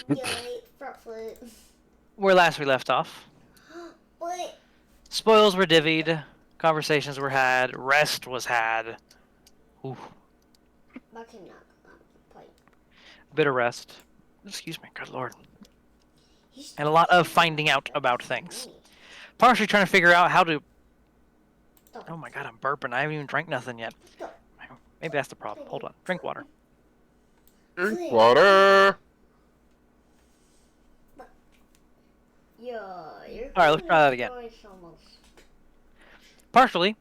Yay, front foot. Where last we left off. But Spoils were divvied, conversations were had, rest was had. Ooh, I cannot play. bit of rest. Excuse me, good lord. He's And a lot of finding out about things. Partially trying to figure out how to... Oh my god, I'm burping. I haven't even drank nothing yet. Maybe that's the problem. Hold on. Drink water. Drink water. Yeah, you're Alright, let's try that again. Partially,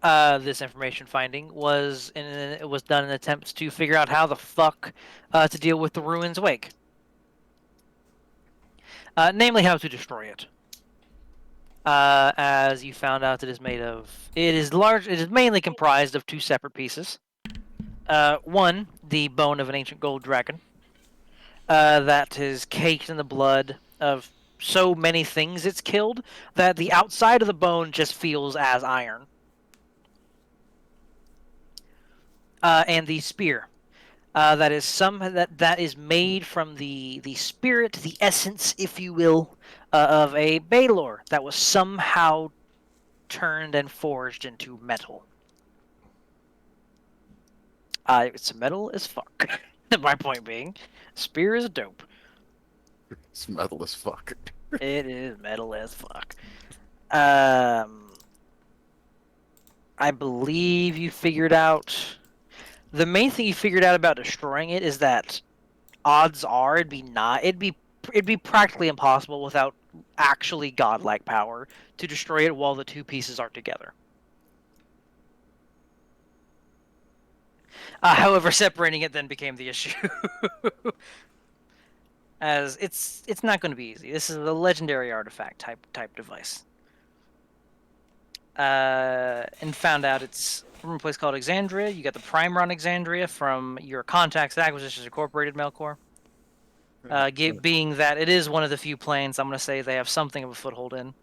this information finding was done in attempts to figure out how the fuck to deal with the ruins wake. Namely, how to destroy it. As you found out, it is mainly comprised of two separate pieces. One, the bone of an ancient gold dragon. That is caked in the blood of so many things it's killed that the outside of the bone just feels as iron. And the spear. That is made from the spirit, the essence, if you will, of a Baelor that was somehow turned and forged into metal. It's metal as fuck. My point being, spear is dope. It's metal as fuck. It is metal as fuck. I believe you figured out... The main thing you figured out about destroying it is that odds are it'd be practically impossible without actually godlike power to destroy it while the two pieces are together. However, separating it then became the issue. As it's not going to be easy. This is a legendary artifact type device. And found out it's from a place called Exandria. You got the primer on Exandria from your contacts at Acquisitions Incorporated, Melkor. Being that it is one of the few planes, I'm going to say they have something of a foothold in.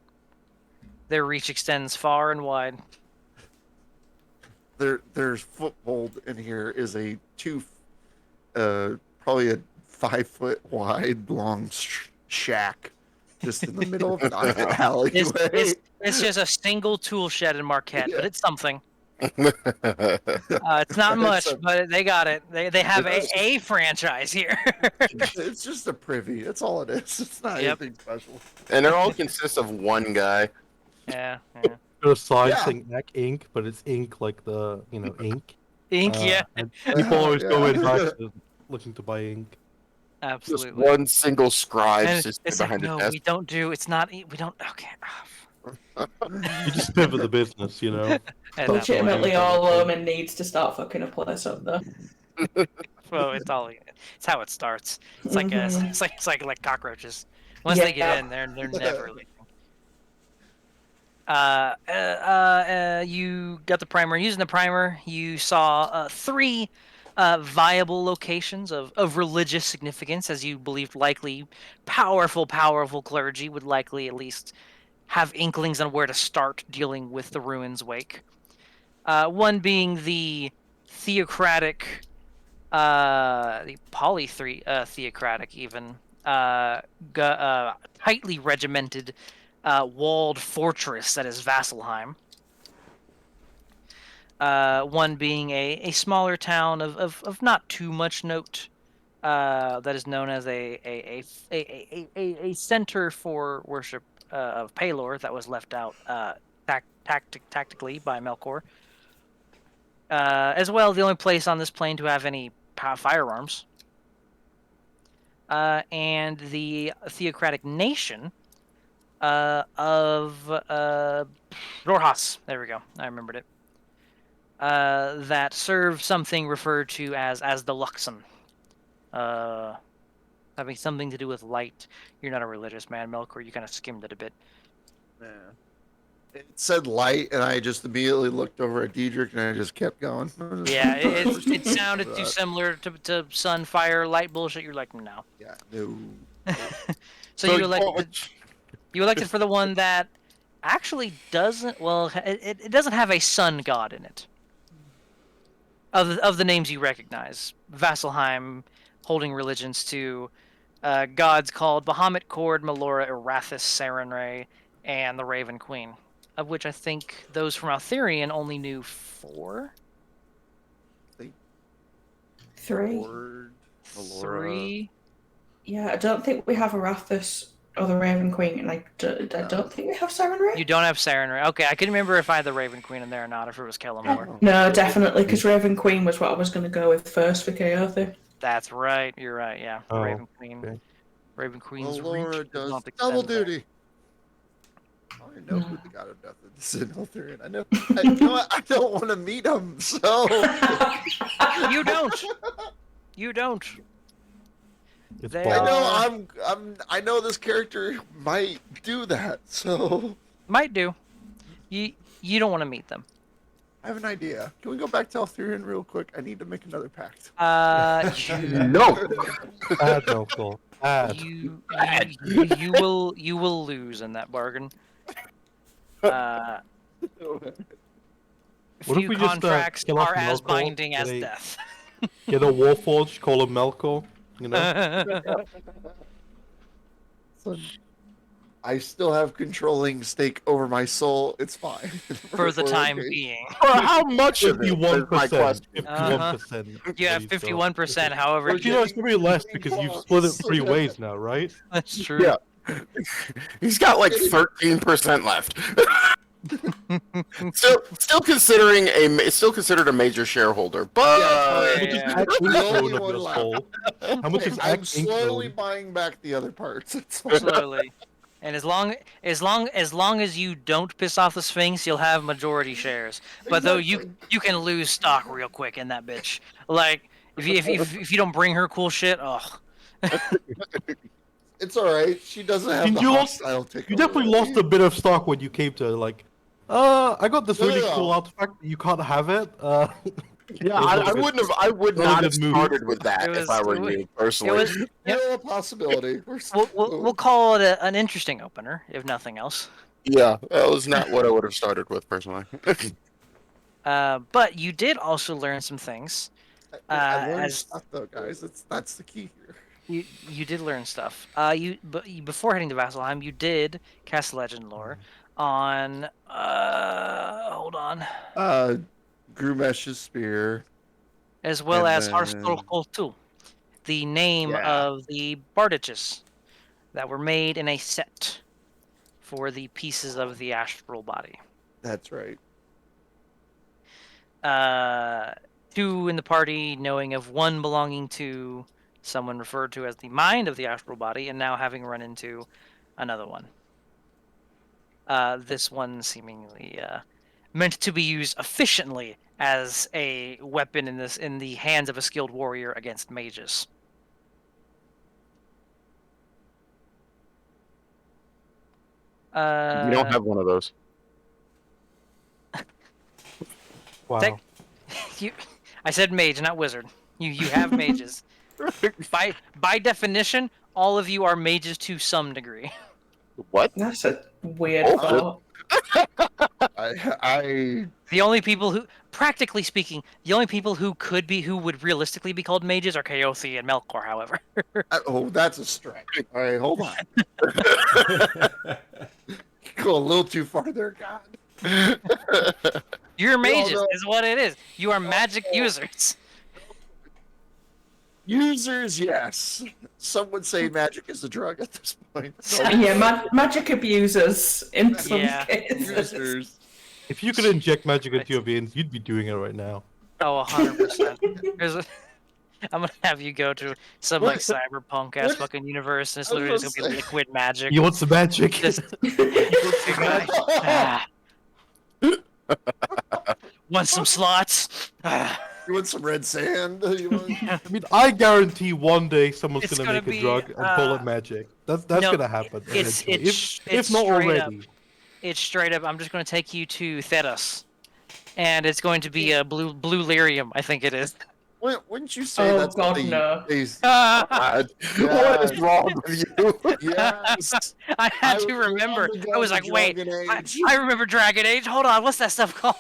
Their reach extends far and wide. There's foothold in here is a probably a 5 foot wide long shack just in the middle of an alleyway. It's just a single tool shed in Marquette, but it's something. Yeah. It's not much, but they got it. They have a franchise here. It's just a privy. That's all it is. It's not anything special. And it all consists of one guy. Yeah. A sign saying Mac Inc., but it's ink like the ink. Ink, yeah. And people always go in looking to buy ink. Absolutely. Just one single scribe it's behind like, no, we don't do. It's not. We don't. Okay. You just pivot the business, Legitimately, all Omen needs to start fucking a place up though. Well, it's how it starts. It's like it's like cockroaches. Once they get in, they're never leaving. You got the primer. Using the primer, you saw 3 viable locations of religious significance, as you believed likely powerful clergy would likely at least have inklings on where to start dealing with the ruins wake. One being the theocratic, the polytheocratic even, tightly regimented walled fortress that is Vasselheim. One being a smaller town of not too much note, that is known as a center for worship of Pelor that was left out tactically by Melkor. As well, the only place on this plane to have any firearms. And the theocratic nation of Rorhas. There we go. I remembered it. That serve something referred to as the Luxon. Having something to do with light. You're not a religious man, Melkor. You kind of skimmed it a bit. Yeah. It said light, and I just immediately looked over at Diedrich, and I just kept going. Yeah, it sounded too similar to sun, fire, light bullshit. You're like, no. Yeah, no. So you elected for the one that actually doesn't. Well, it doesn't have a sun god in it. Of the names you recognize, Vasselheim holding religions to gods called Bahamut, Cord, Melora, Erathis, Sarenrae, and the Raven Queen, of which I think those from Altherian only knew 4. 3. Lord, Melora. 3. Yeah, I don't think we have Arathis or the Raven Queen, and I don't think we have Sarenrae. You don't have Sarenrae. Okay, I couldn't remember if I had the Raven Queen in there or not, if it was Kellamore. No, definitely, because Raven Queen was what I was going to go with first for Kaothi. That's right. You're right. Yeah, the Oh, Raven Queen. okay. Raven Queen's Melora reach does not double extend there. duty. I know who the god of death is in Eltharion. I know. I don't want to meet him, so. You don't. You don't. It's They I bald. know I know this character might do that, so Might do. You don't want to meet them. I have an idea. Can we go back to Eltharion real quick? I need to make another pact. No. Bad, Melkor. Bad. you will lose in that bargain. What if Few we just, contracts kill off are as Melkor, binding as get a- death. Get a Warforged, call him Melkor. You know? So, I still have controlling stake over my soul. It's fine. For the We're time okay. being. For how much of it? Is my 51%. question. 51%. You have please, so- 51%, however. But you know, it's gonna be less because you've split it 3 ways now, right? That's true. Yeah. He's got like 13% left. still considered a major shareholder, but Yeah, Which is yeah. actually The only own of one your left. soul. How much is I'm Act Inc. slowly own? buying back the other parts. It's fine. Slowly. And as long as you don't piss off the Sphinx, you'll have majority shares. But though you can lose stock real quick in that bitch. Like if you don't bring her cool shit, ugh. It's all right. She doesn't have And the you lost- hostile takeover. You definitely lost a bit of stock when you came to her, like, I got this really Yeah. cool artifact. You can't have it. yeah, It was a I would not a not good have move. started with that It if was- I were it was- you personally. was- Still a possibility. We'll call it an interesting opener, if nothing else. Yeah, that was not what I would have started with personally. But you did also learn some things. I learned as- stuff though, guys. That's the key here. You did learn stuff. Before heading to Vasselheim, you did cast Legend Lore on. Hold on. Grumesh's spear. As well And as then- Hearthstone too, the name Yeah. of the Bardages that were made in a set for the pieces of the astral body. That's right. 2 in the party knowing of one belonging to someone referred to as the mind of the astral body, and now having run into another one. This one seemingly meant to be used efficiently as a weapon in the hands of a skilled warrior against mages. You don't have one of those. Wow. Tech- I said mage, not wizard. You have mages. By definition, all of you are mages to some degree. What? That's a weird Oh, thought. I The only people who, practically speaking, the only people who would realistically be called mages are Kaothi and Melkor, however. oh, that's a stretch. All right, hold on. Go a little too far there, God. You're mages, know- is what it is. You are magic users. Users, yes. Some would say magic is a drug at this point. So Yeah, magic abusers in some Yeah. cases. users. If you could inject magic into your veins, you'd be doing it right now. Oh, 100%. I'm gonna have you go to some like cyberpunk ass what- fucking universe, and it's I was literally just gonna gonna be liquid magic. You want some magic? Just want some slots? Ah. You want some red sand? You want... I mean, I guarantee one day someone's It's gonna gonna make be, a drug and call it magic. That's no, gonna happen. it's- eventually. it's- if it's not straight up. already. It's straight up. I'm just gonna take you to Theros, and it's going to be a blue lyrium. I think it is. Wouldn't you say Oh, that's God, the no. base? God, what is wrong with you? Yes. I had I to was remember. on the I was like, wait, Dragon Age. I remember Dragon Age. Hold on, what's that stuff called?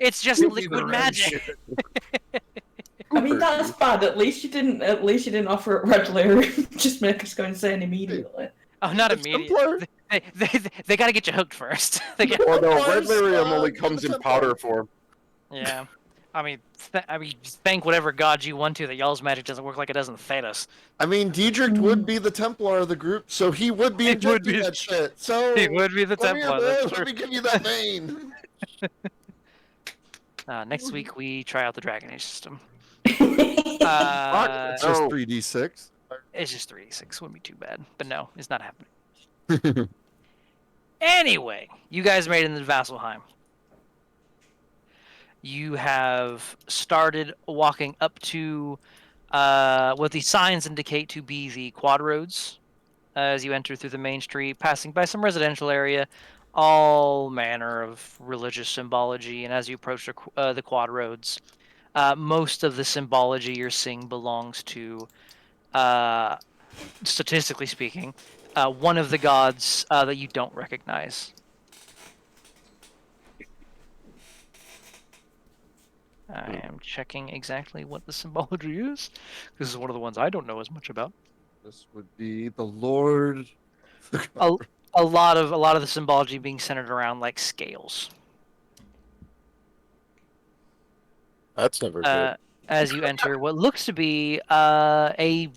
It's just Give me the liquid red magic. shit. I mean, that's bad. At least you didn't. At least you didn't offer it red lyrium. Just make us go insane immediately. Oh, not The immediately. Templar- They got to get you hooked first. They got- Well, no, red Templars, lyrium only the comes in Templar. powder form. yeah. I mean, just thank whatever god you want to that y'all's magic doesn't work like it does in Thedas. I mean, Diedrich would be the Templar of the group, so he would be He would injecting be- that shit. So He would be the come here, Templar. boys, That's let true. me give you that vein. Next week we try out the Dragon Age system. It's just Oh. 3d6. It's just 3d6. Wouldn't be too bad. But no, it's not happening. Anyway, you guys made it into Vasselheim. You have started walking up to what the signs indicate to be the quad roads as you enter through the main street, passing by some residential area, all manner of religious symbology. And as you approach the quad roads, most of the symbology you're seeing belongs to, statistically speaking, one of the gods that you don't recognize. I am checking exactly what the symbology is. This is one of the ones I don't know as much about. This would be the Lord. A lot of the symbology being centered around like scales. That's never good. As you enter what looks to be a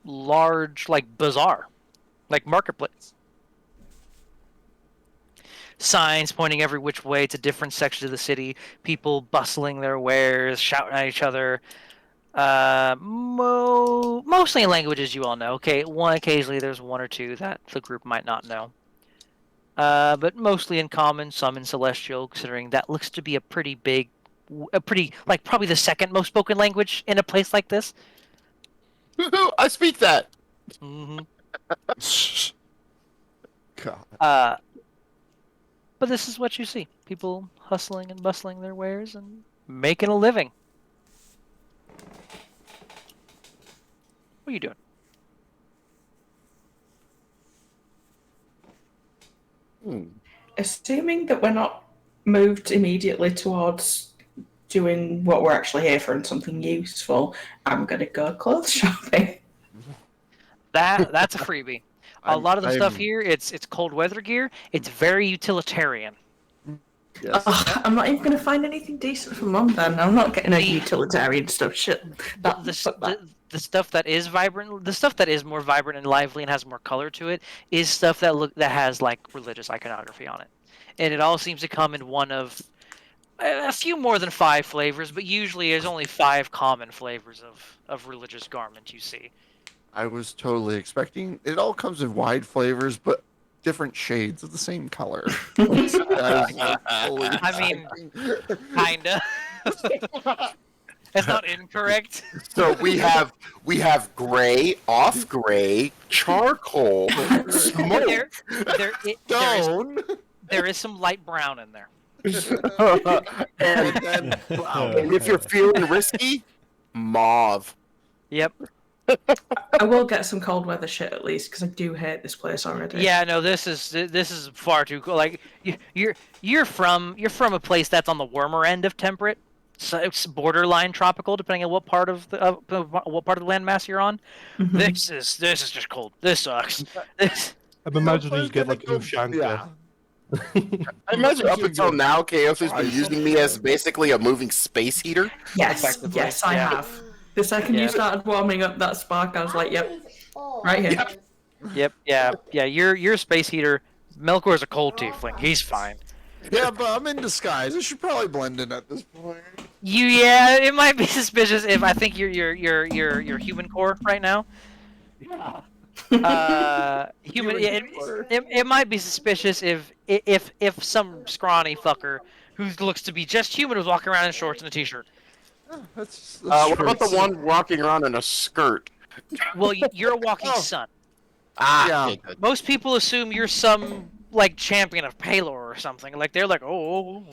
large like bazaar, like marketplace. Signs pointing every which way to different sections of the city, people bustling their wares, shouting at each other. Mostly in languages you all know. Okay, occasionally there's one or two that the group might not know. But mostly in common, some in Celestial, considering that looks to be a pretty like probably the second most spoken language in a place like this. I speak that. hmm God. But this is what you see: people hustling and bustling their wares and making a living. What are you doing? Assuming that we're not moved immediately towards doing what we're actually here for and something useful, I'm gonna go clothes shopping. That's a freebie. A lot of the stuff I'm- here, it's cold weather gear. It's very utilitarian. Yes. Ugh, I'm not even gonna find anything decent for Mum then. I'm not getting any The- utilitarian stuff. Shit. That, The fuck that. the stuff that is vibrant, the stuff that is more vibrant and lively and has more color to it, is stuff that has like religious iconography on it, and it all seems to come in one of a few more than 5 flavors, but usually there's only 5 common flavors of religious garment you see. I was totally expecting it all comes in wide flavors, but different shades of the same color. I was fully I mean, expecting- Kinda. That's not incorrect. So we have gray, off gray, charcoal, smoke. There is some light brown in there. and, then, and if you're feeling risky, mauve. Yep. I will get some cold weather shit at least because I do hate this place already. Yeah, no, this is far too cool. Like you're from a place that's on the warmer end of temperate, so it's borderline tropical, depending on what part of the landmass you're on. Mhm. This is just cold. This sucks. This I'm imagining you get like a Ushanka. Yeah. I imagine up until now, Chaos has been using me as basically a moving space heater. Yes, Effectively, yes, I yeah. have. The second Yeah. you started warming up that spark, I was like, yep, right here. Yep. Yeah. You're a space heater. Melkor's a cold tiefling. He's fine. Yeah, but I'm in disguise. I should probably blend in at this point. Yeah, it might be suspicious if I think you're human core right now. Human. Yeah, it might be suspicious if some scrawny fucker who looks to be just human was walking around in shorts and a t-shirt. That's What about the one walking around in a skirt? Well, you're a walking Oh. sun. Ah, Yeah. okay, good. Most people assume you're some like champion of Palor or something. Like they're like, oh.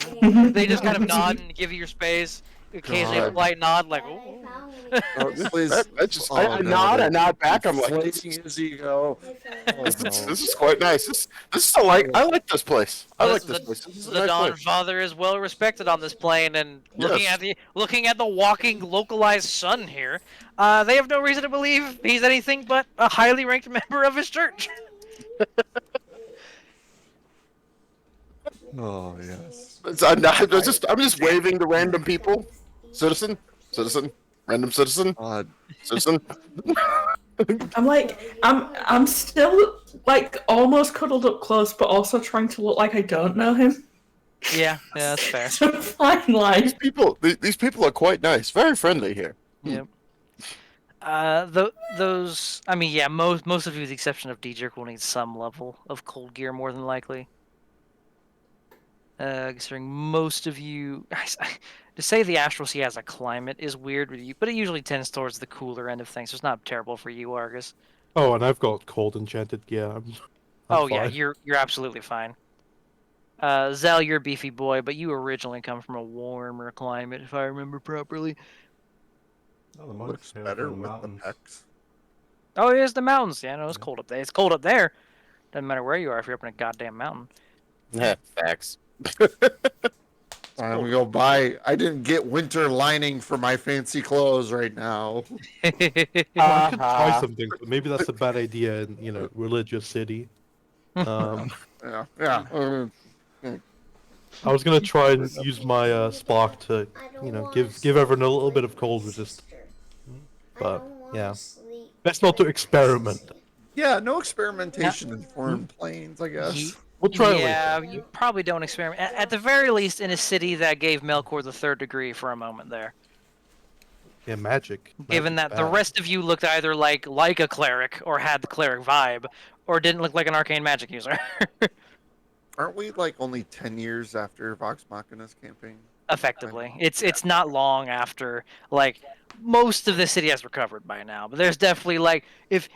They just kind of nod and give you your space. occasionally a God. polite nod, like, But I ooh. found Please. I nod, I nod back. I'm like, inflating his ego. this is quite nice. This is I like this place. I like this place. This is a The nice Dawn place. Father is well respected on this plane, and looking Yes. at the walking localized sun here, they have no reason to believe he's anything but a highly ranked member of his church. Oh yes. I'm just waving to random people. Citizen, random citizen, citizen. I'm still like almost cuddled up close, but also trying to look like I don't know him. Yeah, that's fair. It's a fine line. These people are quite nice, very friendly here. Yep. Those. I mean, yeah. Most of you, with the exception of D-Jerk, will need some level of cold gear, more than likely. Considering most of you, to say the Astral Sea has a climate is weird with you, but it usually tends towards the cooler end of things. So it's not terrible for you, Argus. Oh, and I've got cold enchanted gear. I'm Yeah, fine. you're absolutely fine. Zell, you're a beefy boy, but you originally come from a warmer climate, if I remember properly. Oh, the monks Looks hail better from with mountains. the pecs. Oh, here's the mountains. Yeah, no, it's Yeah. cold up there. It's cold up there. Doesn't matter where you are if you're up in a goddamn mountain. Facts. Time we go buy. I didn't get winter lining for my fancy clothes right now. I could try something, but maybe that's a bad idea in religious city. Yeah. I was gonna try and use my spark to give everyone a little bit of cold resist. But yeah, best not to experiment. Yeah, no experimentation in foreign planes, I guess. We'll try it Yeah, later. you probably don't experiment. At the very least, in a city that gave Melkor the third degree for a moment there. Yeah, magic. Given that Magic's the bad. rest of you looked either like a cleric or had the cleric vibe, or didn't look like an arcane magic user. Aren't we like only 10 years after Vox Machina's campaign? Effectively, it's not long after like most of the city has recovered by now, but there's definitely like if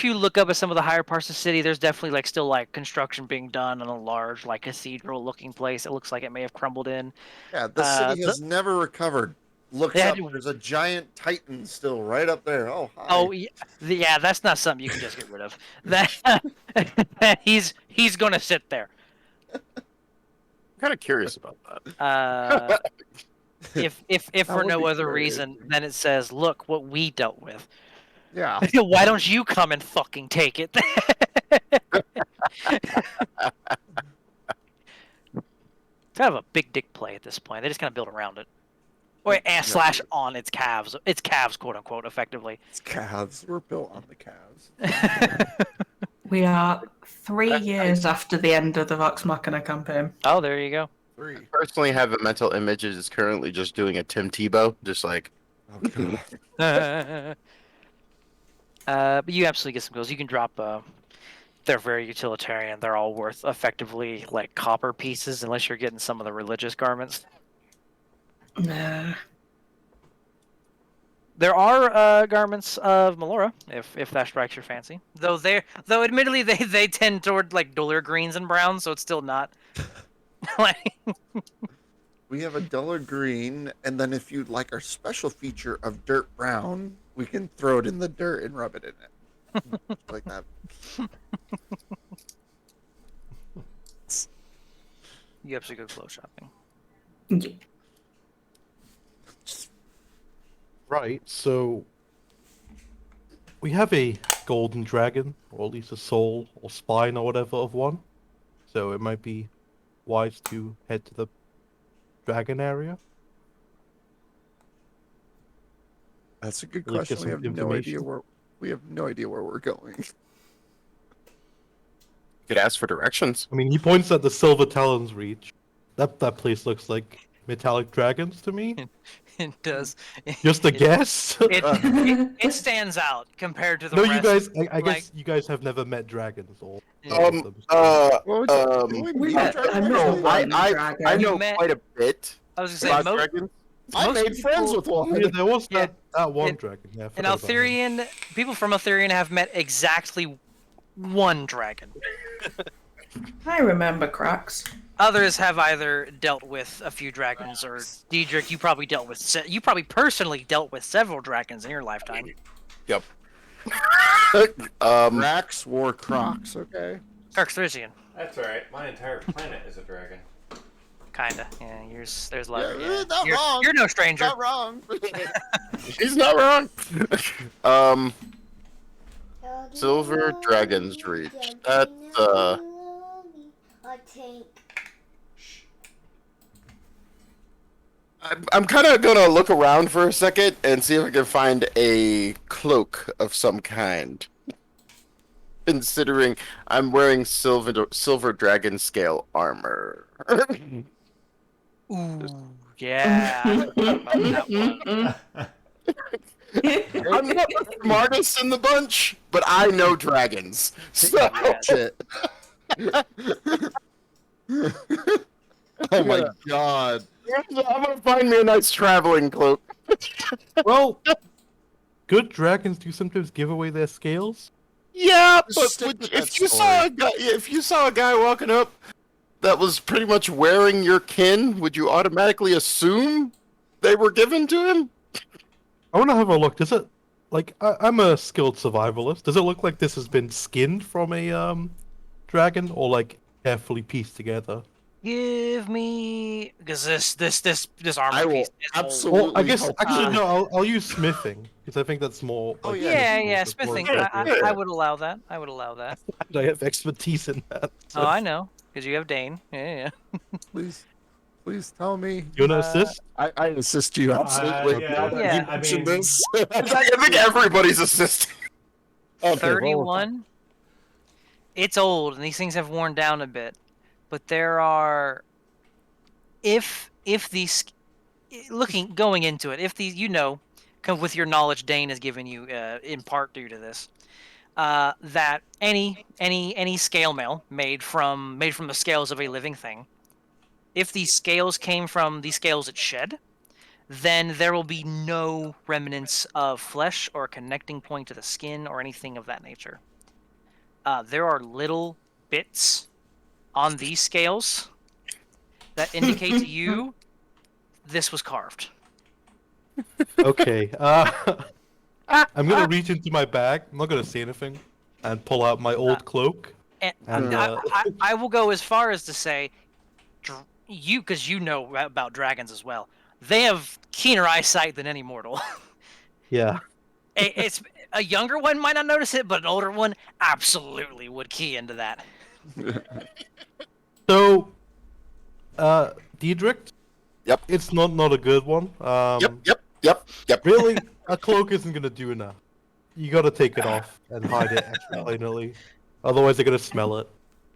you look up at some of the higher parts of the city, there's definitely like still like construction being done on a large like cathedral looking place. It looks like it may have crumbled in. Yeah, the city has never recovered. Looks They up, had to- there's a giant titan still right up there. Oh, hi. Oh yeah, that's not something you can just get rid of. That he's gonna sit there. I'm kind of curious about that. If That for would no be other very reason, then it says, "Look what we dealt with." Yeah. Why don't you come and fucking take it? It's kind of a big dick play at this point. They just kind of build around it, or slash on its calves, quote unquote, effectively. It's calves. We're built on the calves. We are 3 years after the end of the Vox Machina campaign. Oh, there you go. 3. I personally have a mental image is currently just doing a Tim Tebow, just like Oh, God. But you absolutely get some goals. You can drop. They're very utilitarian. They're all worth effectively like copper pieces, unless you're getting some of the religious garments. Nah. There are garments of Melora, if that strikes your fancy. Though admittedly they tend toward like duller greens and browns, so it's still not. Like, We have a duller green, and then if you'd like our special feature of dirt brown, we can throw it in the dirt and rub it in it. Like that. you absolutely go clothes shopping. Yeah. Right, so we have a golden dragon, or at least a soul or spine or whatever of one. So it might be wise to head to the dragon area. That's a good Like, question. get We some have no idea information. where we're going. you could ask for directions. I mean, he points at the Silver Talons Reach. That place looks like metallic dragons to me. It does. Just a guess. It stands out compared to the No, rest. you guys. I like- guess you guys have never met dragons, or We met- I met no, one dragon. I You know met- quite a bit I was gonna say about dragons. I most made friends with one. yeah, there was Yeah, that one in- dragon. Yeah, I an forgot about him. Altherian. People from Altherian have met exactly one dragon. I remember cracks. Others have either dealt with a few dragons, or Diedrich, you probably personally dealt with several dragons in your lifetime. Yep. Rax wore Crocs, okay? Carcthrisian, That's alright. My entire planet is a dragon. kinda. Yeah, there's a lot. Yeah, not wrong. You're no stranger. Not wrong. He's not wrong. Silver Dragon's Reach. That's I think. I'm kind of gonna look around for a second and see if I can find a cloak of some kind. Considering I'm wearing silver dragon scale armor. Ooh, yeah. I forgot about that one. I'm not the smartest in the bunch, but I know dragons. So Shit. Oh my god. I'm gonna find me a nice traveling cloak. Well, good dragons do sometimes give away their scales. Yeah, Just but stick with if that you saw a guy, if you saw a guy walking up that was pretty much wearing your kin, would you automatically assume they were given to him? I want to have a look. Does it, like, I'm a skilled survivalist. Does it look like this has been skinned from a dragon, or like carefully pieced together? Give me, because this armor I will piece is old. absolutely. Well, I guess help actually you. no. I'll use smithing because I think that's more. Oh, like, yeah. Yeah, useful for smithing. more I would allow that. I would allow that. I have expertise in that. So. Oh, I know, because you have Dane. Yeah. Please tell me. You wanna assist? I assist you absolutely. yeah, Now that yeah. you mentioned this. I think everybody's assisting. Okay, 31. It's old, and these things have worn down a bit. But there are, if these, going into it, if these, come with your knowledge Dane has given you, in part due to this, that any scale mail made from the scales of a living thing, if these scales came from the scales it shed, then there will be no remnants of flesh or connecting point to the skin or anything of that nature. There are little bits on these scales that indicate to you this was carved. Okay. I'm gonna reach into my bag. I'm not gonna say anything, and pull out my old cloak. And And, I will go as far as to say, because you know about dragons as well. They have keener eyesight than any mortal. Yeah. It's a younger one might not notice it, but an older one absolutely would key into that. So, Diedrich. Yep. It's not a good one. Yep. Really, a cloak isn't gonna do enough. You gotta take it off and hide it externally. Otherwise, they're gonna smell it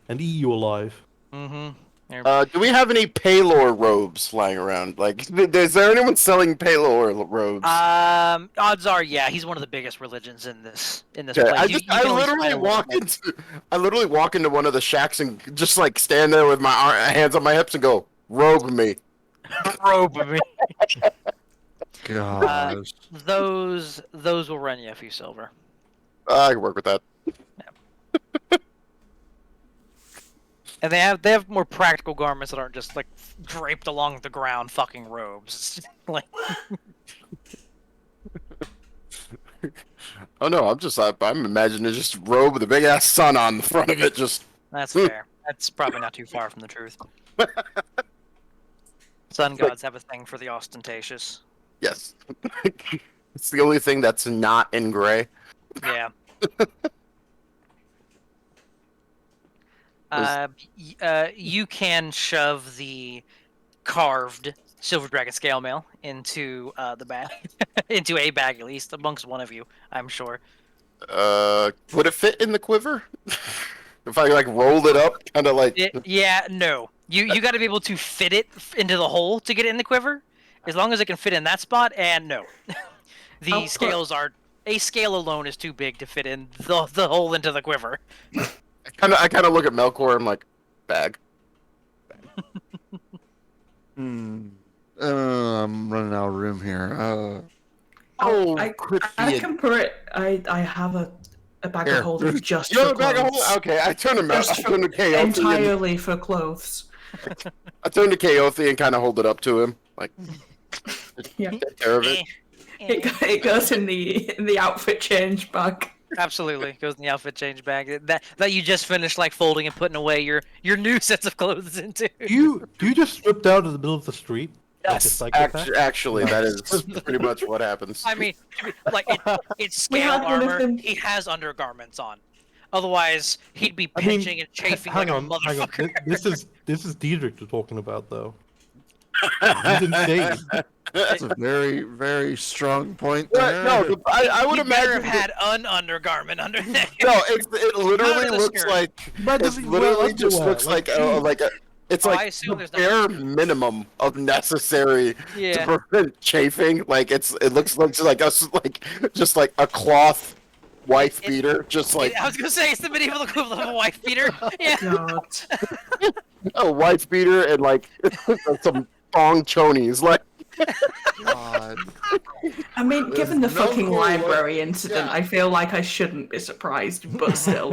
and eat you alive. Mm-hmm. Do we have any Paylor robes lying around? Like, is there anyone selling Paylor robes? Odds are, yeah, he's one of the biggest religions in this Okay, place. I literally walk into one of the shacks and just like stand there with my hands on my hips and go, robe me. Robe me. Gosh. Those will run you a few silver. I can work with that. And they have more practical garments that aren't just like draped along the ground, fucking robes. Like, oh no, I'm imagining just robe with a big ass sun on the front of it. Just that's fair. That's probably not too far from the truth. Sun gods have a thing for the ostentatious. yes, it's the only thing that's not in gray. Yeah. You can shove the carved silver dragon scale mail into the bag, into a bag at least amongst one of you, I'm sure. Would it fit in the quiver? If I like rolled it up, kind of like. Yeah, no. You got to be able to fit it into the hole to get it in the quiver. As long as it can fit in that spot, and no, the scales are. A scale alone is too big to fit in the hole into the quiver. I kind of look at Melkor. I'm like, bag. I'm running out of room here. I can put it. I have a bag Here. of holding just You for have a bag of clothes. holding? Okay, I turn him out. Just I turn the KO entirely for clothes. I turn to Kaothi and kind of hold it up to him, like, Yeah. take care of it. It goes in the outfit change bag. Absolutely, goes in the outfit change bag that you just finished like folding and putting away your new sets of clothes into. Do you just strip down in the middle of the street? Like a Yes, psychopath? actually, that is pretty much what happens. I mean, like it's We scale had one of armor. them- He has undergarments on. Otherwise, he'd be I mean, pinching and chafing hang like on, a hang on. motherfucker. This is Diedrich we're talking about, though. He's insane. That's a very, very strong point Right, there. no, I would He better have imagine. had an undergarment under there. No, it literally Out of the looks skirt. like But it does he wear literally just underwear? looks like a it's Oh, I like assume the there's nothing- bare minimum of necessary Yeah. to prevent chafing. Like it looks like just like a cloth wife It- beater, just like I was gonna say it's the medieval equivalent of a wife beater. Yeah. God. a wife beater and like some thong chonies. Like God. I mean, given the There's no fucking clue what- library incident, yeah. I feel like I shouldn't be surprised, but still.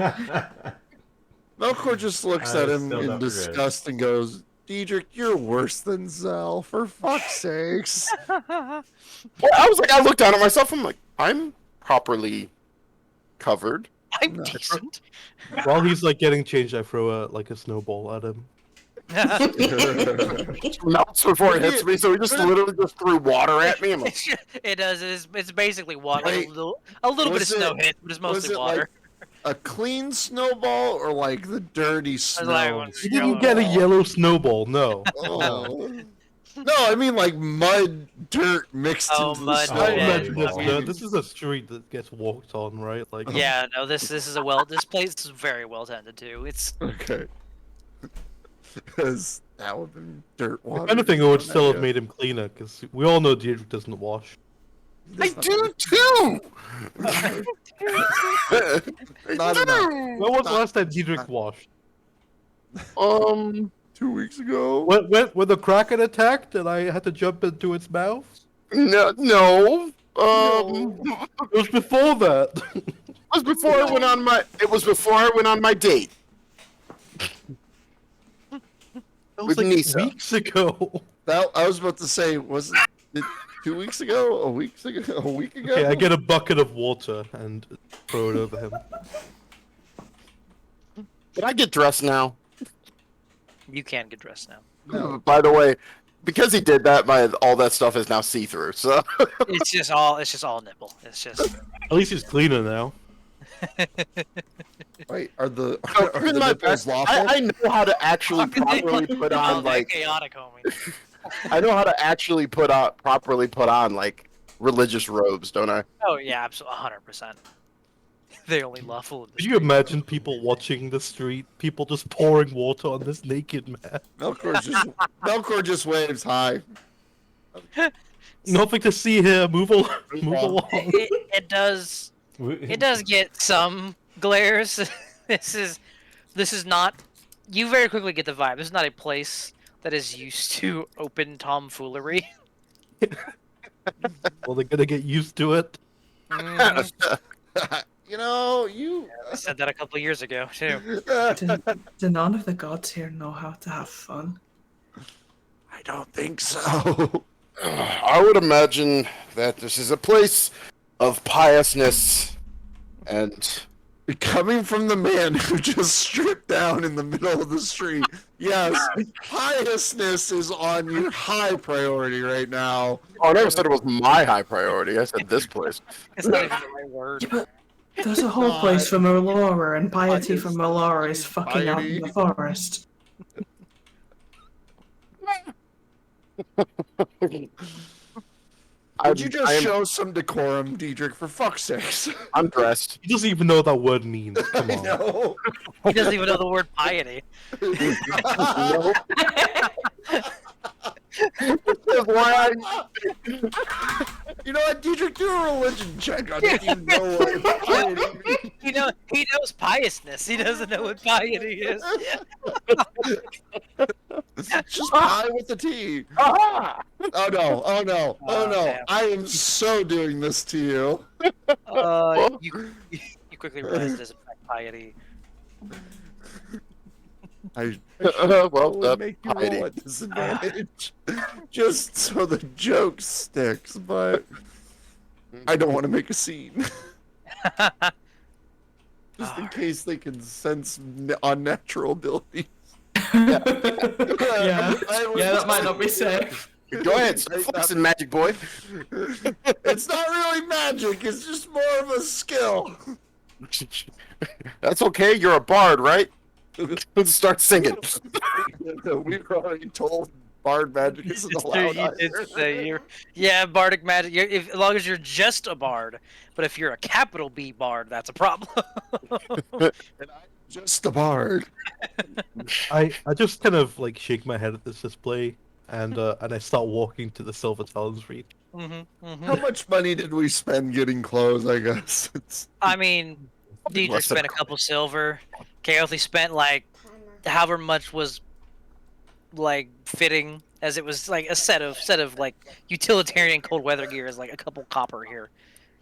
Melkor just looks I at him still in don't regret it. disgust and goes, Diedrich, you're worse than Zell, for fuck's sakes. well, I was like, I looked down at myself. I'm like, I'm properly covered. I'm decent. While he's like getting changed, I throw a snowball at him. Melts before it hits me, so he just literally just threw water at me. I'm like, It does. It's basically water. Like Wait, a little bit of was snow it- hit, but it's Was mostly it water. like a clean snowball or like the dirty snow? like, You didn't get a yellow snowball, no. Oh. No, I mean like mud, dirt mixed Oh, into mud, the snow. I yeah. imagine this. Yeah. This is a street that gets walked on, right? Like, Yeah, no, this is this place is very well tended to. It's Okay. Because that would have been dirt water. if anything, it would still have Yeah. made him cleaner, because we all know Diedrich doesn't wash. I do too. Not enough. When was the last time Diedrich washed? 2 weeks ago. When the Kraken attacked and I had to jump into its mouth? No. It was before that. It was before I went on my. It was before I went on my date. That was With like Nisa. weeks ago. That, I was about to say, was it 2 weeks ago? A week ago? A week ago? Okay, I get a bucket of water and throw it over him. Did I get dressed now? you can get dressed now. No. By the way, because he did that, all that stuff is now see-through. So It's just all nipple. It's just At least he's cleaner now. Wait, are the, So, are in the my nipples best, lawful? I know how to actually properly put Oh, on they're like chaotic, homie. I know how to actually properly put on like religious robes, don't I? Oh yeah, absolutely, 100%. They only lawful. Could you imagine people watching the street, people just pouring water on this naked man? Melkor just waves hi. Nothing to see here. Move along. It does get some glares. This is not. You very quickly get the vibe. This is not a place that is used to open tomfoolery. Well, they're gonna get used to it. Mhm. You know, you. I said that a couple of years ago too. Do none of the gods here know how to have fun? I don't think so. I would imagine that this is a place of piousness and Coming from the man who just stripped down in the middle of the street, yes, piousness is on your high priority right now. oh, I never said it was my high priority. I said this place. It's not even the right word. Yeah, but there's a whole place for Melora, and piety for Melora is fucking out Piety. in the forest. Would you just I'm, show some decorum, Diedrich, for fuck's sakes? I'm dressed. He doesn't even know what that word means. Come I on. know. He doesn't even know the word piety. Nope. That's why I You know what, Diedrich, do a religion check on if you know what piety means. He knows piousness. He doesn't know what piety is. Just pie with the T. Aha! Oh no, oh no, oh Oh, no. damn. I am so doing this to you. You quickly realize it doesn't affect piety. I Well, would make you Heidi. roll at disadvantage, just so the joke sticks. But I don't want to make a scene, just in case they can sense unnatural abilities. yeah, that might not be safe. Go ahead, start flexing, Magic Boy. It's not really magic. It's just more of a skill. That's okay. You're a bard, right? Let's start singing. We've already told bard magic isn't allowed. You did either. say yeah, bardic magic. As long as you're just a bard, but if you're a capital B bard, that's a problem. And I'm just a bard. I just kind of like shake my head at this display, and I start walking to the Silver Talons Reach. How much money did we spend getting clothes? I guess it's I mean, Deidre Less than spent a couple silver. Kaothi spent like however much was like fitting, as it was like a set of like utilitarian cold weather gear is like a couple copper here,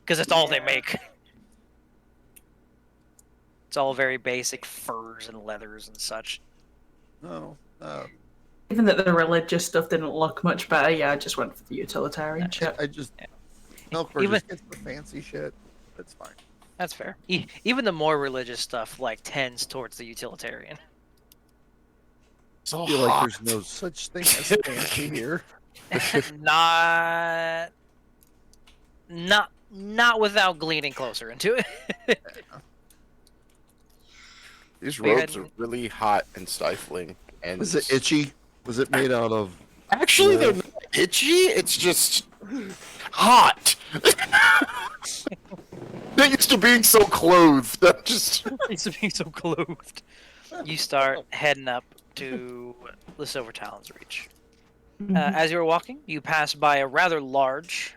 because it's all they make. It's all very basic furs and leathers and such. no. Even that the religious stuff didn't look much better, yeah, I just went for the utilitarian shit. I just Yeah. Melkor Even- just gets the fancy shit. That's fine. That's fair. Even the more religious stuff like tends towards the utilitarian. So I feel like hot. there's no such thing as fancy here. Not without gleaning closer into it. These We robes had- are really hot and stifling. And Was it itchy? Was it made out of? Actually, they're not itchy. It's just hot. They're used to being so clothed. I'm just. He's being so clothed. You start heading up to the Silver Talons Reach. As you were walking, you pass by a rather large,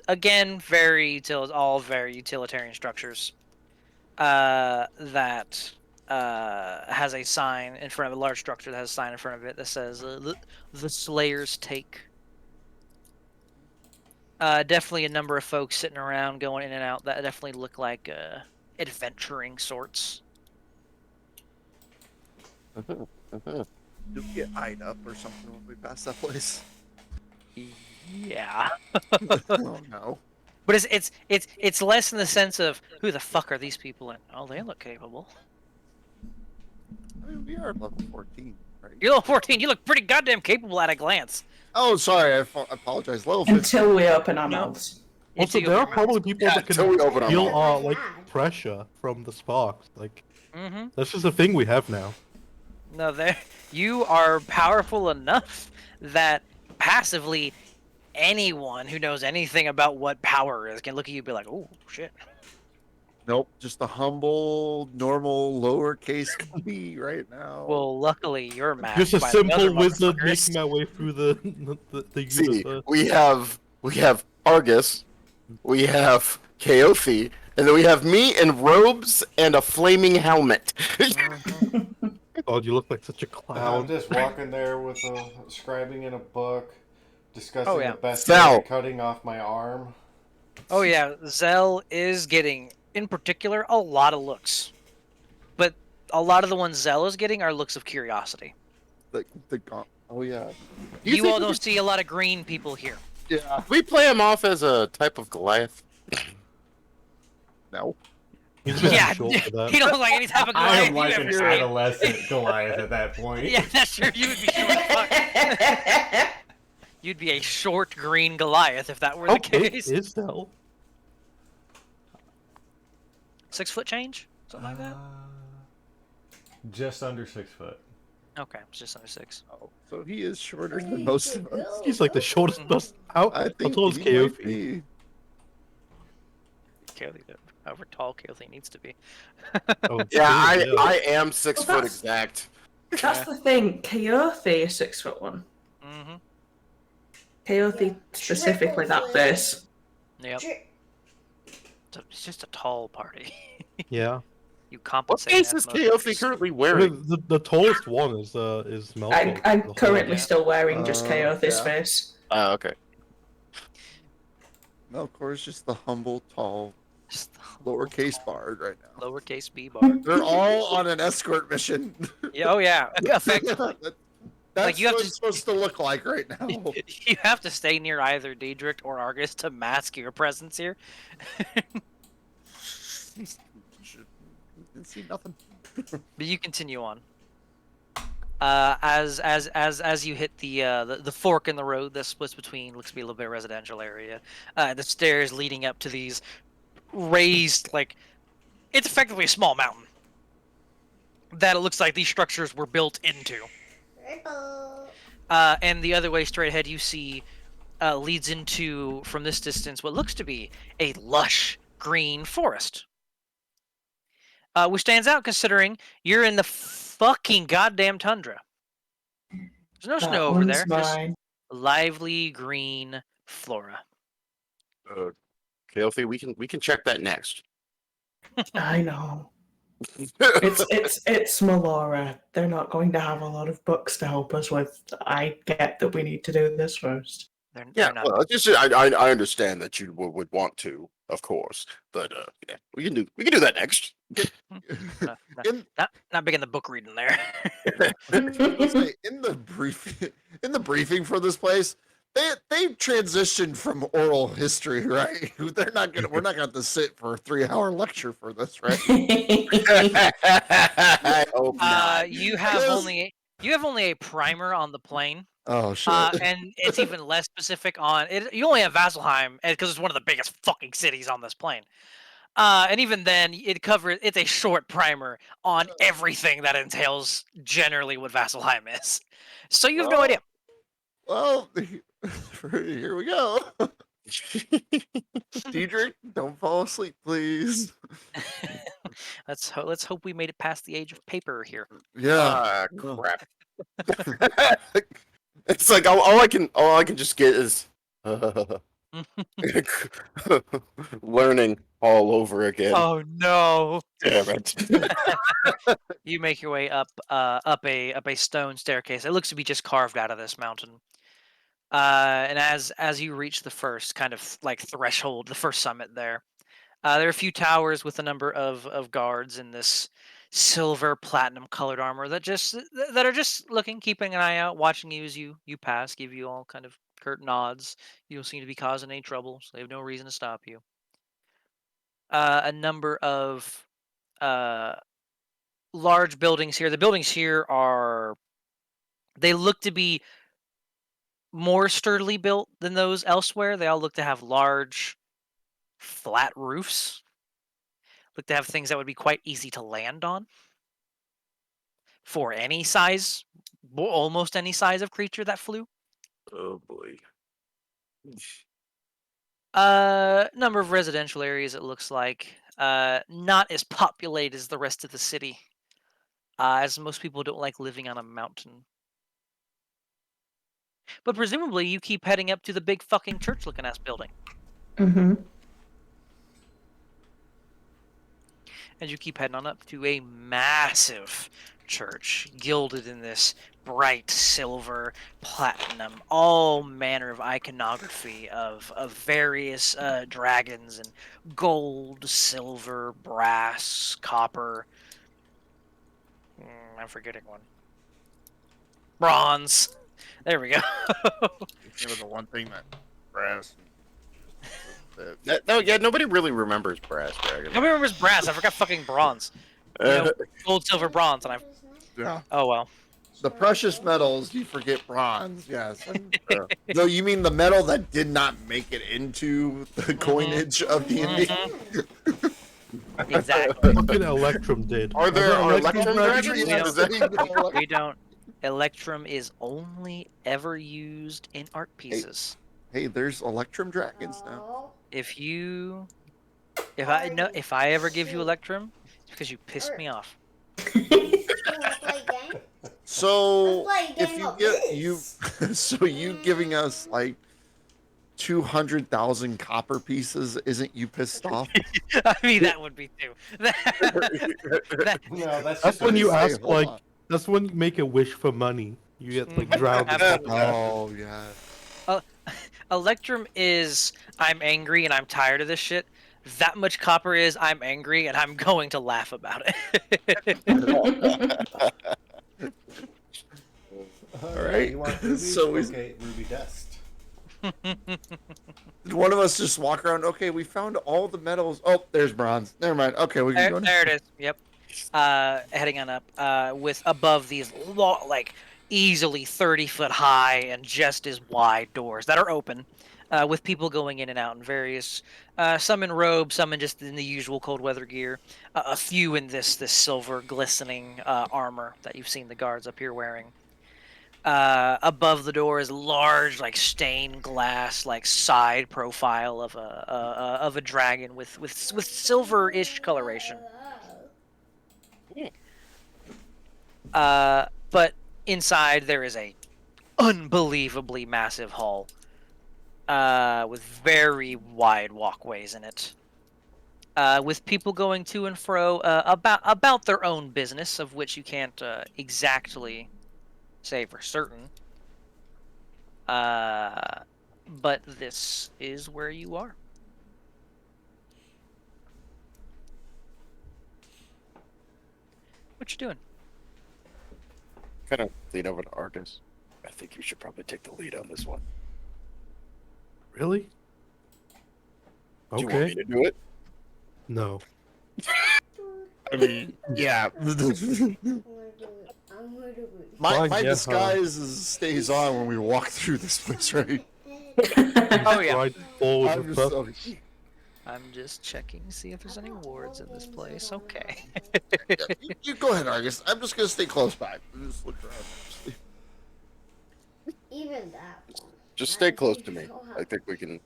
again, all very utilitarian structures. That has a sign in front of a large structure that has a sign in front of it that says the Slayer's Take. Definitely a number of folks sitting around, going in and out. That definitely look like adventuring sorts. Did we get eyed up or something when we passed that place? Yeah. Oh no. But it's less in the sense of who the fuck are these people and oh they look capable. I mean, we are level 14, right? You're level 14. You look pretty goddamn capable at a glance. Oh, sorry. I apologize. Level 15. Until we open our No. mouths. Also, Until there you are probably people Yeah, that until we can open our feel mouth. like pressure from the sparks. Like Mm-hmm. this is a thing we have now. No, you are powerful enough that passively anyone who knows anything about what power is can look at you and be like, oh shit. Nope. Just a humble, normal, lowercase b right now. Well, luckily you're matched Just a by the other simple wizard motherfuckers. making my way through the See, universe. we have Argus, we have Kaothi, and then we have me in robes and a flaming helmet. God, you look like such a I'm clown. just walking there with scribing in a book, discussing Oh, yeah. the best Sal. way of cutting off my arm. Oh yeah, Zell is getting, in particular, a lot of looks. But a lot of the ones Zell is getting are looks of curiosity. Oh yeah. You You think all we don't see a lot of green people here. Yeah. We play him off as a type of Goliath. No. He's just Yeah, short for that. he don't look like any type of I Goliath am you've like ever an seen. adolescent Goliath at that point. Yeah, that's true. You would be short as fuck. You'd be a short green Goliath if that were the Okay, case. is Del. 6 foot change? Something like that? Just under 6 foot. Okay, it's just under 6. Oh, so he is shorter than most of us. He's like the shortest bus. How tall is he might Kaofi? be. Kaothi, however tall Kaothi needs to be. Oh, Yeah, yeah. I am 6 Well, foot that's- exact. That's the thing. Kaothi is 6'1". Mm-hmm. Kaothi specifically that face. Yep. It's just a tall party. Yeah. You What compensate. face that is most Kaothi years. currently I wearing? mean, the tallest one is Melkor. I'm The currently yeah. still wearing just Kaothi's yeah. face. Okay. No, of course, just the humble, tall. Just the lowercase bard right now. Lowercase b bar. They're all on an escort mission. Yeah, oh yeah, effectively. That's you have what to- it's supposed to look like right now. You have to stay near either Daedric or Argus to mask your presence here. Didn't see nothing. But you continue on. As you hit the fork in the road that splits between looks to be a little bit residential area, the stairs leading up to these raised, like, it's effectively a small mountain that it looks like these structures were built into. Ripple. And the other way straight ahead you see leads into, from this distance, what looks to be a lush green forest. Which stands out considering you're in the fucking goddamn tundra. There's no That snow over one's there. Just mine. lively green flora. Filthy, we can check that next. I know. It's Melora. They're not going to have a lot of books to help us with. I get that we need to do this first. They're Yeah, not. well, just I understand that you would want to, of course, but yeah, we can do that next. Not big in the book reading there. Let's say, in the briefing for this place, they transitioned from oral history, right? We're not gonna have to sit for a 3-hour lecture for this, right? I hope not. You have Yes. only a primer on the plane. Oh shit! And it's even less specific on it. You only have Vasselheim because it's one of the biggest fucking cities on this plane. And even then, it's a short primer on everything that entails generally what Vasselheim is. So you have no Well, idea. Well, here we go. Diedrich, don't fall asleep, please. Let's hope we made it past the age of paper here. Yeah. Crap. It's like all I can just get is learning all over again. Oh no! Damn it. You make your way up a stone staircase. It looks to be just carved out of this mountain. And as you reach the first kind of like threshold, the first summit there are a few towers with a number of guards in this silver platinum colored armor that are just looking, keeping an eye out, watching you as you pass, give you all kind of curt nods. You don't seem to be causing any trouble, so they have no reason to stop you. A number of large buildings here. The buildings here they look to be more sturdily built than those elsewhere. They all look to have large, flat roofs. Look to have things that would be quite easy to land on for any size, almost any size of creature that flew. Oh boy. Number of residential areas, it looks like. Not as populated as the rest of the city, as most people don't like living on a mountain. But presumably you keep heading up to the big fucking church-looking ass building. Mm-hmm. As you keep heading on up to a massive church, gilded in this bright silver, platinum, all manner of iconography of various dragons and gold, silver, brass, copper. I'm forgetting one. Bronze. There we go. It was the one thing that brass. Nobody really remembers Brass Dragon. Nobody remembers brass. I forgot fucking bronze. You know, gold, silver, bronze, and I. Yeah. Oh well. The precious metals, you forget bronze. Yes. No, you mean the metal that did not make it into the coinage of the Indian? Exactly. Fucking Electrum did. Are there Electrum Electrum dragons? Dragons? Is that- We don't. Electrum is only ever used in art pieces. Hey, there's Electrum dragons now. Oh. If I ever give you Electrum, it's because you pissed me off. You wanna play a game? So Let's play a if game you of get this. so you giving us like 200,000 copper pieces, isn't you pissed off? I mean, that would be too. No, That's when you Hey, ask, hold like, on. that's when you make a wish for money. You get, like, Mhm. drowned in Absolutely. Oh yeah. Electrum is I'm angry and I'm tired of this shit. that much copper is, I'm angry and I'm going to laugh about it. All right. You want rubies? So we- Okay, ruby dust. Did one of us just walk around? Okay, we found all the metals. Oh, there's bronze. Never mind. Okay, we can go There it is. Yep. Heading on up, with above these like easily 30-foot high and just as wide doors that are open, with people going in and out in various, some in robes, some in just in the usual cold weather gear, a few in this silver glistening armor that you've seen the guards up here wearing. Above the door is large, like stained glass, like side profile of a dragon with silver-ish coloration. But inside there is a unbelievably massive hall, with very wide walkways in it, with people going to and fro about their own business, of which you can't exactly say for certain. But this is where you are. What you doing? Kind of lean over to Argus. I think you should probably take the lead on this one. Really? Do you want me Okay. to do it? No. I mean, yeah. I'm gonna do it. I'm gonna do it. My Fine, yeah, disguise stays on when we walk through this place, right? Oh yeah. Right forward I'm with just, purpose. I'm just checking to see if there's any wards in this place. Okay. yeah, you go ahead, Argus. I'm just gonna stay close by. Just look around. Even that one. Just stay close to me. I think we can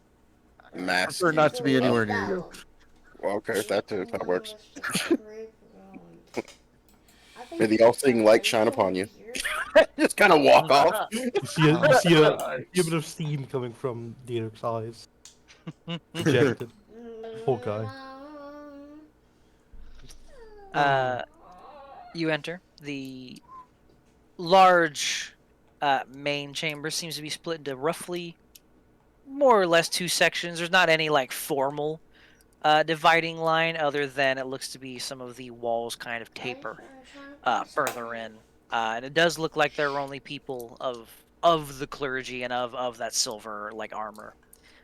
mask. Prefer not to be Even anywhere that near you. one. Well, okay, that works. I think May the all-seeing light shine upon you. Just kind of walk off. You see a bit of steam coming from Derek's eyes. Projected. Poor guy. You enter the large main chamber. Seems to be split into roughly more or less two sections. There's not any like formal dividing line, other than it looks to be some of the walls kind of taper further in, and it does look like there are only people of the clergy and of that silver like armor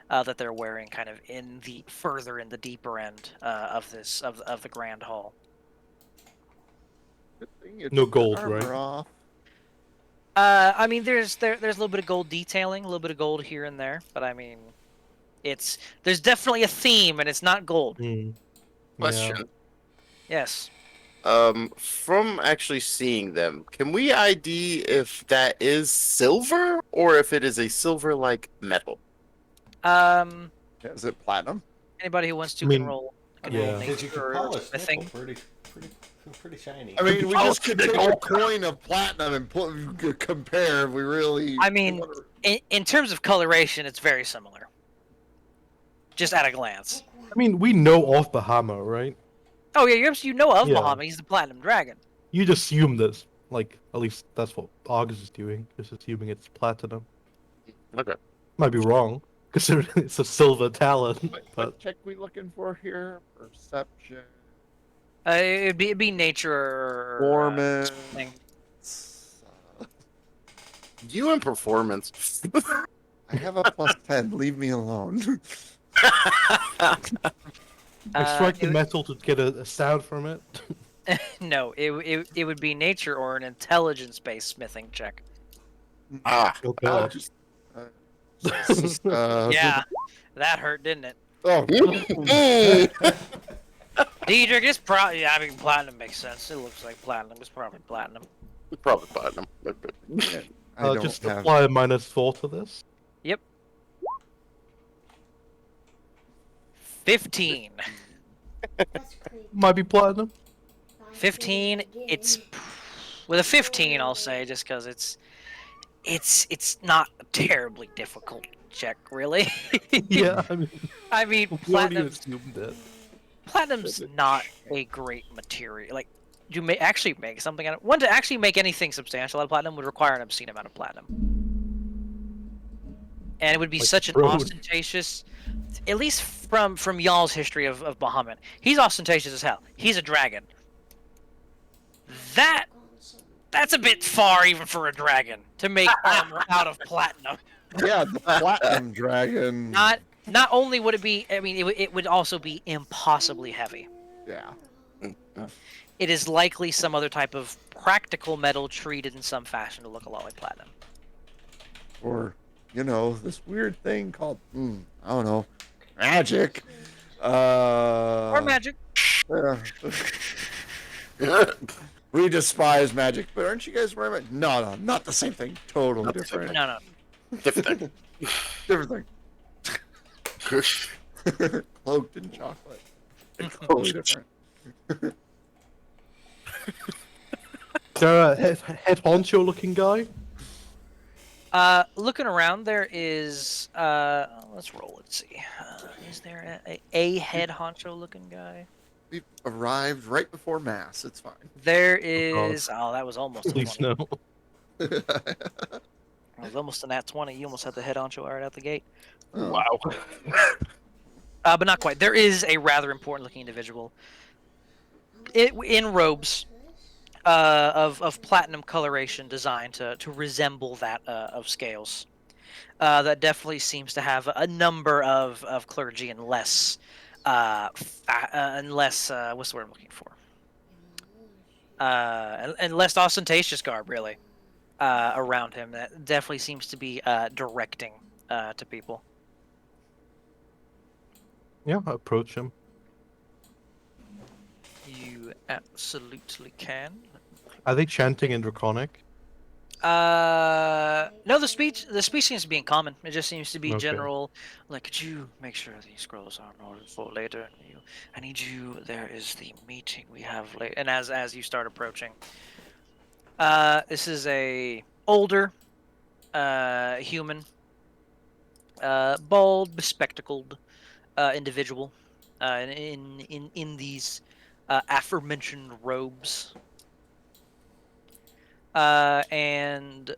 that they're wearing, kind of in the further in the deeper end of this of the grand hall. Good thing you No took the gold, armor right? off. I mean, there's a little bit of gold detailing, a little bit of gold here and there, but I mean, there's definitely a theme, and it's not gold. Hmm. Question. Yes. From actually seeing them, can we ID if that is silver or if it is a silver-like metal? Is it platinum? Anybody who wants to I mean, can roll. yeah. Because you can nature or polish a thing. nickel pretty shiny. I mean, we Oh, just could take a coin of platinum and compare if we really. I mean, in terms of coloration, it's very similar. Just at a glance. I mean, we know of the hammer, right? Oh yeah, you know of Yeah. Muhammad. He's the Platinum Dragon. You just assume this. Like, at least that's what Argus is doing. Just assuming it's platinum. Okay. Might be wrong, considering it's a silver talon. What But check we looking for here? Perception. It'd be nature or Performance. something. You and performance. I have a plus 10. Leave me alone. extract the it would- metal to get a sound from it. No, it would be nature or an intelligence-based smithing check. Ah. Oh I'll god. just, Yeah, that hurt, didn't it? Oh, Diedrich is probably. I mean, platinum makes sense. It looks like platinum. It's probably platinum. Probably platinum. I don't Just have. apply a -4 to this. 15. That's creepy. Might be platinum. 15. It's with a 15. I'll say just because it's not a terribly difficult check, really. Yeah, I mean, I mean, we already platinum's assumed it. platinum's not a great material. Like, you may actually make something out of one to actually make anything substantial out of platinum would require an obscene amount of platinum. and it would be Like such an Throne. ostentatious, at least from y'all's history of Bahamut. He's ostentatious as hell. He's a dragon. That's a bit far even for a dragon to make armor out of platinum. Yeah, the platinum dragon. Not only would it be, I mean, it would also be impossibly heavy. Yeah. It is likely some other type of practical metal treated in some fashion to look a lot like platinum. Or, this weird thing called, I don't know, magic. Or magic. We despise magic, but aren't you guys wearing it? No, not the same thing. Totally different. No. Different thing. Different thing. Cloaked in chocolate. Totally different. Is there a head honcho looking guy? Looking around, there is. Let's roll. Let's see. Is there a head honcho looking guy? We've arrived right before mass. It's fine. There is. Oh, that was almost a Please 20. no. That was almost a nat 20. You almost had the head honcho right out the gate. Oh. Wow. But not quite. There is a rather important looking individual. In robes of platinum coloration designed to resemble that of Scales. That definitely seems to have a number of clergy and less what's the word I'm looking for? And less ostentatious garb, really, around him. That definitely seems to be directing to people. Yeah, I approach him. You absolutely can. Are they chanting in Draconic? No, the speech seems to be in common. It just seems to be Okay. general. Like, could you make sure these scrolls are in order for later? I need you. There is the meeting we have later. And as you start approaching, this is a older, human, bald, bespectacled, individual, in these aforementioned robes. And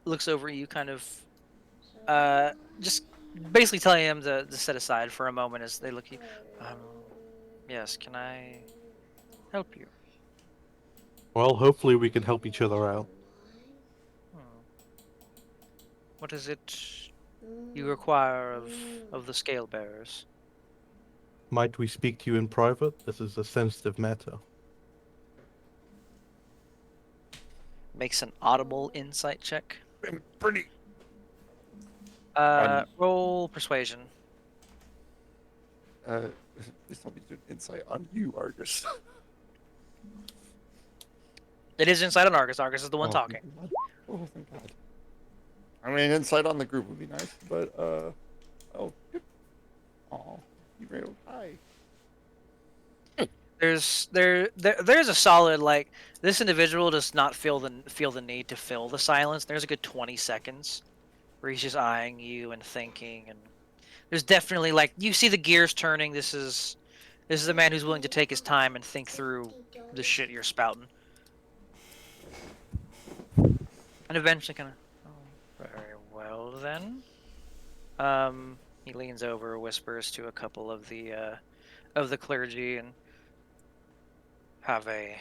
looks over at you, kind of just basically telling him to set aside for a moment as they look at you. Yes, can I help you? Well, hopefully we can help each other out. What is it you require of the scale bearers? Might we speak to you in private? This is a sensitive matter. Makes an audible insight check. Pretty. Roll persuasion. Please tell me to do an insight on you, Argus. It is insight on Argus. Argus is the one talking. Thank God. Oh, thank God. I mean, insight on the group would be nice, but oh, you railed high. There's a solid, like, this individual does not feel the need to fill the silence. There's a good 20 seconds where he's just eyeing you and thinking, and there's definitely, like, you see the gears turning. This is a man who's willing to take his time and think through the shit you're spouting. And eventually kind of, oh, very well then. He leans over, whispers to a couple of the clergy, and have a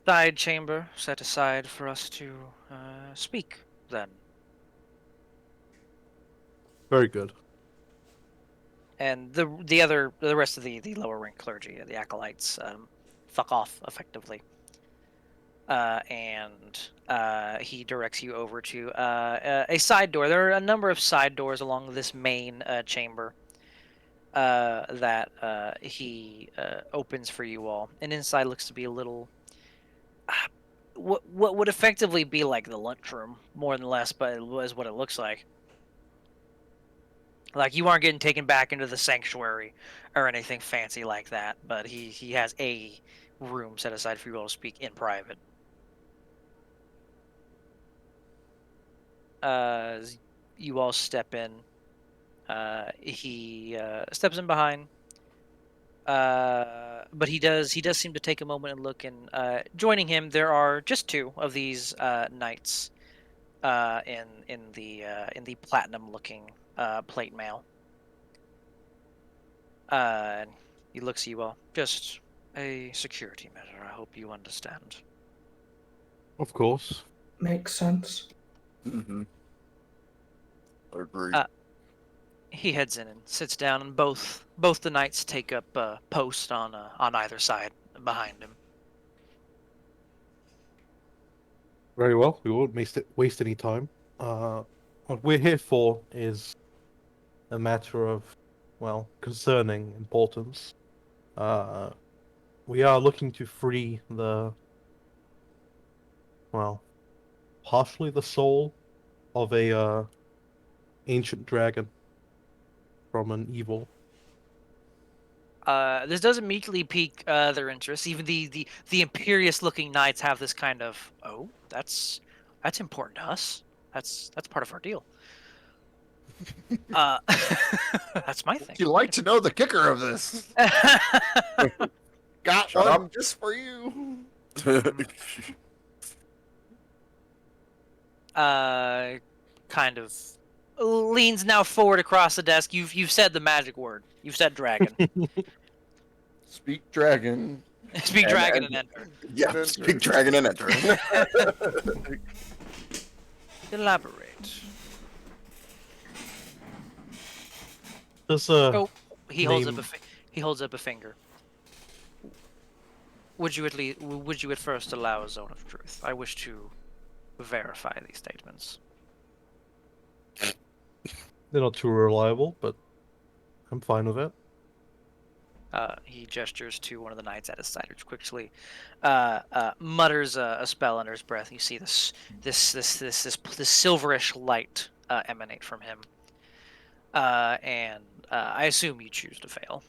side chamber set aside for us to speak then. Very good. And the rest of the lower rank clergy, the acolytes, fuck off effectively. And he directs you over to a side door. There are a number of side doors along this main chamber that he opens for you all. And inside looks to be a little what would effectively be like the lunchroom, more than less, but it was what it looks like. Like, you aren't getting taken back into the sanctuary or anything fancy like that, but he has a room set aside for you all to speak in private. You all step in. He steps in behind. But he does seem to take a moment and look, and joining him, there are just two of these knights in the platinum-looking plate mail. And he looks at you all. Just a security measure. I hope you understand. Of course. Makes sense. Mm-hmm. Agreed. He heads in and sits down, and both the knights take up post on either side behind him. Very well. We won't waste any time. What we're here for is a matter of, well, concerning importance. We are looking to free partially the soul of a ancient dragon from an evil. This does immediately pique their interest. Even the imperious-looking knights have this kind of, oh, that's important to us. That's part of our deal. That's my thing. Would you like to know the kicker of this? Got Shut one up. just for you. Kind of leans now forward across the desk. You've said the magic word. You've said dragon. Speak dragon. Speak And- dragon and- and enter. Yeah, speak dragon and enter. Elaborate. Does Oh, he holds up name- he holds up a finger. Would you at first allow a zone of truth? I wish to verify these statements. they're not too reliable, but I'm fine with it. He gestures to one of the knights at his side, which quickly mutters a spell under his breath. You see this silverish light emanate from him, and I assume you choose to fail.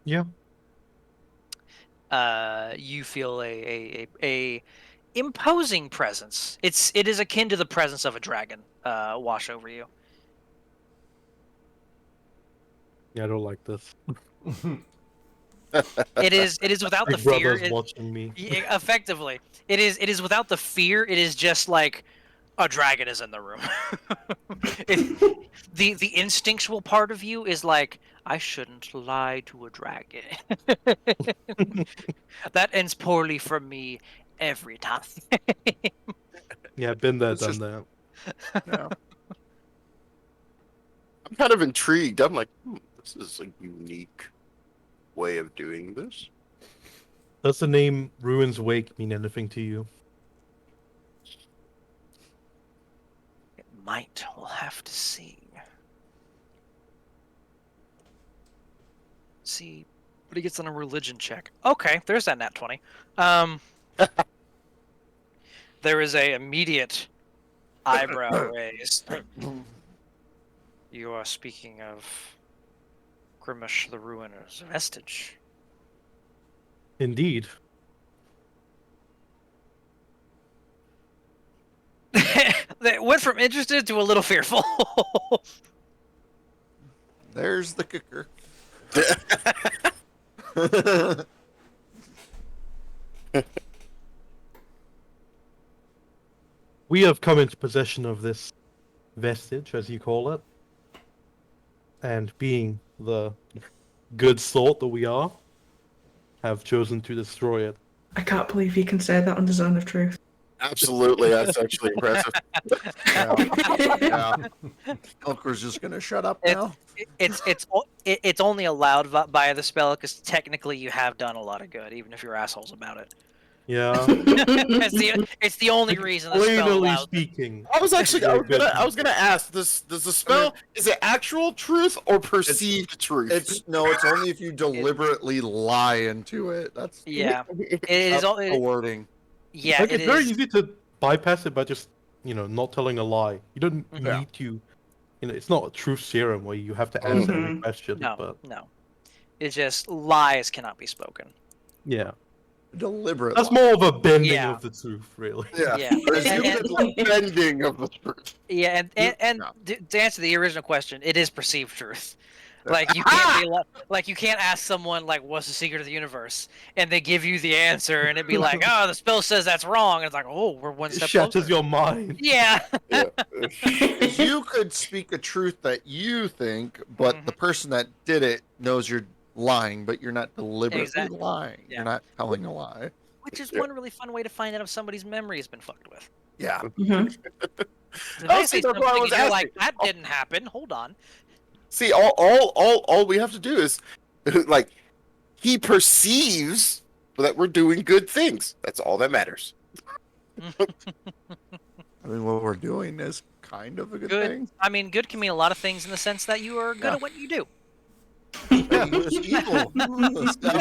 Yeah. You feel a imposing presence. It is akin to the presence of a dragon wash over you. Yeah, I don't like this. It is without the Big fear. brother's It- watching me. Yeah, effectively, it is without the fear. It is just like a dragon is in the room. The instinctual part of you is like, I shouldn't lie to a dragon. That ends poorly for me every time. Yeah, been there, It's done just- that. No. I'm kind of intrigued. I'm like, this is a unique way of doing this. Does the name Ruin's Wake mean anything to you? It might. We'll have to see. See, but he gets on a religion check. Okay, there's that nat 20. There is a immediate eyebrow raise. You are speaking of Grimish the Ruiner's vestige. Indeed. They went from interested to a little fearful. There's the kicker. We have come into possession of this vestige, as you call it. And being the good sort that we are, have chosen to destroy it. I can't believe you can say that on the Zone of Truth. Absolutely, that's actually impressive. Yeah. Elker's just gonna shut up now. It's only allowed by the spell because technically you have done a lot of good, even if you're assholes about it. Yeah. It's the only reason the spell Plainly allows. speaking. I was actually, You're good. I was gonna ask, does the spell, is it actual truth or perceived truth? It's only if you deliberately lie into it. That's Yeah, it that's is. All, the wording. yeah, Like, it it's very is. easy to bypass it by just, not telling a lie. You don't Yeah. need to, it's not a truth serum where you have to answer every Mhm. question. No, But no. It's just lies cannot be spoken. yeah, Deliberate. that's lie. more of a bending Yeah. of the truth, really. Yeah. Yeah, Presumably bending of the truth. yeah, and Yeah. to answer the original question, it is perceived truth. Like you can't be like you can't ask someone like what's the secret of the universe, and they give you the answer, and it'd be like, oh, the spell says that's wrong. And it's like, oh, we're one It step shatters closer. your mind. Yeah. Yeah. 'Cause you could speak a truth that you think, but the person that did it knows you're lying, but you're not deliberately Exactly. lying. Yeah. You're not telling a lie. Which is Yeah. one really fun way to find out if somebody's memory has been fucked with. Yeah. Mhm. If Oh, they see, say that's what I something was and you're like, asking. that didn't happen. Hold on. See, all we have to do is, like, he perceives that we're doing good things. That's all that matters. I mean, what we're doing is kind of a good Good. thing. I mean, good can mean a lot of things in the sense that you are good Yeah. at what you do. But he was evil. I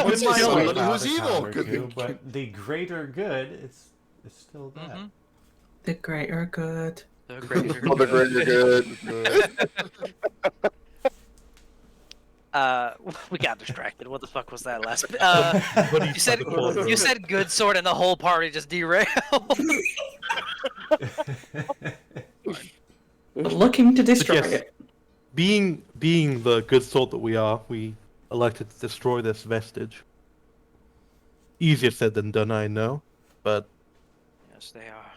would say Might somebody without who's a evil counter could to, be. but the greater good is still that. Mhm. The greater good. The greater Oh, the greater good. We got distracted. What the fuck was that last? What do You said good sword, and the whole party just derailed. Looking to destroy yes. it. Being the good sort that we are, we elected to destroy this vestige. Easier said than done, I know, but Yes, they are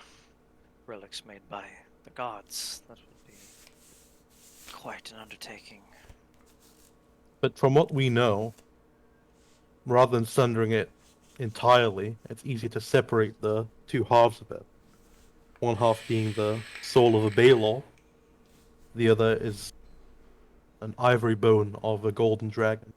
relics made by the gods. That would be quite an undertaking. from what we know, rather than sundering it entirely, it's easy to separate the two halves of it. One half being the soul of a Baelor, the other is an ivory bone of a golden dragon.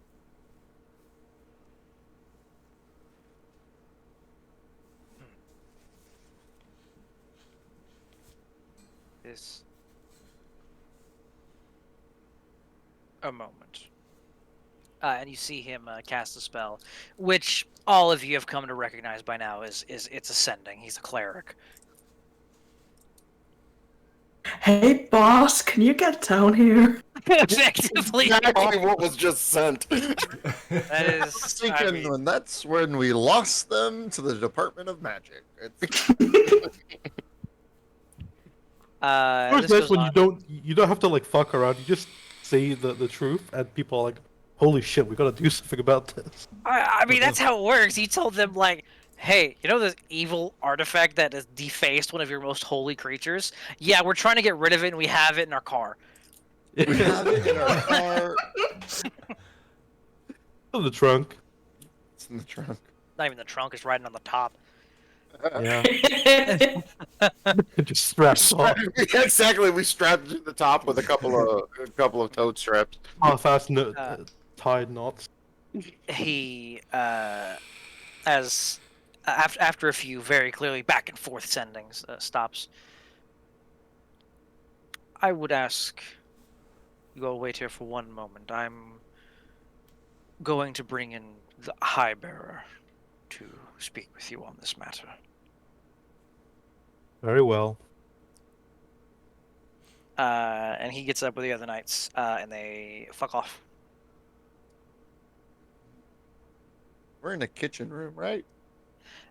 This. A moment. And you see him cast a spell, which all of you have come to recognize by now is it's ascending. He's a cleric. Hey, boss, can you get down here? Effectively, Exactly what was just sent. that is. I was thinking I mean, when that's when we lost them to the Department of Magic. It's, It's this nice goes when on. you don't have to like fuck around. You just say the truth, and people are like, "Holy shit, we gotta do something about this." I mean, that's how it works. He told them, like, hey, you know this evil artifact that has defaced one of your most holy creatures? Yeah, we're trying to get rid of it, and we have it in our car. we have it in our car. In the trunk. It's in the trunk. Not even the trunk, it's riding on the top. Yeah, just straps on. Yeah, exactly. We strapped it to the top with a couple of toad straps. Half-assed tied knots. He, after a few very clearly back and forth sendings, stops. I would ask you all wait here for one moment. I'm going to bring in the High Bearer to speak with you on this matter. Very well. And he gets up with the other knights, and they fuck off. We're in a kitchen room, right?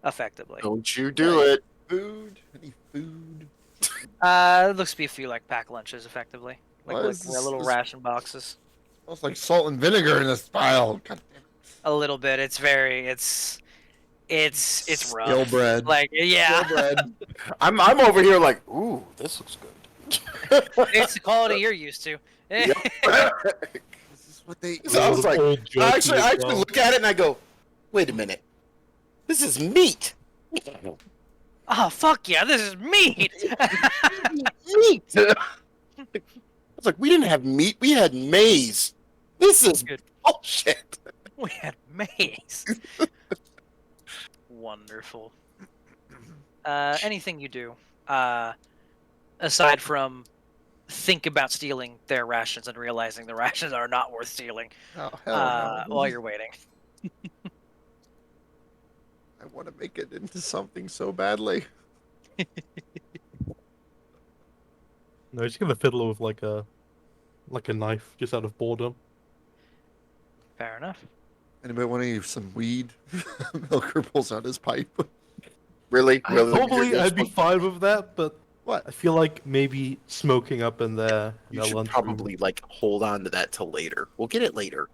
Effectively. Don't you do it. Food? Any food? It looks to be a few like pack lunches, effectively, like, What like is this- little this- ration boxes. Smells like salt and vinegar in this pile. God damn. A little bit. It's very. It's rough. Stale bread. Like yeah, Stale bread. I'm over here like, ooh, this looks good. it's the quality you're used to. Yep. This is what they So I was like, Old jerky I as actually well. look at it and I go, wait a minute, this is meat. Oh fuck yeah, this is meat. Meat. I was like, we didn't have meat, we had maize. This is Good. bullshit. We had maize. Wonderful. Anything you do, aside from think about stealing their rations and realizing the rations are not worth stealing, Oh, hell no. while you're waiting. I want to make it into something so badly. No, he's gonna fiddle with like a knife just out of boredom. Fair enough. Anybody want to use some weed? Milker pulls out his pipe. Really? Really? Probably You're I'd be fine with that, but What? I feel like maybe smoking up in there. In You their should lunchroom. probably like hold on to that till later. We'll get it later.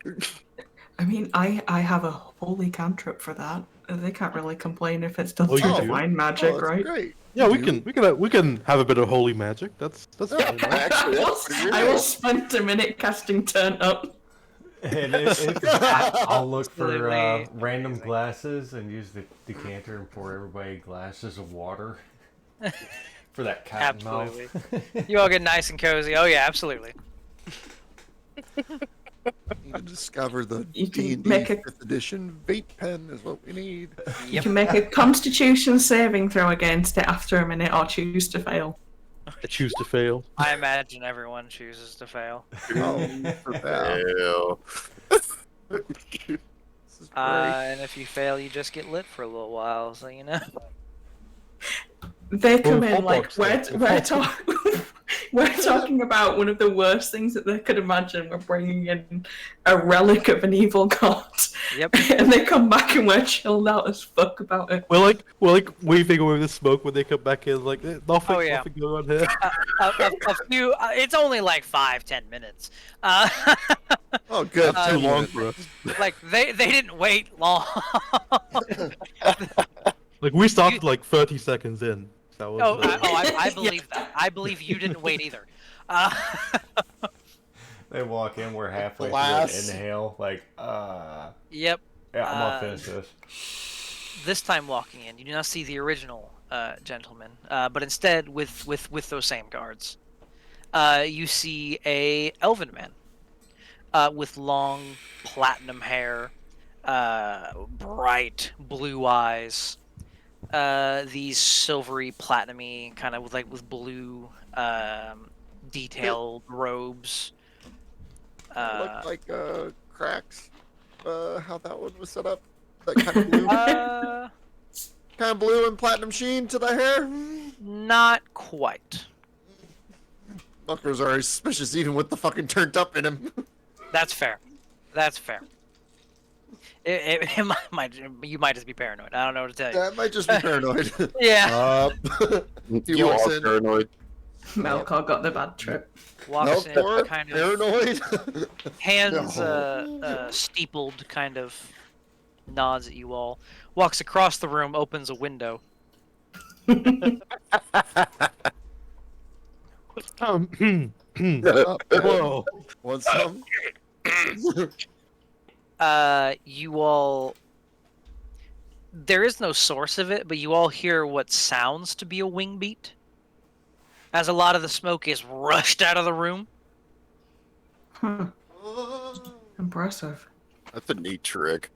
I mean, I have a holy cantrip for that. They can't really complain if it's done Oh, you through do? divine magic, that's right? great. Yeah, we You- can have a bit of holy magic. That's Yeah, fine. Right? Actually, that's pretty I real. will spend a minute casting turn up. And I'll look for Absolutely random amazing. glasses and use the decanter and pour everybody glasses of water for that cat Absolutely. mouth. You all get nice and cozy. Oh yeah, absolutely. You discover the You can D&D make a- 5th edition vape pen is what we need. You can make a Constitution saving throw against it after a minute, or choose to fail. I choose to fail. I imagine everyone chooses to fail. Oh, for that. Ew. This is great. And if you fail, you just get lit for a little while. So you know. They come Well, in like Hotbox we're talking about one of the worst things that they could imagine. We're bringing in a relic of an evil god, Yep. and they come back and we're chilled out as fuck about it. We're like waving away the smoke when they come back in. Like nothing, Oh, yeah. nothing going on here. A few. It's only like 5-10 minutes. Oh, good. Too long for us. Like they didn't wait long. Like we started like 30 seconds in. That was, I believe that. I believe you didn't wait either. They walk in, we're halfway Glass. through an inhale, like, Yep. yeah, I'm gonna finish this. This time walking in, you do not see the original gentleman, but instead with those same guards, you see a elven man with long platinum hair, bright blue eyes, these silvery platinumy kind of with blue detailed robes. Looked like cracks. How that one was set up. That kind of blue, kind of blue and platinum sheen to the hair. Not quite. Fuckers are suspicious even with the fucking turned up in him. That's fair. That's fair. It might you might just be paranoid. I don't know what to tell you. That might just be paranoid. Yeah. He You walks are in. paranoid. Melkor got the bad trip. Walks Nope, in, or kind of paranoid. hands No. steepled, kind of nods at you all. Walks across the room, opens a window. Whoa. Want some? You all. There is no source of it, but you all hear what sounds to be a wing beat, as a lot of the smoke is rushed out of the room. Huh. Impressive. That's a neat trick.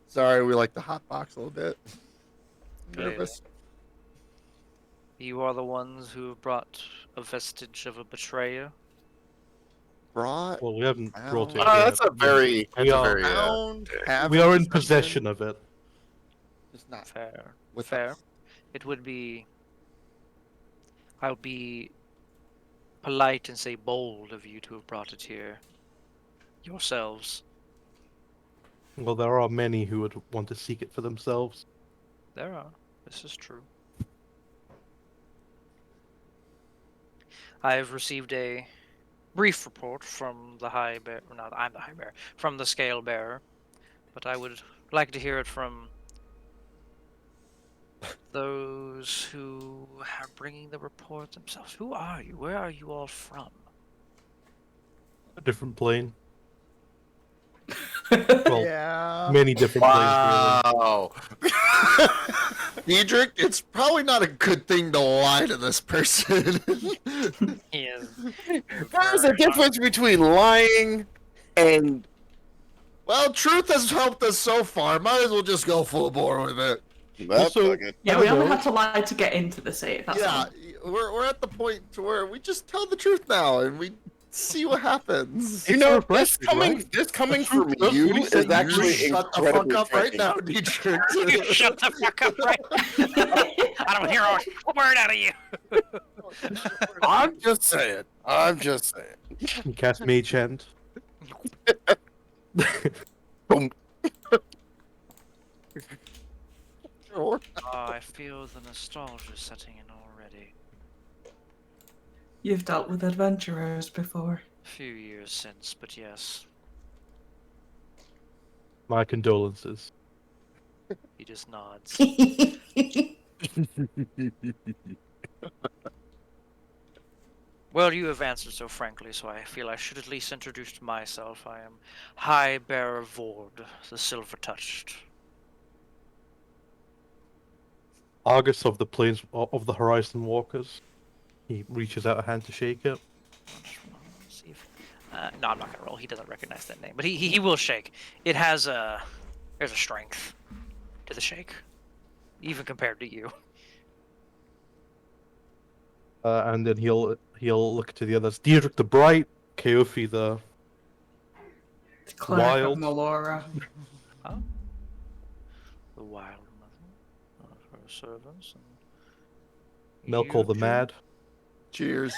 Sorry, we like the hot box a little bit. Nervous. You are the ones who have brought a vestige of a betrayer. Brought Well, we haven't brought it. Oh, yet. That's a very. That's We a are- very. found. have We are in something. possession of it. Just not Fair. with Fair. us. It would be. I would be polite and say bold of you to have brought it here yourselves. Well, there are many who would want to seek it for themselves. There are. This is true. I have received a brief report from the High Bear. Not I'm the High Bear. From the Scale Bearer. But I would like to hear it from those who are bringing the report themselves. Who are you? Where are you all from? A different plane. Well, Yeah. many different Wow. Diedrich, it's probably not a good thing to lie to this person. He is. There's a difference between lying and. Well, truth has helped us so far. Might as well just go full bore with it. Also- Yeah, I we don't only know. had to lie to get into the safe. That's Yeah, all. we're at the point to where we just tell the truth now and we see what happens. You know, refreshing, this coming The truth from does you really is set you actually Shut the incredibly fuck up right refreshing. now, Dietrich. You shut the fuck up, right? I don't hear a word out of you. I'm just saying. I'm just saying. You cast Mage Hand. Boom. Sure. I feel the nostalgia setting in already. You've dealt with adventurers before. A few years since, but yes. My condolences. He just nods. Well, you have answered so frankly, so I feel I should at least introduce myself. I am High Bearer Vord, the Silver-Touched. Argus of the Plains of the Horizon Walkers. He reaches out a hand to shake it. See if, no, I'm not gonna roll. He doesn't recognize that name, but he will shake. It has there's a strength to the shake, even compared to you. And then he'll look to the others. Deirdre the Bright, Keofi the Cleric Wild. of Melora. The Wild Mother, her servants, and Melkor you the two. Mad. Cheers.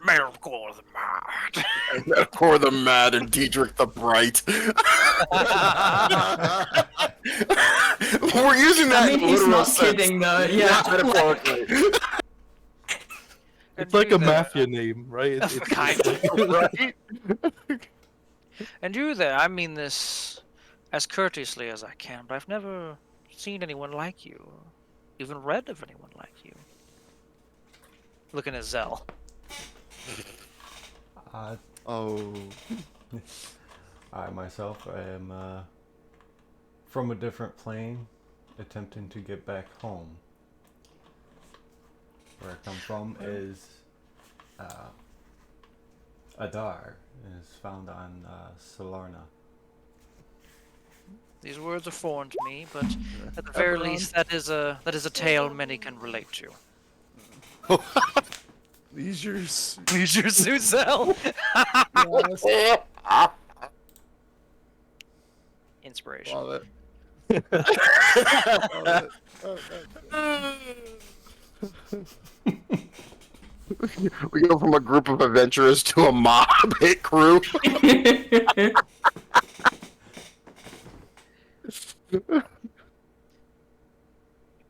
Melkor the Mad. Melkor the Mad and Diedrich the Bright. We're using that I mean, in a he's literal not sense. kidding though. Yeah. Metaphorically. And It's like you a there- mafia name, right? It's Kind of. Right? And you there, I mean this as courteously as I can, but I've never seen anyone like you, or even read of anyone like you. Looking at Zell. Oh. I myself am from a different plane, attempting to get back home. Where I come from is Adar, and is found on Solarna. These words are foreign to me, but at the very least, that is a tale many can relate to. Leisure's. Leisure suit Zell. Yes. Inspiration. Love it. Love it. We go from a group of adventurers to a mob hit crew.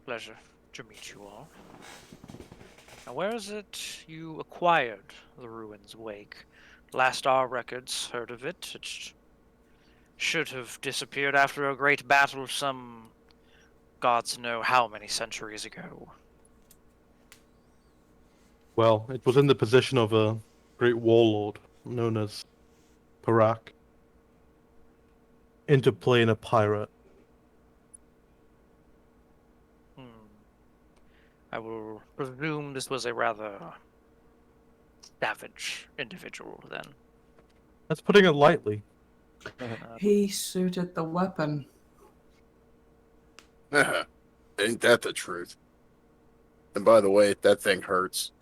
Pleasure to meet you all. Now, where is it you acquired the ruins wake? Last our records heard of it, it should have disappeared after a great battle some gods know how many centuries ago. Well, it was in the possession of a great warlord known as Parak. Interplaying a pirate. I will presume this was a rather savage individual, then. That's putting it lightly. He suited the weapon. Ain't that the truth? And by the way, that thing hurts.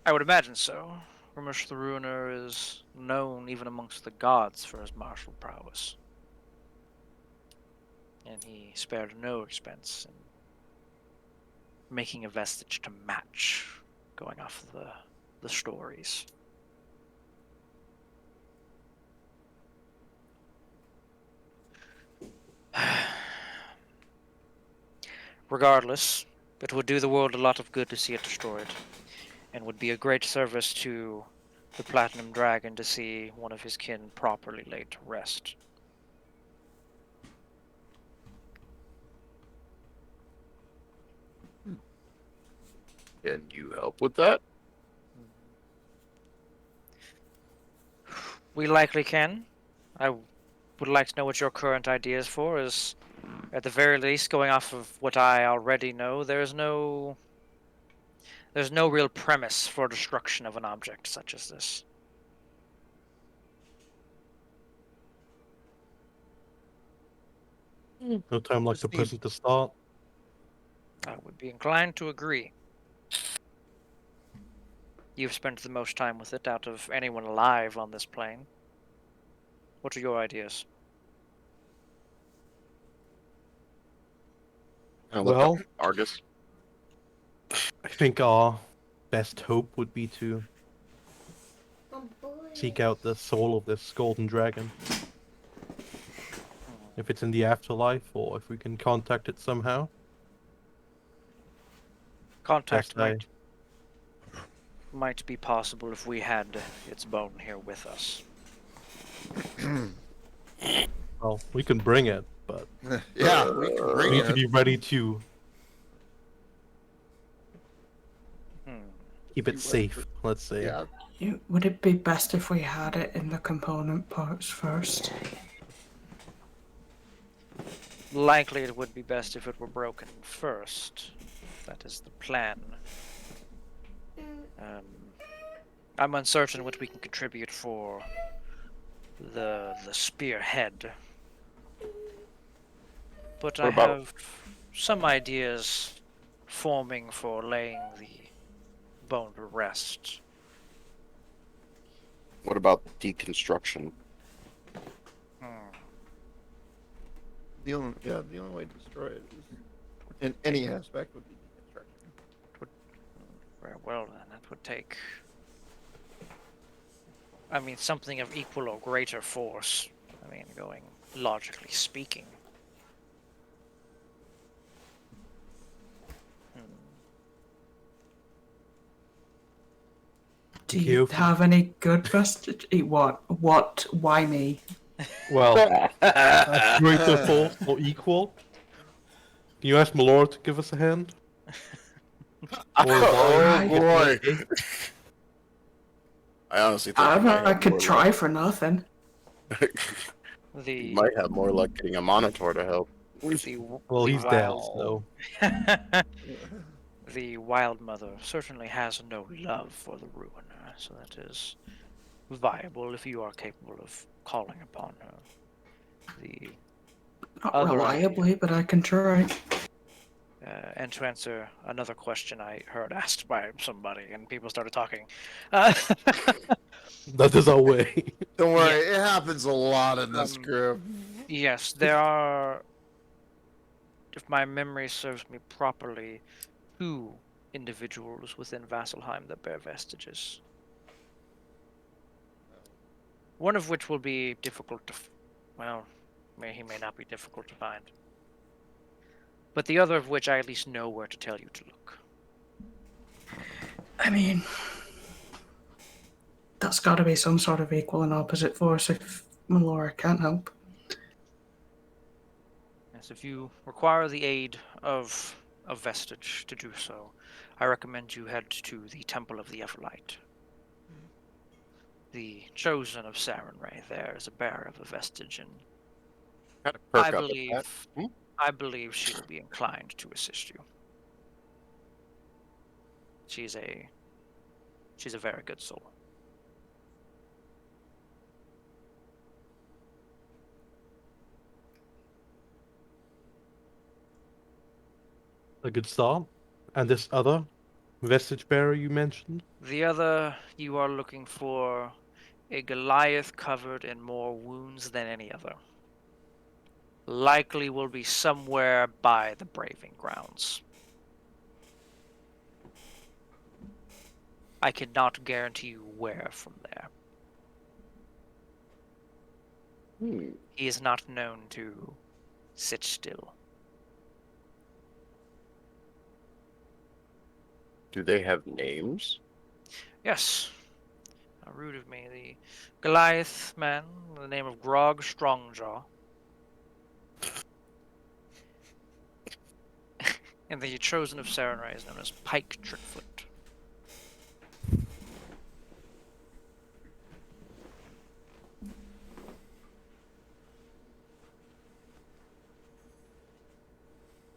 I would imagine so. Ramesh the Ruiner is known even amongst the gods for his martial prowess. And he spared no expense in making a vestige to match, going off the stories. Regardless, it would do the world a lot of good to see it destroyed, and would be a great service to the Platinum Dragon to see one of his kin properly laid to rest. Can you help with that? We likely can. I would like to know what your current ideas for is. At the very least, going off of what I already know, there's no real premise for destruction of an object such as this. No time like the present to start. I would be inclined to agree. You've spent the most time with it out of anyone alive on this plane. What are your ideas? Well, Argus. I think our best hope would be to Oh boy. seek out the soul of this golden dragon. If it's in the afterlife, or if we can contact it somehow. Contact Best I- might might be possible if we had its bone here with us. Well, we can bring it, but Yeah, we can we bring need to it. be ready to Hmm. keep it safe. Let's say. Yeah, Would it be best if we had it in the component parts first? Likely it would be best if it were broken first. That is the plan. I'm uncertain what we can contribute for the spearhead. But I What about- have some ideas forming for laying the bone to rest. What about deconstruction? the only way to destroy it is in any aspect would be deconstruction. Very well, then. That would take... I mean, something of equal or greater force. I mean, going logically speaking. Do you Careful. have any good vestige? What? What? Why me? Well, at greater force or equal. Can you ask Malora to give us a hand? Or Oh why? boy! I honestly think you might I have could more try for nothing. luck. The You might have more luck getting a monitor to help. the Well, the he's dead, wild, so the wild mother certainly has no love for the ruiner, so that is viable if you are capable of calling upon her. The Not Other reliably, but I can try. and to answer another question I heard asked by somebody, and people started talking. Uh, that is our way. Don't worry, it happens a lot in this Um, group. yes, there are, if my memory serves me properly, 2 individuals within Vasselheim that bear vestiges. One of which will be difficult to, well, he may not be difficult to find. But the other of which I at least know where to tell you to look. I mean, that's got to be some sort of equal and opposite force if Melora can't help. Yes, if you require the aid of a vestige to do so, I recommend you head to the Temple of the Everlight. The chosen of Sarenrae there is a bearer of a vestige, and Kind of perk I up at believe that. Hmm? I believe she will be inclined to assist you. She's a very good soul. A good start. And this other vestige bearer you mentioned? The other, you are looking for a Goliath covered in more wounds than any other. Likely will be somewhere by the braving grounds. I cannot guarantee you where from there. He is not known to sit still. Do they have names? Yes. How rude of me. The Goliath man, the name of Grog Strongjaw. And the chosen of Sarenrae is known as Pike Trickfoot.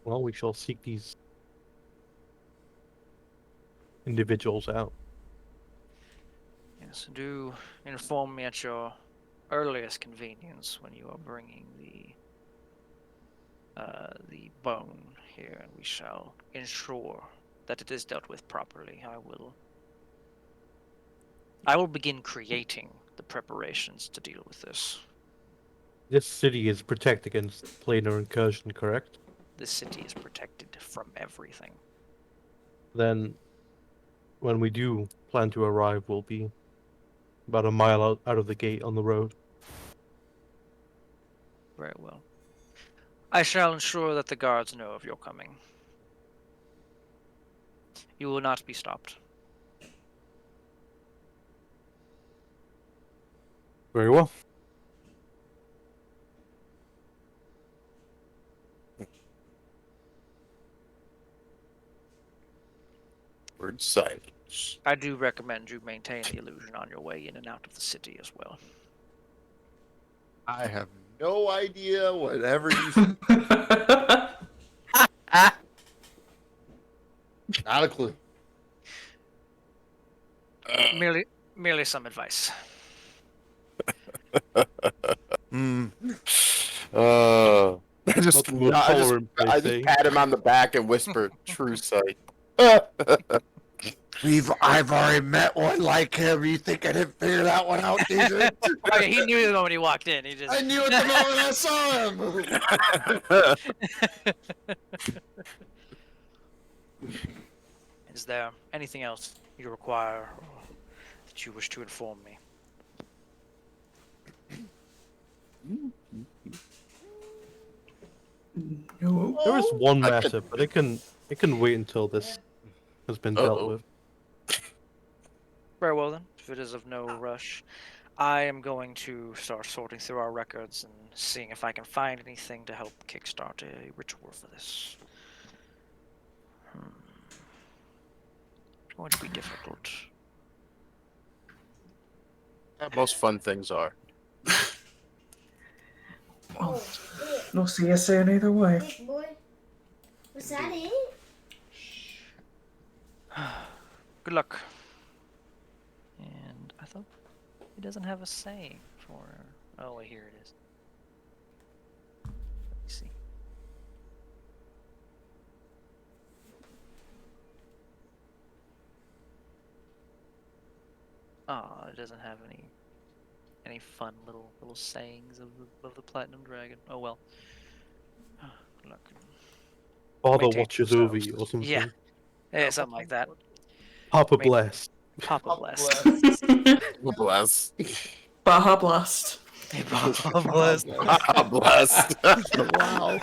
Well, we shall seek these individuals out. Yes, do inform me at your earliest convenience when you are bringing the bone here, and we shall ensure that it is dealt with properly. I will begin creating the preparations to deal with this. This city is protected against planar incursion, correct? This city is protected from everything. Then, when we do plan to arrive, we'll be about a mile out of the gate on the road. Very well. I shall ensure that the guards know of your coming. You will not be stopped. Very well. Word silence. I do recommend you maintain the illusion on your way in and out of the city as well. I have no idea whatever you. Not a clue. Merely some advice. I just, Nothing will I just, tolerant, they I just say. pat him on the back and whisper, "True sight." I've already met one like him. You think I didn't figure that one out, DJ? Oh, yeah, he knew the moment he walked in. He just I knew it the moment I saw him. Is there anything else you require or that you wish to inform me? No. There is one I matter, but it can wait until this has been dealt Uh-oh. with. Very well then, if it is of no rush, I am going to start sorting through our records and seeing if I can find anything to help kickstart a ritual for this. It's going to be difficult. Most fun things are. Well, Oh, we'll see you soon either way. big boy. Was that it? Good luck. And I thought he doesn't have a saying for. Oh, wait, here it is. Let me see. Oh, it doesn't have any fun little sayings of the Platinum Dragon. Oh well. Good luck. Father Maintain watches over yourselves. you or something. Yeah. Yeah, something like that. Papa Main- bless. Papa bless. Bless. Baja Blast. Papa bless. Blessed. Wow.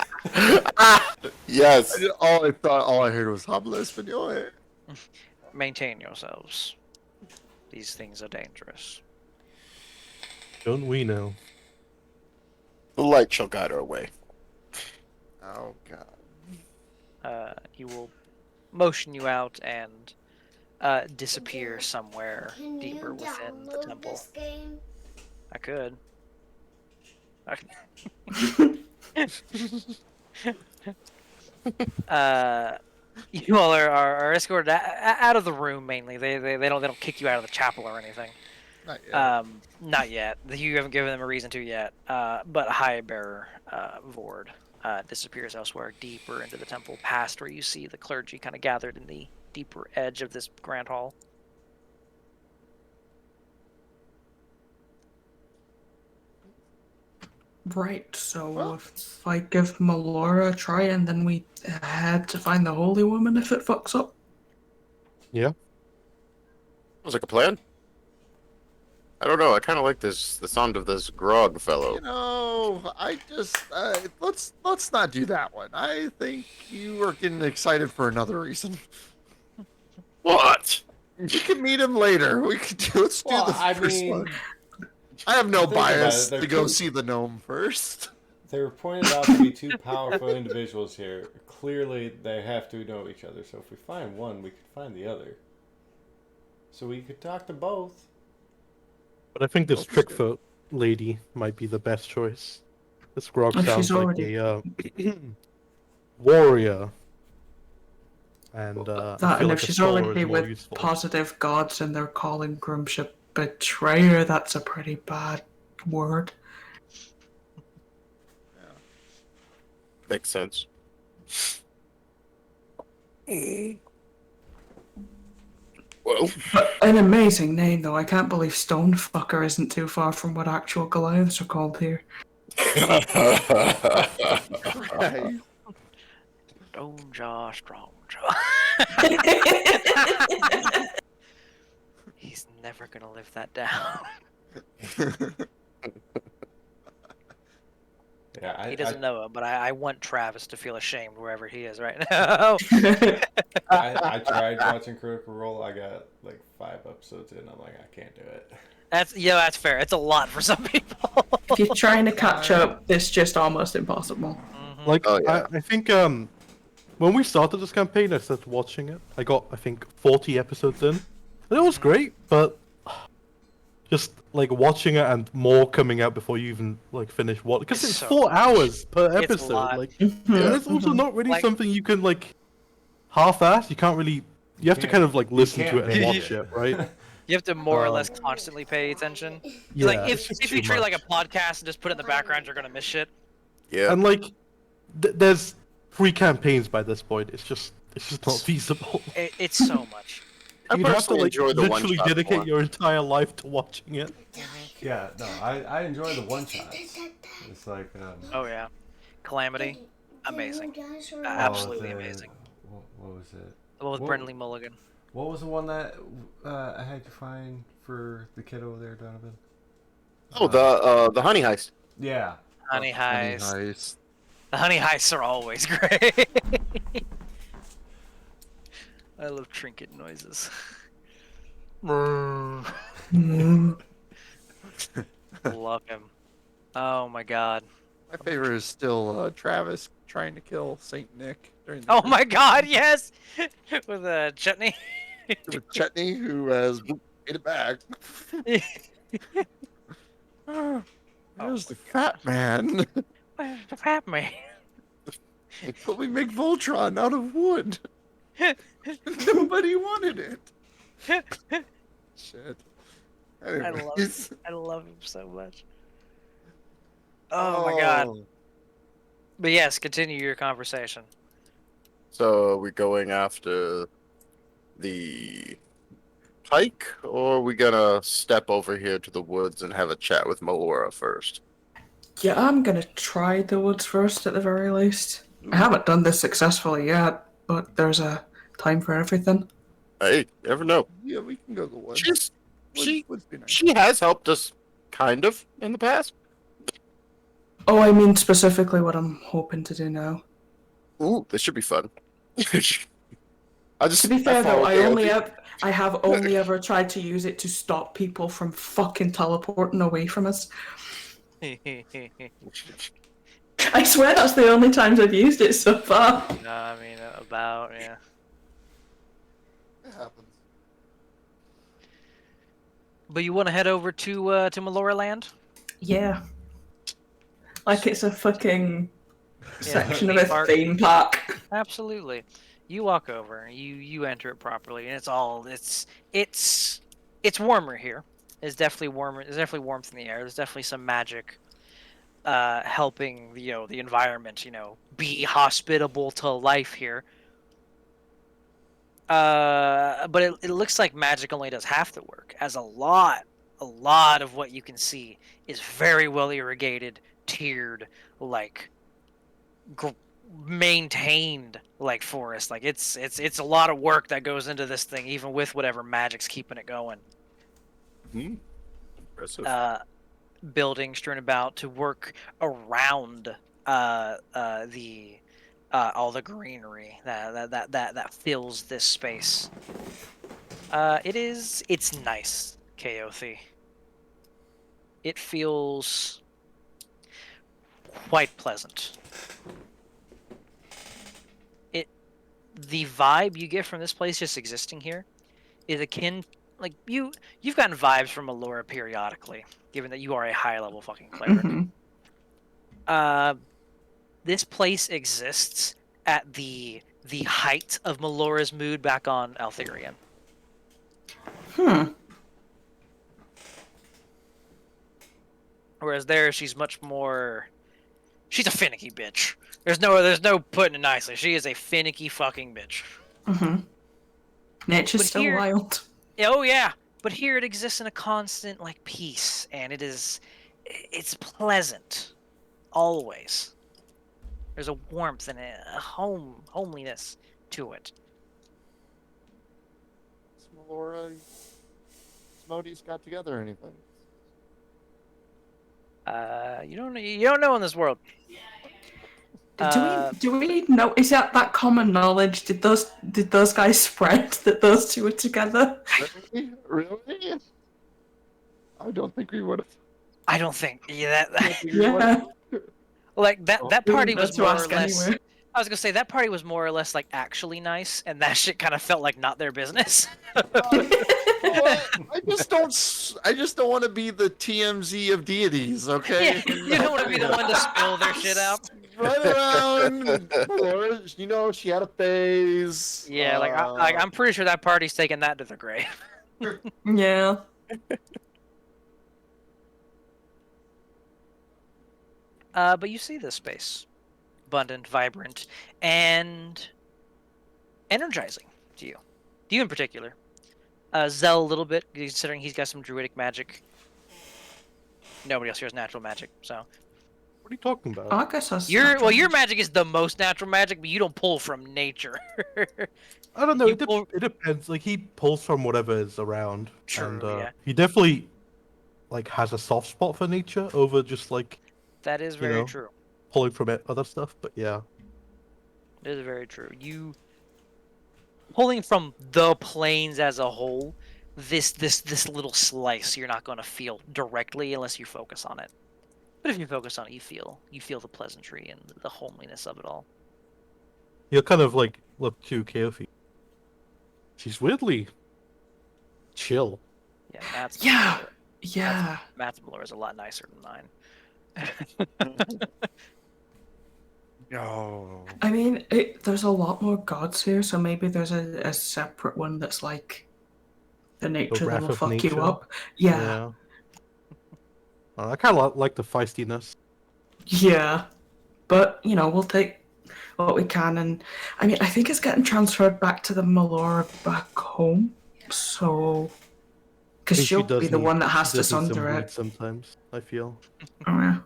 Yes. All I heard was habla español. Maintain yourselves. These things are dangerous. Don't we know? The light shall guide our way. Oh god. He will motion you out and disappear somewhere Can deeper you within the download temple. this game? I could. You all are escorted out of the room mainly. They don't kick you out of the chapel or anything. Not yet. Not yet. You haven't given them a reason to yet. But High Bearer Vord disappears elsewhere, deeper into the temple, past where you see the clergy kind of gathered in the deeper edge of this grand hall. Right, so Well- if I give Melora a try and then we head to find the Holy Woman if it fucks up. Sounds like a plan. I don't know. I kind of like the sound of this grog fellow. You know, I just let's not do that one. I think you are getting excited for another reason. What? We can meet him later. Let's do Well, the I first mean, one. I have no think about bias it, they're to go two- see the gnome first. they were pointed out to be two powerful individuals here. Clearly, they have to know each other. So if we find one, we could find the other. So we could talk to both. But I think this Okay. Trickfoot lady might be the best choice. This grog If sounds she's like already- a warrior. And I That, feel and like if a she's scholar already is more with useful. positive gods and they're calling Grimship betrayer, that's a pretty bad word. Makes sense. Well, An amazing name, though. I can't believe Stonefucker isn't too far from what actual Goliaths are called here. Right. Stone Jaw, Strong Jaw. He's never gonna live that down. Yeah, He doesn't know it, but I want Travis to feel ashamed wherever he is right now. I tried watching Critical Role. I got like 5 episodes in. I'm like, I can't do it. That's fair. It's a lot for some people. If you're trying to catch up, it's just almost impossible. Mhm. Like, Oh, yeah. I think when we started this campaign, I started watching it. I got, I think, 40 episodes in. And it was great, but just like watching it and more coming out before you even like finish what, because It's it's so 4 hours per It's a episode. lot. Like, and it's also not really Like- something you can like half-ass. You can't really. You have to can't- kind of like listen to can't it and binge watch it. it, right? You have to more or Um, less constantly pay attention. Yeah, Like it's if just you too treat it like a much. podcast and just put it in the background, you're gonna miss shit. Yeah. And like, there's 3 campaigns by this point. It's just not feasible. It's so much. I You'd have to personally like enjoy the literally one-shot dedicate more. your entire life to watching it. Yeah, no, I enjoy the one shots. It's like Oh yeah, Calamity, amazing. oh, Absolutely the- amazing. What was it? The one with Whoa. Brendan Lee Mulligan. What was the one that I had to find for the kid over there, Donovan? Oh, the honey heist. Yeah. Honey Honey Heist. Heist. The Honey Heists are always great. I love trinket noises. Love him. Oh my god. My favorite is still Travis trying to kill Saint Nick during the Oh my god, yes! With a chutney. with Chetney, who has made it back. There's the fat man. Where's the fat man? But we make Voltron out of wood. Nobody wanted it. Shit. Anyways. I love him so much. Oh my god. But yes, continue your conversation. So are we going after the pike, or are we gonna step over here to the woods and have a chat with Melora first? Yeah, I'm gonna try the woods first at the very least. I haven't done this successfully yet, but there's a time for everything. Hey, you never know. Yeah, we can go to the woods. Would Be nice. she has helped us kind of in the past. Oh, I mean specifically what I'm hoping to do now. Ooh, this should be fun. I just To be fair though, followed I have only ever tried to use it to stop people from fucking teleporting away from us. I swear that's the only times I've used it so far. No, I mean about yeah. It happens. But you want to head over to Melora Land? Yeah. Like it's a fucking section of theme a park. theme park. Absolutely. You walk over, you enter it properly, and it's warmer here. It's definitely warmer. There's definitely warmth in the air. There's definitely some magic helping the environment be hospitable to life here. But it looks like magic only does half the work, as a lot of what you can see is very well irrigated, tiered, like maintained like forest. Like it's a lot of work that goes into this thing, even with whatever magic's keeping it going. Impressive. Buildings strewn about to work around all the greenery that fills this space. It's nice, Kaothi. It feels quite pleasant. The vibe you get from this place just existing here is akin, like you've gotten vibes from Melora periodically, given that you are a high level fucking cleric. This place exists at the height of Melora's mood back on Altherian. Whereas there, she's much more. She's a finicky bitch. There's no putting it nicely. She is a finicky fucking bitch. Nature's But still here- wild. Oh yeah, but here it exists in a constant like peace, and it's pleasant, always. There's a warmth and a homeliness to it. Melora, Smodi's got together anything? You don't know in this world. Do we know? Is that common knowledge? Did those guys spread that those two were together? Really? I don't think we would have. I don't think. Yeah, that Yeah. like that party was That's to more or ask less. anyway. I was gonna say that party was more or less like actually nice, and that shit kind of felt like not their business. I just don't want to be the TMZ of deities, okay? Yeah, you don't want to be the one to spill their shit out. Run around. Laura, she had a phase. Yeah, I'm pretty sure that party's taking that to the grave. Yeah. But you see this space, abundant, vibrant, and energizing to you. To you in particular. Zell a little bit, considering he's got some druidic magic. Nobody else here has natural magic, so. What are you talking about? Oh, I guess that's Your magic is the most natural magic, but you don't pull from nature. I don't know. You It, pull- it depends. Like he pulls from whatever is around. True, and, yeah. He definitely like has a soft spot for nature over just like That is very know. true. pulling from it, other stuff. But yeah, It is very true. You pulling from the plains as a whole, this little slice you're not going to feel directly unless you focus on it. But if you focus on it, you feel the pleasantry and the homeliness of it all. he'll kind of like look to Keofi. She's weirdly chill. Yeah, Matt's Yeah. Yeah. Matt's Malora is a lot nicer than mine. No. I mean, there's a lot more gods here, so maybe there's a separate one that's like the nature that wrath will of fuck nature. you up. Yeah. I kind of like the feistiness. Yeah. But, we'll take what we can. And I mean, I think it's getting transferred back to the Melora back home. So. Because think she she'll does be the need- one that has she to does need some sunder weed it. sometimes. I feel. Oh, yeah.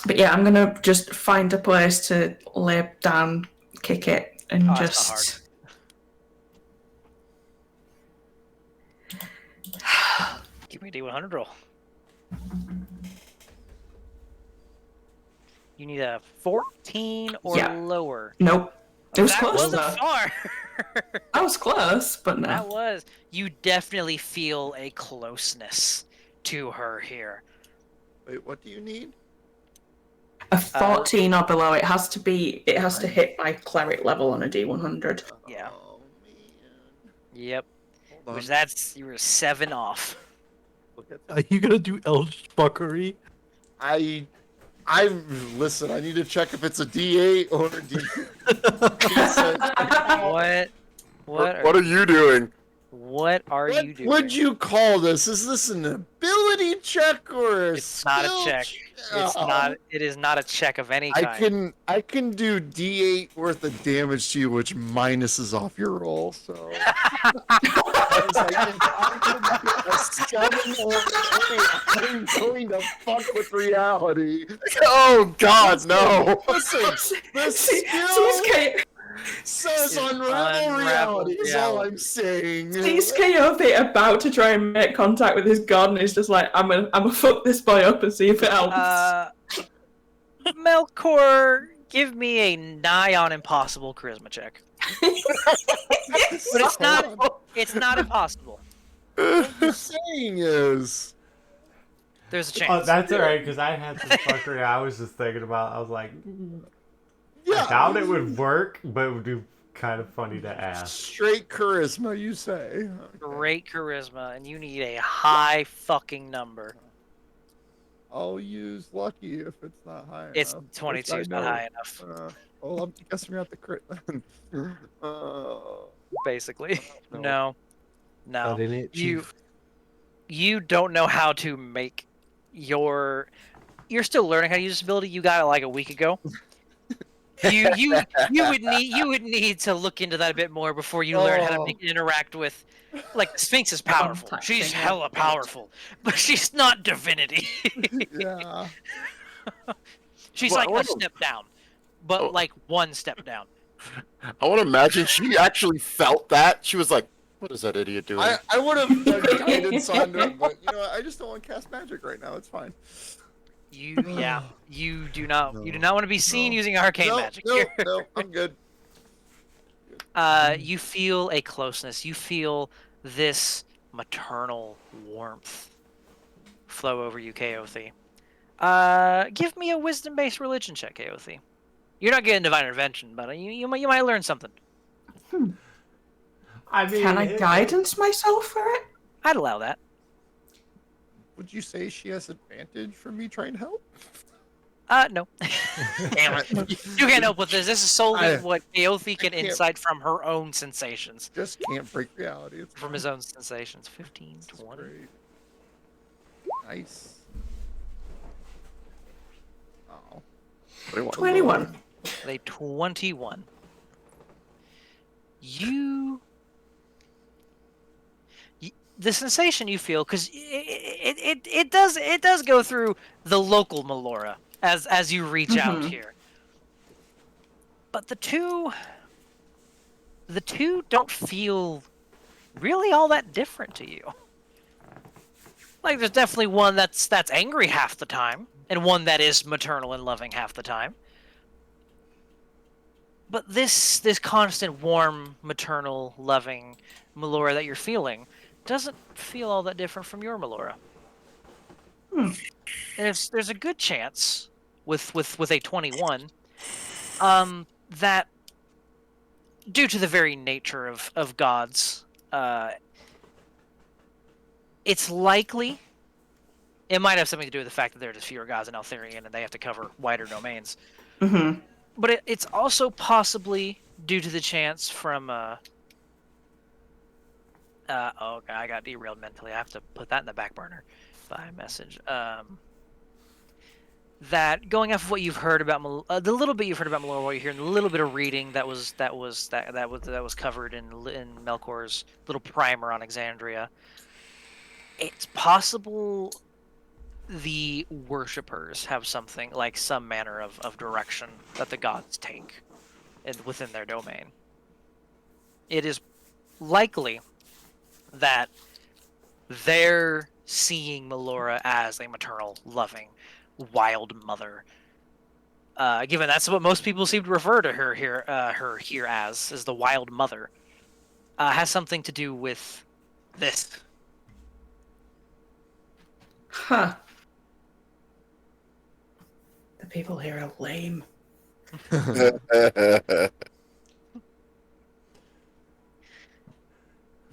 But yeah, I'm gonna just find a place to lay down, kick it, and Oh, that's not just. Give me a D100 roll. You need a 14 or Yeah. lower. Nope. It was that close wasn't though. far. I was close, but no. That was. You definitely feel a closeness to her here. Wait, what do you need? A 14 or below. It has to be. It has to hit by cleric level on a D100. Yeah. Oh, man. Yep. Hold Which on. you were 7 off. Look at Are you gonna do Eldritch fuckery? listen, I need to check if it's a D8 or a D. What are you doing? What are What you doing? would you call this? Is this an ability check or a It's not a skill check. It's Oh. not. It is not a check of any kind. I can do D8 worth of damage to you, which minuses off your roll. So I can do a 7 or 8. I'm going to fuck with reality. Oh God, no! Listen, the See, skill says It's unravel reality. Is all reality. I'm saying. Sees Coyote about to try and make contact with his god, and he's just like, I'm gonna fuck this boy up and see if it helps. Melkor, give me a nigh on impossible charisma check. But it's not. It's not impossible. What I'm saying is. There's a Oh, chance. that's alright, because I had some fuckery I was just thinking about. I was like, Yeah, I doubt it would work, but it would be kind of funny to ask. straight charisma, you say. Great charisma, and you need a high fucking number. I'll use lucky if it's not high It's enough. 22 is not high enough, Well, I'm guessing we have to crit then. basically. No. No. That ain't it, You Chief. you don't know how to make your. You're still learning how to use this ability. You got it like a week ago. You would need to look into that a bit more before you learn how to make it interact with. Like Sphinx is powerful. Contacting She's it. hella powerful, but she's not divinity. Yeah. She's Well, like I a wanna- step down, but Oh. like one step down. I want to imagine she actually felt that. She was like, "What is that idiot doing?" I would have done guidance on it, but you know what? I just don't want to cast magic right now. It's fine. You do not No. want to be seen No. using arcane no, magic no, here. no, I'm good. You feel a closeness. You feel this maternal warmth flow over you, Kaothi. Give me a wisdom-based religion check, Kaothi. You're not getting divine intervention, but you might learn something. I mean, Can I guidance myself for it? I'd allow that. Would you say she has advantage for me trying to help? No. Damn it. You can't help with this. This is solely what Kaothi can can't- insight from her own sensations. Just can't break reality. It's From his own sensations. 15, 20. great. Nice. Oh. 21. A 21. You the sensation you feel, because it does go through the local Melora as you reach out here, but the two don't feel really all that different to you. Like, there's definitely one that's angry half the time, and one that is maternal and loving half the time. But this constant, warm, maternal, loving Melora that you're feeling doesn't feel all that different from your Melora. And there's a good chance with a 21 that, due to the very nature of gods, it's likely it might have something to do with the fact that there are just fewer gods in Eltharion and they have to cover wider domains. Mm-hmm. But it's also possibly due to the chance from oh, I got derailed mentally. I have to put that in the back burner by message. That going off of what you've heard about the little bit you've heard about Melora, what you're hearing, the little bit of reading that was covered in Melkor's little primer on Exandria. It's possible the worshippers have something like some manner of direction that the gods take within their domain. It is likely that they're seeing Melora as a maternal, loving, wild mother. Given that's what most people seem to refer to her here as the wild mother, has something to do with this. Huh. The people here are lame.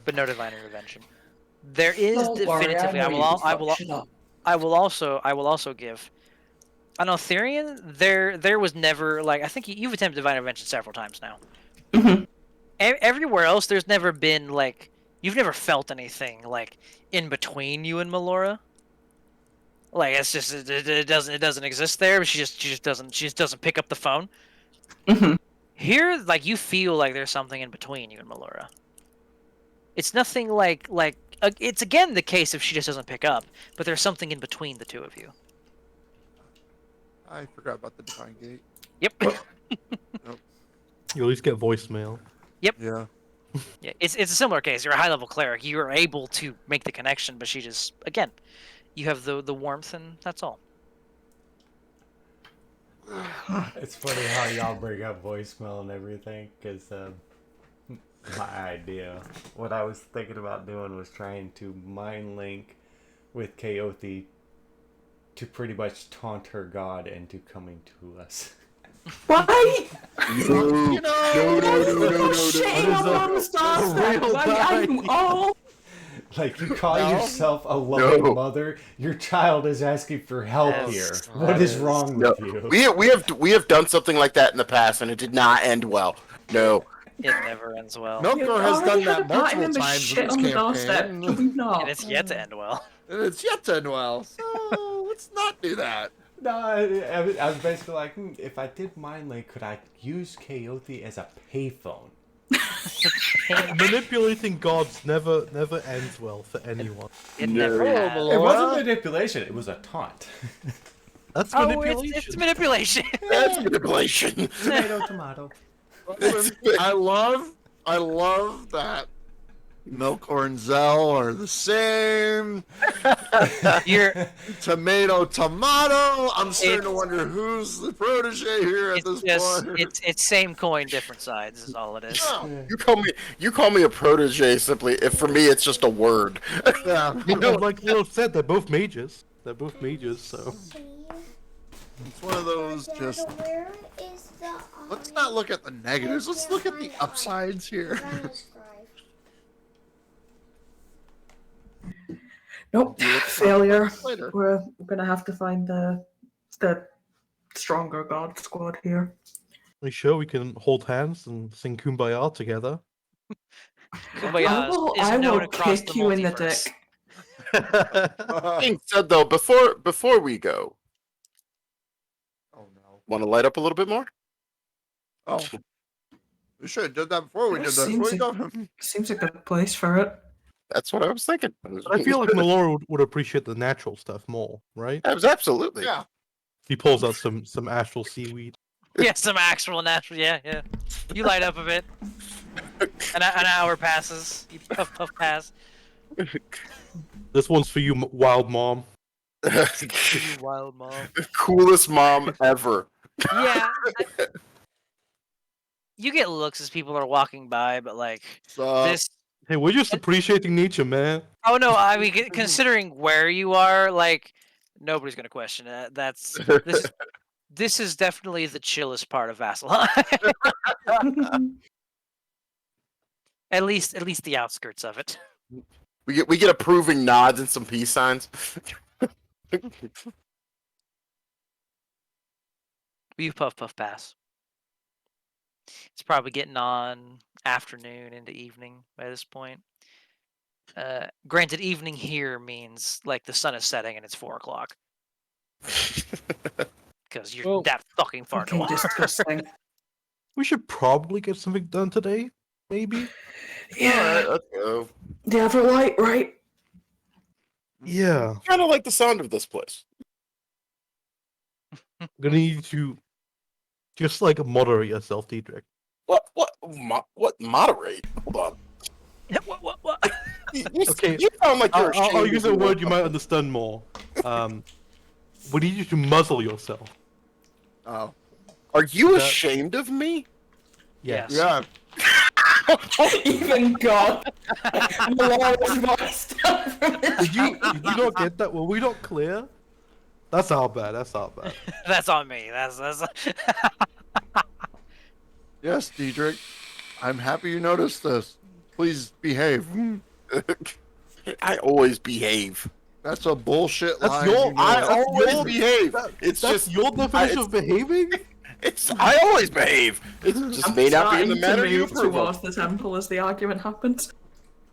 But no divine intervention. There is Don't worry, definitively. I know you I will also give. On Eltharion, there was never, like, I think you've attempted divine intervention several times now. Mm-hmm. Everywhere else, there's never been, like, you've never felt anything like in between you and Melora. Like, it's just it doesn't exist there. But she just doesn't pick up the phone. Mm-hmm. Here, like, you feel like there's something in between you and Melora. It's nothing like it's again the case if she just doesn't pick up, but there's something in between the two of you. I forgot about the Divine Gate. Yep. You at least get voicemail. Yeah. Yeah, it's a similar case. You're a high level cleric. You are able to make the connection, but she just, again, you have the warmth, and that's all. It's funny how y'all bring up voicemail and everything, because my idea, what I was thinking about doing was trying to mind link with Kaothi to pretty much taunt her god into coming to us. Why? You know, No, shame on Mom's doorstep. I'm all. Like, you call No. yourself a loving No. mother, your child is asking for help Yes, here. that What is is- wrong No, with you? we have done something like that in the past, and it did not end well. No. It never ends well. Melkor has done that multiple Member times in shit this on the doorstep. campaign. Do we not? And it's yet to end well. And it's yet to end well. So let's not do that. No, I was basically like, if I did mind link, could I use Kaothi as a payphone? Manipulating gods never ends well for anyone. It No. never has. It wasn't manipulation, it was a taunt. That's Oh, manipulation. it's manipulation. That's manipulation. Tomato, tomato. Listen, I love that Milkor and Zell are the same. You're Tomato. I'm starting to wonder who's the protege here at this point. it's same coin, different sides is all it is. Oh, You call me a protege simply. If for me, it's just a word. yeah. You know, like Lil said, they're both mages. They're both mages, so. See? It's one of those just. Where is the Let's not look at the negatives. Let's look at the upsides here. Rhinoscribe? Nope, You look- failure. Later. We're gonna have to find the stronger god squad here. Are you sure we can hold hands and sing Kumbaya together? Kumbaya is I known will across kick the you in the multiverse. dick. Being said though, before we go, Oh no. want to light up a little bit more? Oh. We should have did that before we did that. Seems Before we go. Seems like a good place for it. That's what I was thinking. But I feel like Melora would appreciate the natural stuff more, right? Absolutely. Yeah. He pulls out some astral seaweed. Yeah, some actual natural. Yeah. You light up a bit. An hour passes. You puff pass. This one's for you, wild mom. You wild mom. Coolest mom ever. Yeah. You get looks as people are walking by, but like So, this. Hey, we're just appreciating nature, man. Oh no! I mean, considering where you are, like nobody's gonna question it. This is definitely the chillest part of Vasselheim. at least the outskirts of it. We get approving nods and some peace signs. You puff pass. It's probably getting on afternoon into evening by this point. Granted, evening here means like the sun is setting and it's 4 o'clock because you're Well, that fucking far Okay, north. disgusting. We should probably get something done today, maybe. Yeah, Let's go. the Everlight, right? Yeah. Kind of like the sound of this place. I'm gonna need you to just like moderate yourself, Diedrich. What moderate? Hold on. What? Okay, You sound like you're I'll ashamed use of a your word you might understand more. We need you to muzzle yourself. oh. Are you That- ashamed of me? Yes. Yeah. Even God. Melora's voice. Did you not get that? Were we not clear? That's our bad. That's our bad. That's on me. That's Yes, Diedrich. I'm happy you noticed this. Please behave. I always behave. That's a bullshit That's line. your- you know I that. always your- behave. That- It's That's just your definition it's- of behaving? I always behave. It's just may not be in the manner you move approve towards of. the temple as the argument happens.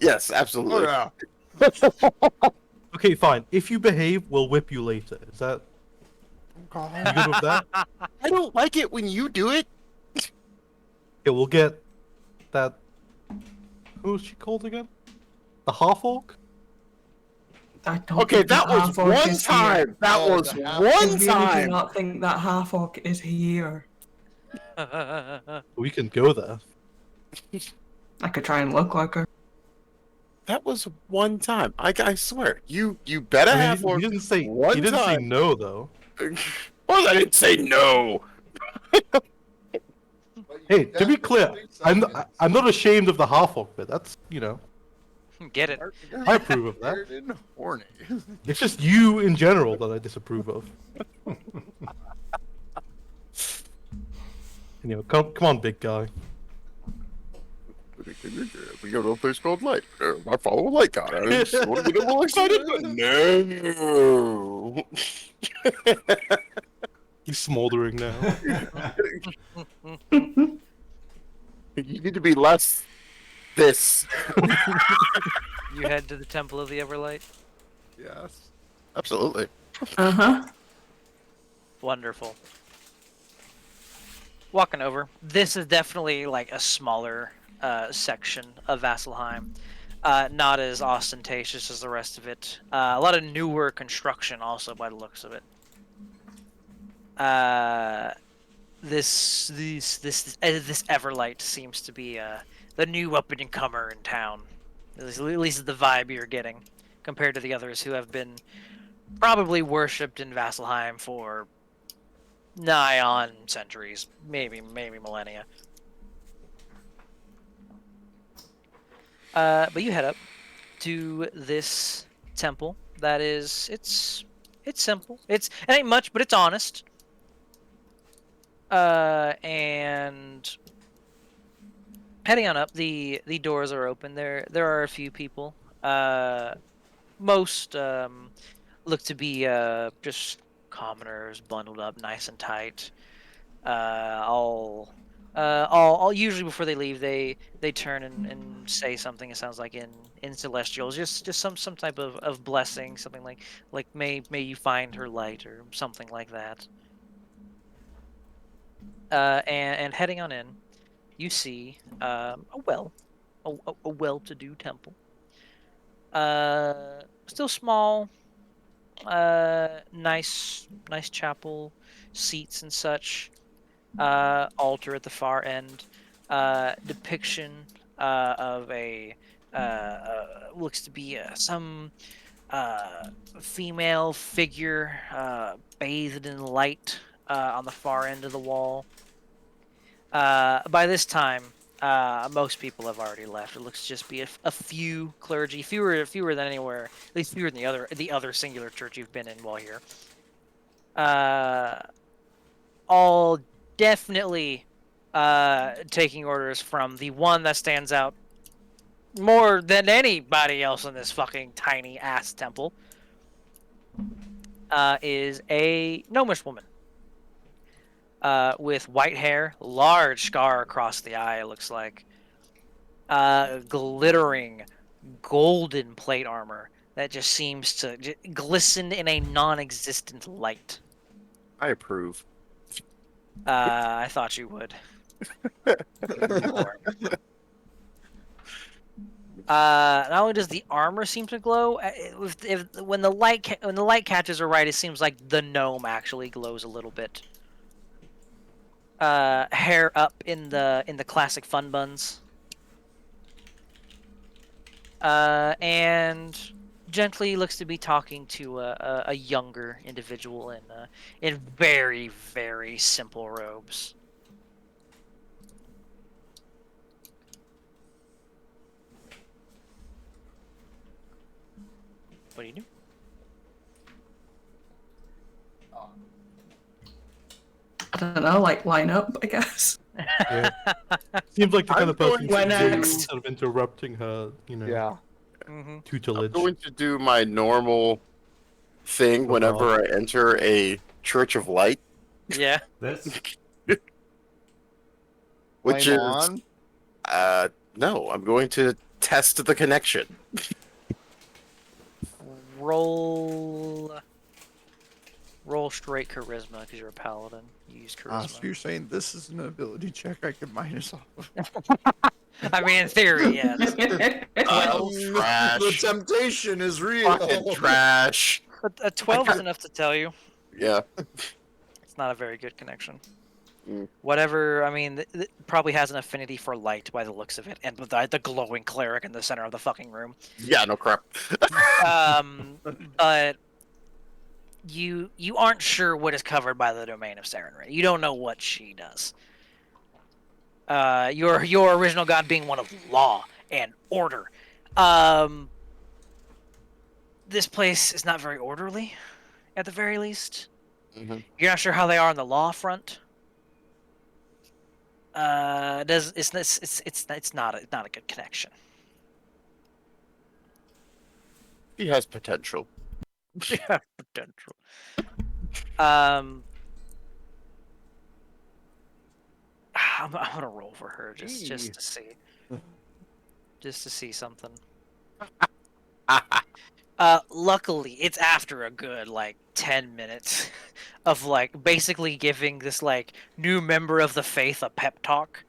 Yes, Oh, absolutely. yeah. Okay, fine. If you behave, we'll whip you later. Is that you good with that? I don't like it when you do it. Okay, we'll get that. Who was she called again? The half orc? I don't Okay, think that was half-orc one is here. time. That Oh, was the half- I one really do time. not think that half orc is here. We can go there. I could try and look like her. That was one time. I swear. You better I mean, have he didn't say one he didn't say time. no though. Well, I didn't say no. Hey, to be clear, I'm not ashamed of the half orc bit. That's Get it? I approve of that. Weird and horny. It's just you in general that I disapprove of. Come on, big guy. We go to a place called Light. I follow a light god. I just want to get a little excited, but no. He's smoldering now. You need to be less this. You head to the Temple of the Everlight. Yes. Absolutely. Uh huh. Wonderful. Walking over. This is definitely like a smaller section of Vasselheim. Not as ostentatious as the rest of it. A lot of newer construction also by the looks of it. This Everlight seems to be the new up and comer in town. At least the vibe you're getting, compared to the others who have been probably worshipped in Vasselheim for nigh on centuries, maybe millennia. But you head up to this temple. That is, it's simple. It ain't much, but it's honest. And heading on up, the doors are open. There are a few people. Most look to be just commoners, bundled up nice and tight. All usually before they leave, they turn and say something. It sounds like in Celestials, just some type of blessing, something like may you find her light or something like that. And heading on in, you see a well-to-do temple. Still small. Nice chapel, seats and such. Altar at the far end. Depiction of a looks to be some female figure bathed in light on the far end of the wall. By this time, most people have already left. It looks to just be a few clergy, fewer than anywhere, at least fewer than the other singular church you've been in while here. All definitely taking orders from the one that stands out more than anybody else in this fucking tiny ass temple. Is a gnomish woman. With white hair, large scar across the eye, it looks like. Glittering golden plate armor that just seems to glisten in a non-existent light. I approve. I thought you would. Not only does the armor seem to glow, when the light catches her right, it seems like the gnome actually glows a little bit. Hair up in the classic fun buns. And gently looks to be talking to a younger individual in very, very simple robes. What do you do? I don't know, like line up, I guess. Yeah. Seems like the kind of person Why to do next? instead of interrupting her, Yeah. Mm-hmm. tutelage. I'm going to do my normal thing whenever I enter a Church of Light, Yeah. This which Flame is on. no, I'm going to test the connection. Roll straight charisma because you're a paladin. You use charisma. So you're saying this is an ability check I can minus off of? I mean, in theory, yes. Trash. The temptation is real. Fucking trash. A 12 is enough to tell you. Yeah. It's not a very good connection. Mm. Whatever, I mean, it probably has an affinity for light by the looks of it, and with the glowing cleric in the center of the fucking room. Yeah, no crap. But you aren't sure what is covered by the domain of Sarenrae. You don't know what she does. Your original god being one of law and order. This place is not very orderly, at the very least. Mm-hmm. You're not sure how they are on the law front. It's not a good connection. He has potential. Yeah, potential. I'm gonna roll for her just to see something. Luckily, it's after a good 10 minutes of basically giving this new member of the faith a pep talk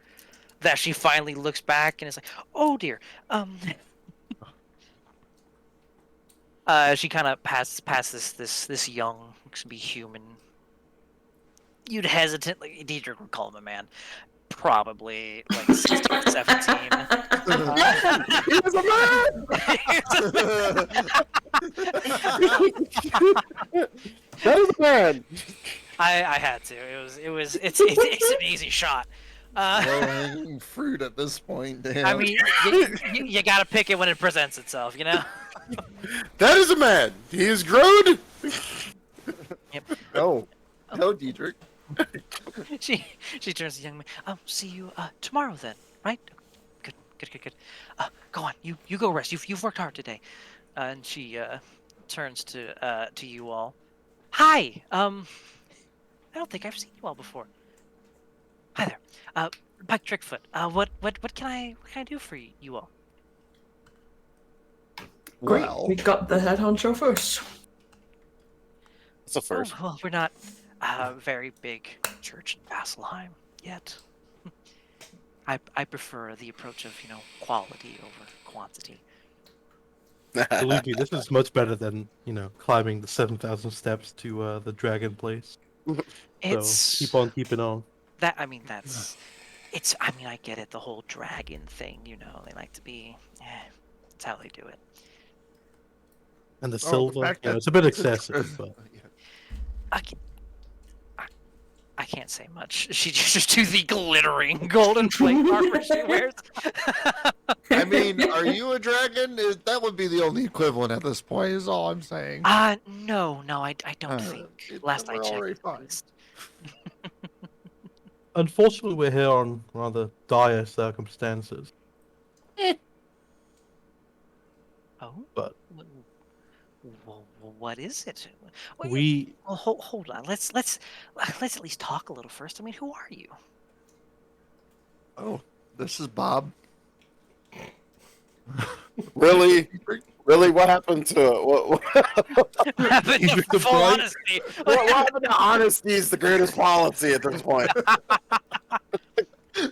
that she finally looks back and is like, "Oh dear." She kind of passes this young, looks to be human. You'd hesitantly, Diedrich would call him a man, probably like 16, 17. He was a man! That is a man! I had to. It's an easy shot. Low-hanging fruit at this point. Damn. I mean, you gotta pick it when it presents itself, you know. That is a man! He is grown! no, no, Diedrich. She turns to the young man. See you tomorrow then, right? Good. Go on. You go rest. You've worked hard today. And she turns to you all. Hi. I don't think I've seen you all before. Hi there. Pike Trickfoot. What can I do for you all? Great. Well, We got the head honcho first. That's a first. Oh, well, we're not a very big church in Vasselheim yet. I prefer the approach of quality over quantity. Believe me, this is much better than climbing the 7,000 steps to the dragon place. It's So keep on keeping on. that. I mean, I get it. The whole dragon thing. They like to be. That's how they do it. And the the silver, fact that it's a bit it's excessive, but I can't say much. She just to the glittering golden plate armor she wears. I mean, are you a dragon? That would be the only equivalent at this point. Is all I'm saying. No, I don't think. Last I we're already checked. fine. At least. unfortunately we're here on rather dire circumstances. Oh, But what is it? Well, we well, hold on. Let's at least talk a little first. I mean, who are you? Oh, this is Bob. Really? Really? What happened to what Happened to the full bright- honesty. what happened to honesty is the greatest policy at this point. I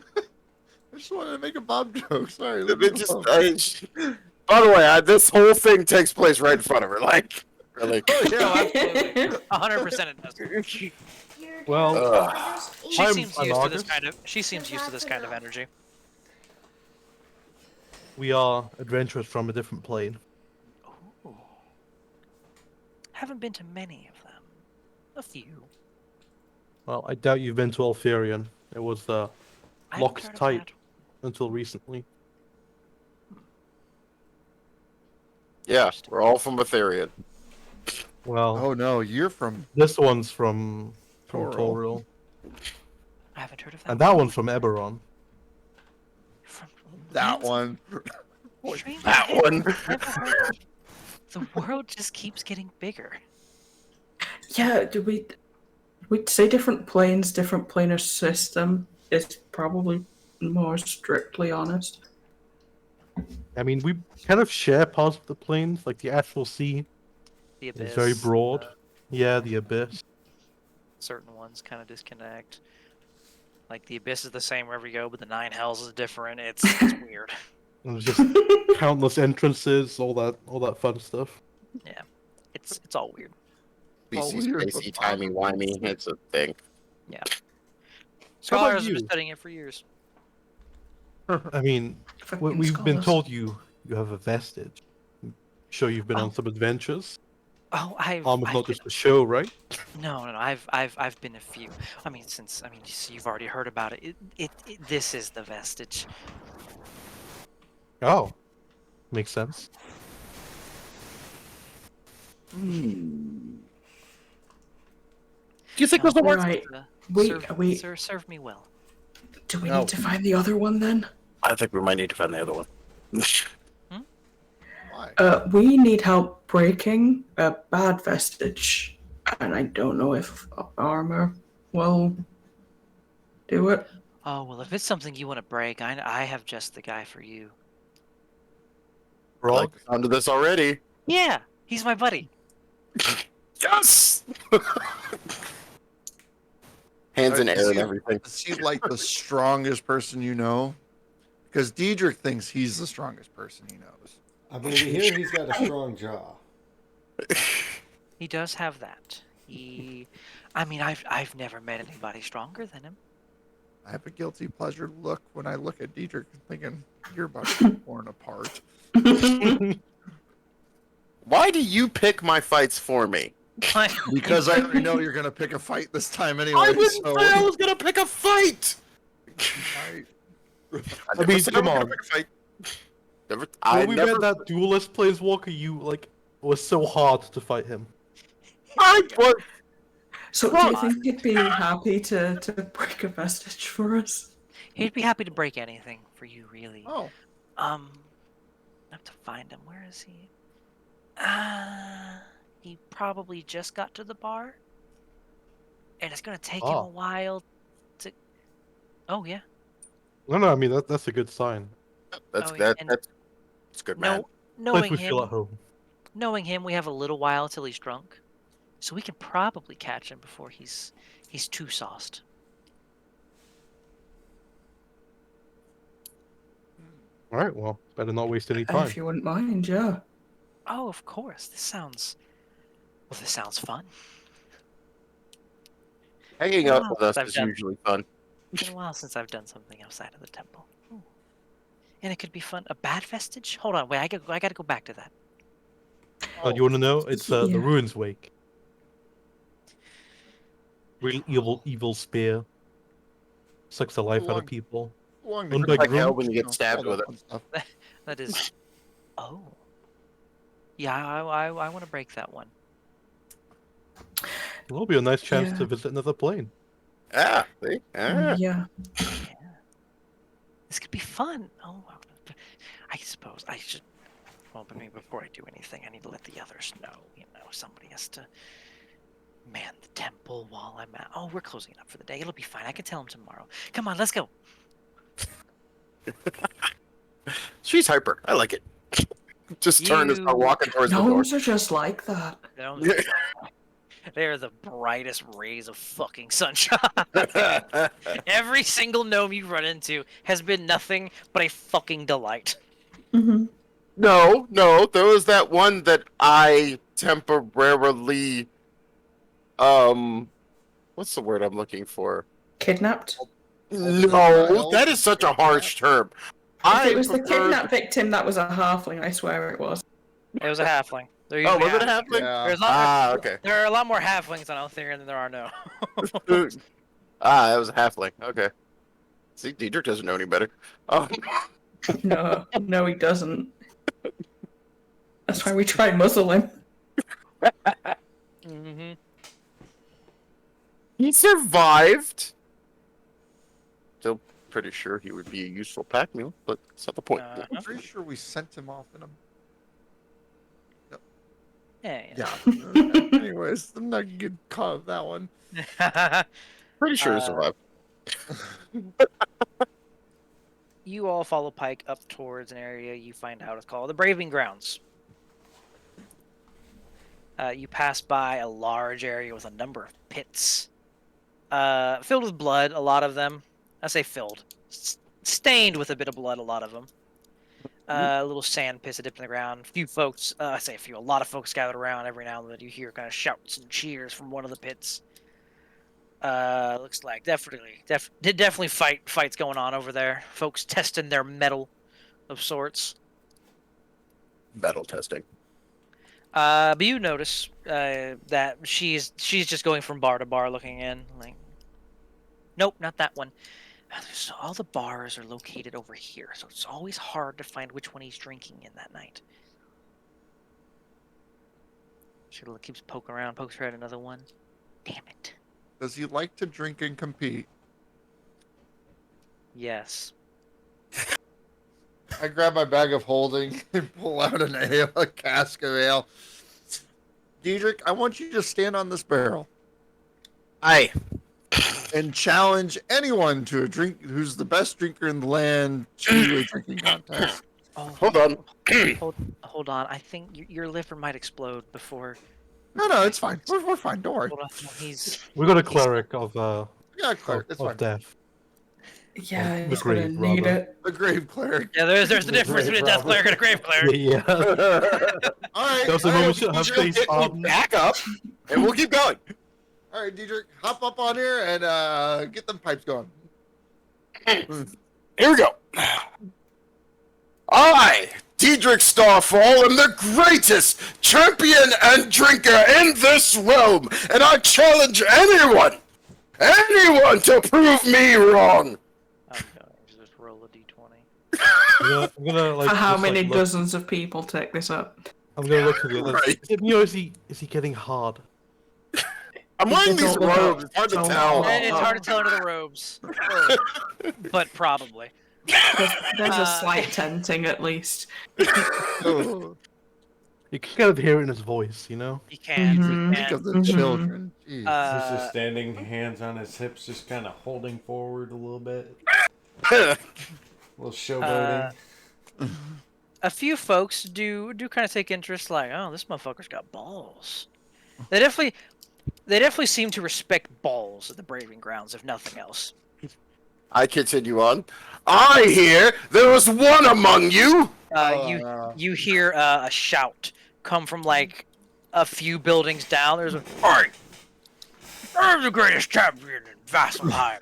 just wanted to make a Bob joke. Sorry. It leave me just, alone. by the way, this whole thing takes place right in front of her. Like, really? Oh yeah, Absolutely. 100% it does. Your Well, daughter's She I'm seems an used to this August. kind of. She seems used to this kind of energy. we are adventurers from a different plane. Ooh. Haven't been to many of them. A few. Well, I doubt you've been to Alferion. It was I haven't locked heard of tight that. until recently. Yeah, we're all from Ethereum. Well, Oh no, you're from. this one's from Toril. Toril, I haven't heard of that. and that one's from Eberron. From That Lands- one. Strange. That one. Never heard of- The world just keeps getting bigger. Yeah, do we'd say different planes, different planar system is probably more strictly honest. I mean, we kind of share parts of the planes, like the actual sea The abyss. is very broad. Yeah, the abyss. Certain ones kind of disconnect. Like the abyss is the same wherever you go, but the nine hells is different. It's weird. And there's just countless entrances, all that fun stuff. Yeah, it's all weird. BC weird, spacey, but timey wimey. It's a thing. Scholars have you? been studying it for years. I mean, Fucking we've been scholars. told you have a vestige. Sure, you've been Oh. on some adventures. Oh, I've Almost not been- just a show, right? No. I've been a few. I mean, you've already heard about it. This is the vestige. Oh, makes sense. Do you think No, this will work? Right. Uh, Wait. serve me well. Do we No. need to find the other one then? I think we might need to find the other one. Why? We need help breaking a bad vestige, and I don't know if armor will do it. Oh well, if it's something you want to break, I have just the guy for you. I like the sound of this already. Yeah, he's my buddy. Yes! Hands in air and everything. Is he like the strongest person you know? Because Diedrich thinks he's the strongest person he knows. I mean, here he's got a strong jaw. He does have that. I've never met anybody stronger than him. I have a guilty pleasure look when I look at Diedrich thinking, you're about to be torn apart. Why do you pick my fights for me? Because I already know you're going to pick a fight this time anyway. I didn't so say I was gonna pick a fight. I- never mean, said come I was on. gonna pick a fight. Never, I When we never. met that duelist Planeswalker, you like was so hard to fight him. I was. So do you think he'd be happy to break a vestige for us? He'd be happy to break anything for you, really. Oh, I have to find him. Where is he? He probably just got to the bar, and it's gonna take him a Oh. while to. Oh yeah. No, I mean that's a good sign. That's Oh, that. and- That's good, man. Knowing Place feel at him, home. we have a little while till he's drunk, so we can probably catch him before he's too sauced. All right, well, better not waste any time. If you wouldn't mind, yeah. Oh, of course. This sounds fun. Hanging out Wow, with us I've is done- usually fun. It's been a while since I've done something outside of the temple. Ooh. And it could be fun. A bad vestige? Hold on, wait. I gotta go back to that. You want to know? It's the Yeah. Ruins Wake. Real evil spear. Sucks the life out Long- of people. long One different big Like hell room. when you you get know, stabbed all with that it. fun stuff. That is. Oh. Yeah, I want to break that one. It'll be a nice chance Yeah. to visit another plane. Ah, see? Ah. Yeah. This could be fun. Oh, I suppose I should. Well, but maybe before I do anything, I need to let the others know. Somebody has to man the temple while I'm at. Oh, we're closing it up for the day. It'll be fine. I can tell them tomorrow. Come on, let's go. She's hyper. I like it. Just turn and start You- walking towards the door. Gnomes are just like that. They're the brightest rays of fucking sunshine. Every single gnome you run into has been nothing but a fucking delight. Mm-hmm. No, there was that one that I temporarily, what's the word I'm looking for? Kidnapped? No, that is such a harsh term. If it was the prefer- kidnap victim, that was a halfling, I swear it was. It was a halfling. Oh, was it a halfling? Yeah. There's not, Ah, okay. There are a lot more halflings on Eltharion than there are no. Ah, that was a halfling. Okay. See, Diedrich doesn't know any better. No, he doesn't. That's why we try muzzle him. Mm-hmm. He survived. Still pretty sure he would be a useful pack mule, but that's not the point. I'm pretty sure we sent him off in a. Yeah. Yeah. Anyways, I'm not gonna get caught with that one. Pretty sure he Uh, survived. You all follow Pike up towards an area you find out is called the Braving Grounds. You pass by a large area with a number of pits, filled with blood. A lot of them, I say filled, stained with a bit of blood. A lot of them. Little sand pits that dip in the ground. A few folks, I say a few, a lot of folks gathered around. Every now and then you hear kind of shouts and cheers from one of the pits. Looks like definitely fights going on over there. Folks testing their metal of sorts. Metal testing. But you notice that she's just going from bar to bar looking in. Like, nope, not that one. So all the bars are located over here, so it's always hard to find which one he's drinking in that night. She keeps poking around, pokes her at another one. Damn it. Does he like to drink and compete? Yes. I grab my bag of holding and pull out an ale, a cask of ale. Diedrich, I want you to stand on this barrel Aye. and challenge anyone to a drink who's the best drinker in the land to a drinking contest. Oh, Hold on. hold on. I think your liver might explode before. No, it's fine. We're fine. Don't worry. Hold on. No, he's. We got a cleric of Yeah, cleric. It's fine. death. Yeah, The he's gonna grave, need rather. it. The grave cleric. Yeah, there's the difference between a death cleric and a grave cleric. Yeah. All right. That was the all moment right, her Diedrich, face Get me back up, and we'll keep going. all right, Diedrich, hop up on here and get them pipes going. Here we go. I, Diedrich Starfall, am the greatest champion and drinker in this realm, and I challenge anyone to prove me wrong. Okay, just roll a d20. I'm gonna like. For how just, like, many look- dozens of people take this up? I'm gonna look at it. Like, Right. you know, is he getting hard? I'm wearing these Don't look robes. up. It's hard to Don't tell. look up. It's hard to tell under the robes, but probably. There's a slight tenting at least. Oh, You can kind of hear it in his voice, you know. You can. Mhm. You think can. of the Mhm. children. Jeez. He's just standing, hands on his hips, just kind of holding forward a little bit. A little showboating. A few folks do kind of take interest, like, oh, this motherfucker's got balls. They definitely seem to respect balls at the Braving Grounds, if nothing else. I continue on. I hear there was one among you. You hear a shout come from like a few buildings down. There's a, "Hey, I'm the greatest champion in Vasselheim."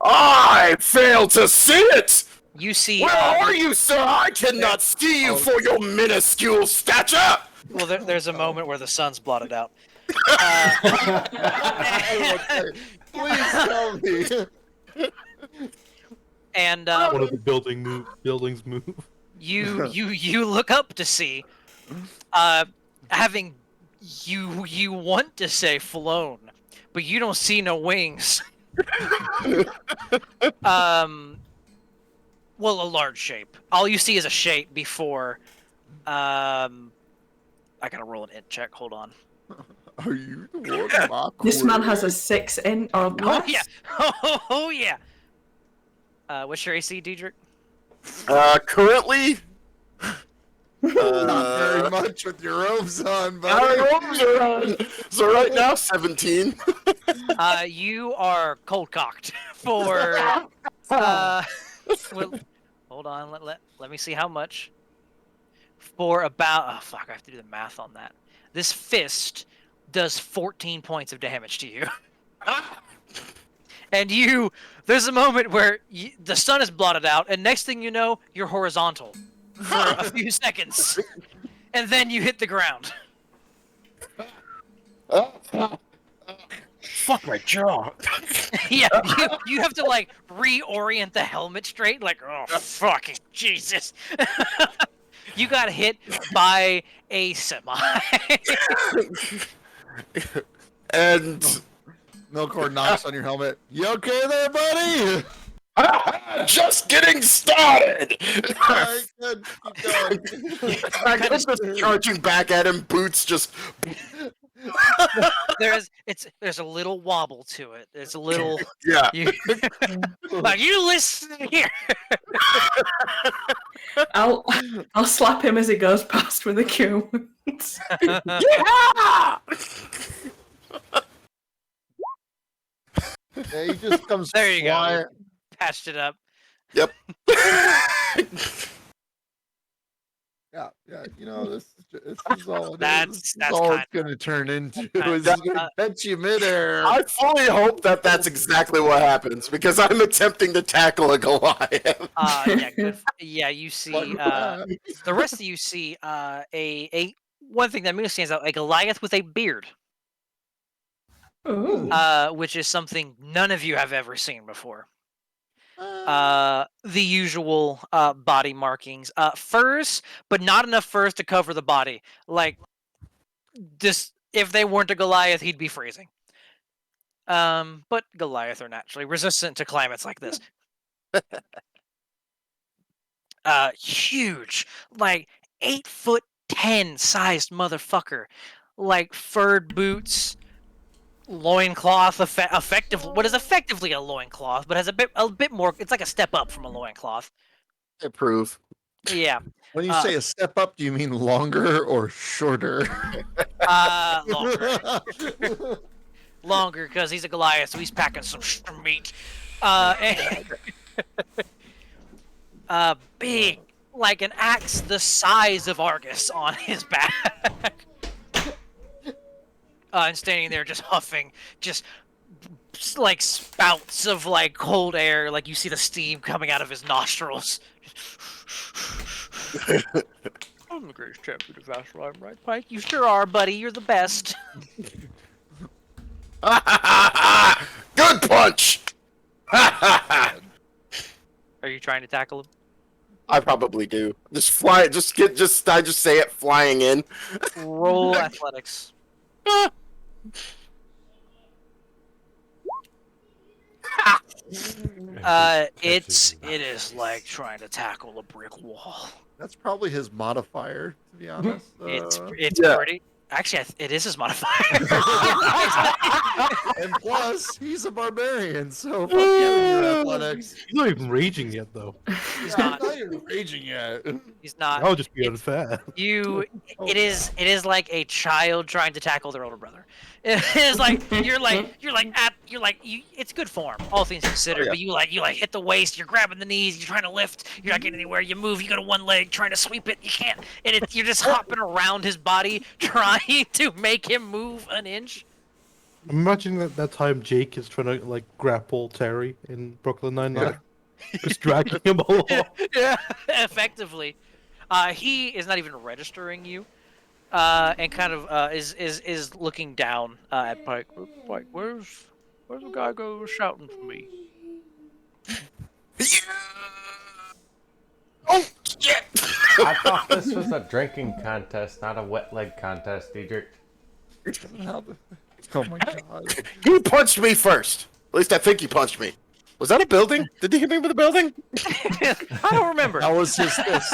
I fail to see it. You see, Where are you, sir? I cannot see you for your minuscule stature. well, there's a moment where the sun's blotted out. Okay, please tell me. And One of the buildings move. you look up to see, having you want to say flown, but you don't see no wings. Well, a large shape. All you see is a shape before. I gotta roll an int check. Hold on. Are you the Lord of my This man quarter? has a 6 in or Oh less. yeah. Oh yeah. What's your AC, Diedrich? Currently. Not very much with your robes on, buddy. So right now, 17. You are cold cocked for. Well, hold on. Let me see how much. For about. Oh fuck! I have to do the math on that. This fist does 14 points of damage to you. And there's a moment where the sun is blotted out, and next thing you know, you're horizontal for a few seconds, and then you hit the ground. Fuck my jaw. Yeah, you have to like reorient the helmet straight. Like, oh fucking Jesus! You got hit by a semi. And Milkor knocks on your helmet. You okay there, buddy? just getting started. Alright, good. Keep going. I guess just charging back at him, boots just. There's a little wobble to it. There's a little. Yeah. Like, you listen here. I'll slap him as he goes past with a cue. Yeah! Yeah, he just comes There you go. flying. Patched it up. Yep. Yeah, you know, this is all it is. That's- This is that's all kind it's going to turn into. kind Is of- he's going to catch you midair. I fully hope that that's exactly what happens because I'm attempting to tackle a Goliath. Yeah, good. Yeah, you see. The rest of you see a one thing that immediately stands out: a Goliath with a beard, Ooh. which is something none of you have ever seen before. The usual body markings, furs, but not enough furs to cover the body. Like this, if they weren't a Goliath, he'd be freezing. But Goliath are naturally resistant to climates like this. Huge, like 8'10" sized motherfucker, like furred boots, loincloth, what is effectively a loincloth, but has a bit more. It's like a step up from a loincloth. I approve. Yeah, When you say a step up, do you mean longer or shorter? longer because he's a Goliath, so he's packing some meat. Big, like an axe the size of Argus on his back. And standing there just huffing, just like spouts of like cold air, like you see the steam coming out of his nostrils. I'm the greatest champion of Vasselheim, right, Pike? You sure are, buddy. You're the best. Good punch. Are you trying to tackle him? I probably do. Just fly. I just say it flying in. Roll athletics. It is like trying to tackle a brick wall. That's probably his modifier, to be honest. It's Yeah. pretty. Actually, it is his modifier. And plus, he's a barbarian, so fuck you and your athletics. He's not even raging yet, though. He's Yeah, not. I'm not even raging yet. He's not. That would just be unfair. It is like a child trying to tackle their older brother. It is like it's good form, all things considered. yeah. But you hit the waist, you're grabbing the knees, you're trying to lift, you're not getting anywhere. You move, you go to one leg, trying to sweep it, you can't. And you're just hopping around his body, trying to make him move an inch. I'm imagining that time Jake is trying to like grapple Terry in Brooklyn Nine-Nine. Just dragging him along. Yeah, effectively. He is not even registering you, and kind of is looking down at Pike. Pike, where's the guy go shouting for me? Oh shit! I thought this was a drinking contest, not a wet leg contest, Diedrich. Oh my god. He punched me first. At least I think he punched me. Was that a building? Did he hit me with a building? I don't remember. That was his fist.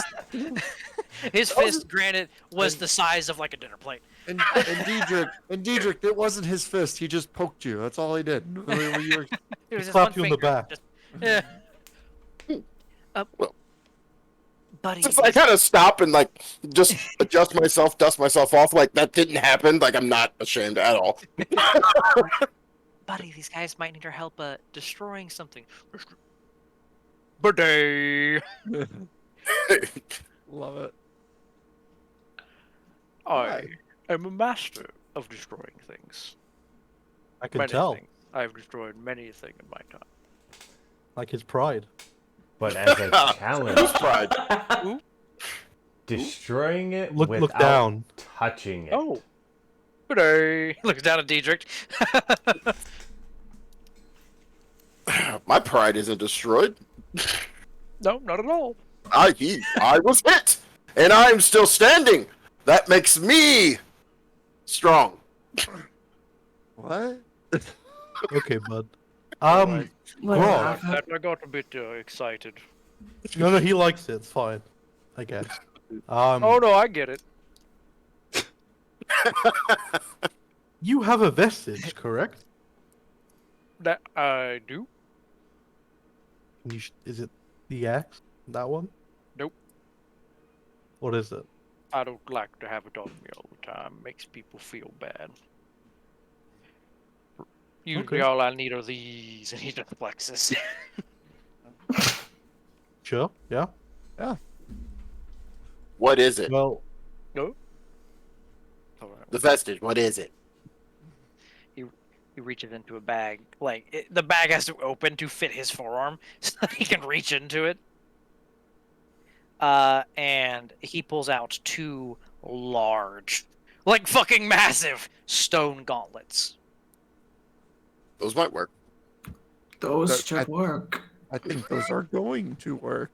His fist, granted, was the size of like a dinner plate. And Diedrich, it wasn't his fist. He just poked you. That's all he did. It was just slapped one you on the finger. back. Just, yeah. Buddy, I kind of stop and like just adjust myself, dust myself off. Like that didn't happen. Like I'm not ashamed at all. buddy, these guys might need our help destroying something. Buddy, Love it. I am a master of destroying things. I can Many tell. things. I've destroyed many a thing in my time. Like his pride. But as a challenge, Who's pride? destroying it Look without down. touching it. Oh. Buddy. Looks down at Diedrich. My pride isn't destroyed. No, not at all. I was hit, and I'm still standing. That makes me strong. What? Okay, bud. Whatever. I got a bit excited. No, he likes it. It's fine. I guess. Oh no, I get it. You have a vestige, correct? That I do. Is it the axe? That one? Nope. What is it? I don't like to have it on me all the time. Makes people feel bad. Usually Okay. all I need are these, and he just flexes. Sure. Yeah. What is it? Well, No? The vestige. What is it? He reaches into a bag. Like, the bag has to open to fit his forearm, so he can reach into it. And he pulls out two large, like fucking massive, stone gauntlets. Those might work. Those should work. I think those are going to work.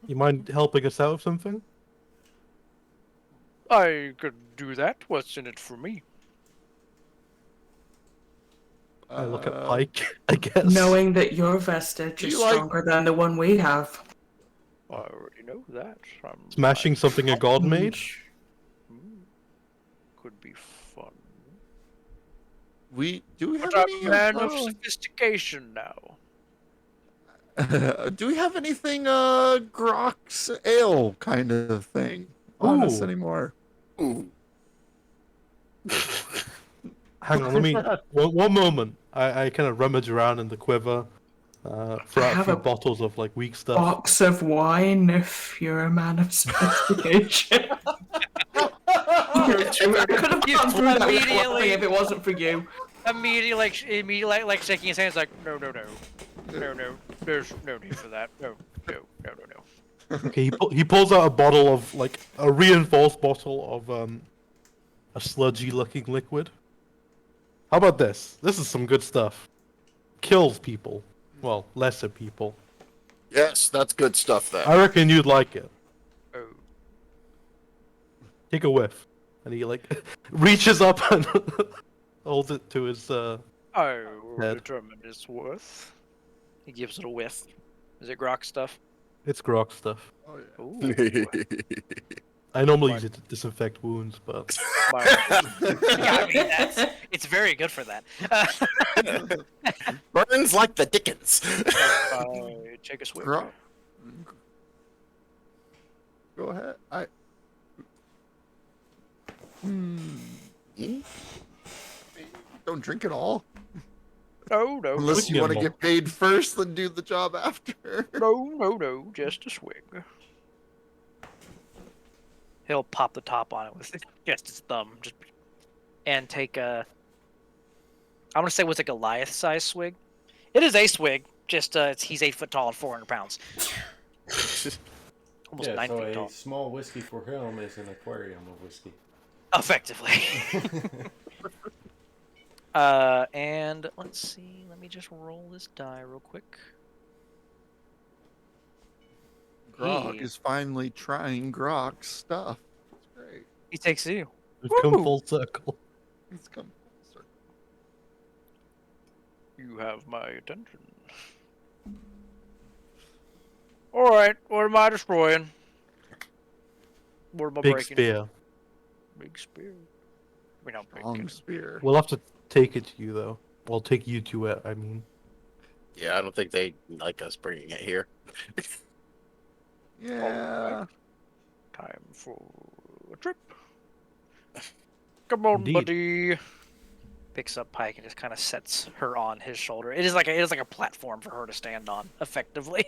you mind helping us out with something? I could do that. What's in it for me? I look at Pike, I guess. Knowing that your vestige is you like- stronger than the one we have. I already know that. Smashing something a god made? Could be fun. Do we have But any? I'm a man of sophistication now. Do we have anything Grok's ale kind of thing on us Ooh. anymore? Ooh. Hang on, let me. one moment. I kind of rummage around in the quiver, throw out a have few a bottles of like weak stuff. Box of wine if you're a man of sophistication. could have You gone through that with immediately- Fluffy if it wasn't for you. Immediately, like shaking his hand, like, no, there's no need for that. No. Okay, he pulls out a bottle of like a reinforced bottle of a sludgy-looking liquid. How about this? This is some good stuff. Kills people. Well, lesser people. Yes, that's good stuff there. I reckon you'd like it. Oh. Take a whiff, and he like reaches up and holds it to his. I will Head. determine its worth. He gives it a whiff. Is it grok stuff? It's grog stuff. Oh, yeah. Ooh. I normally use it to disinfect wounds, but Yeah, I mean, it's very good for that. Burns like the Dickens. Take a swig. Gro- Go ahead. Don't drink it all. No, Unless Swig you want to them all. get paid first, then do the job after. no, just a swig. He'll pop the top on it with just his thumb, and take a. I'm gonna say what's a Goliath-sized swig. It is a swig. Just he's 8 foot tall and 400 pounds. Almost Yeah, 9 so feet a tall. small whiskey for him is an aquarium of whiskey. Effectively. And let's see. Let me just roll this die real quick. Grog He- is finally trying Grog's stuff. It's great. He takes you. we've come Woo! full circle. It's come full circle. You have my attention. All right, what am I destroying? What am I Big breaking? spear. Big spear. We don't break Long it. spear. We'll have to take it to you though. We'll take you to it. I mean, Yeah, I don't think they like us bringing it here. Yeah. Time for a trip. Come on, Indeed. buddy. Picks up Pike and just kind of sets her on his shoulder. It is like a platform for her to stand on, effectively.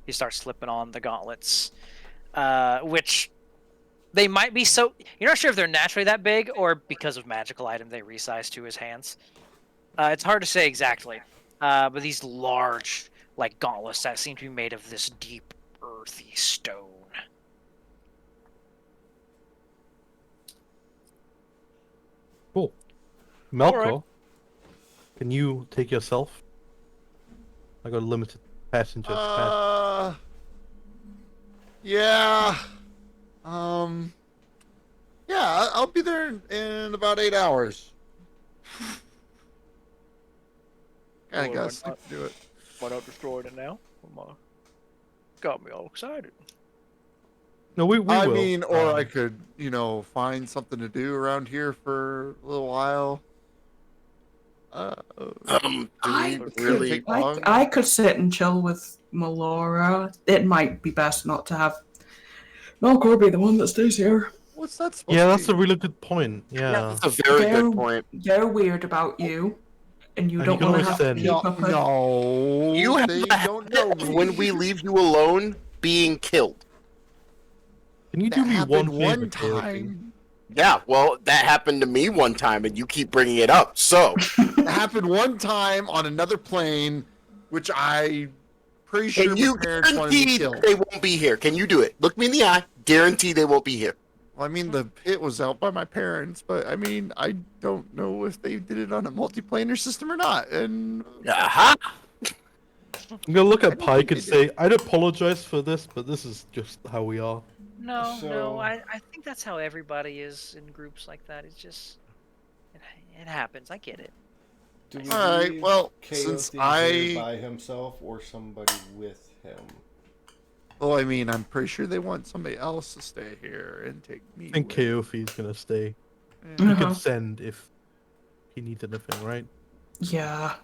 He starts slipping on the gauntlets, which they might be so. You're not sure if they're naturally that big or because of magical item they resize to his hands. It's hard to say exactly, but these large, like gauntlets that seem to be made of this deep, earthy stone. cool. Melkor, Alright. can you take yourself? I got a limited passenger capacity. Yeah. Yeah, I'll be there in about 8 hours. I Well, guess why I can do it. Why not destroy it now? Got me all excited. No, we I will. mean, or I could, find something to do around here for a little while. Do I we could- really take long? I could sit and chill with Melora. It might be best not to have Melkor be the one that stays here. What's that supposed Yeah, to that's be? a really good point. Yeah. That's a very They're- good point. They're weird about you, and you And don't you can want to always have to send- keep No, up with. no, You have they the don't know habit of me. when we leave you alone being killed. Can you That do me happened one favor, KOP? time. Yeah, well, that happened to me one time, and you keep bringing it up. So, That happened one time on another plane, which I pretty sure can you my parents wanted me guarantee killed. they won't be here? Can you do it? Look me in the eye. Guarantee they won't be here. Well, I mean, the pit was out by my parents, but I mean, I don't know if they did it on a multiplanar system or not. And Aha! I'm gonna look I at don't Pike think and they say, I'd apologize for this, but this is just how we are. No, So- I think that's how everybody is in groups like that. It's just, it happens. I get it. Do we All right, leave well, Kaothi since here I- by himself or somebody with him? well, I mean, I'm pretty sure they want somebody else to stay here and take me. I think with. Keofi's gonna stay. Yeah. He Uh-huh. can send if he needs anything, right? Yeah.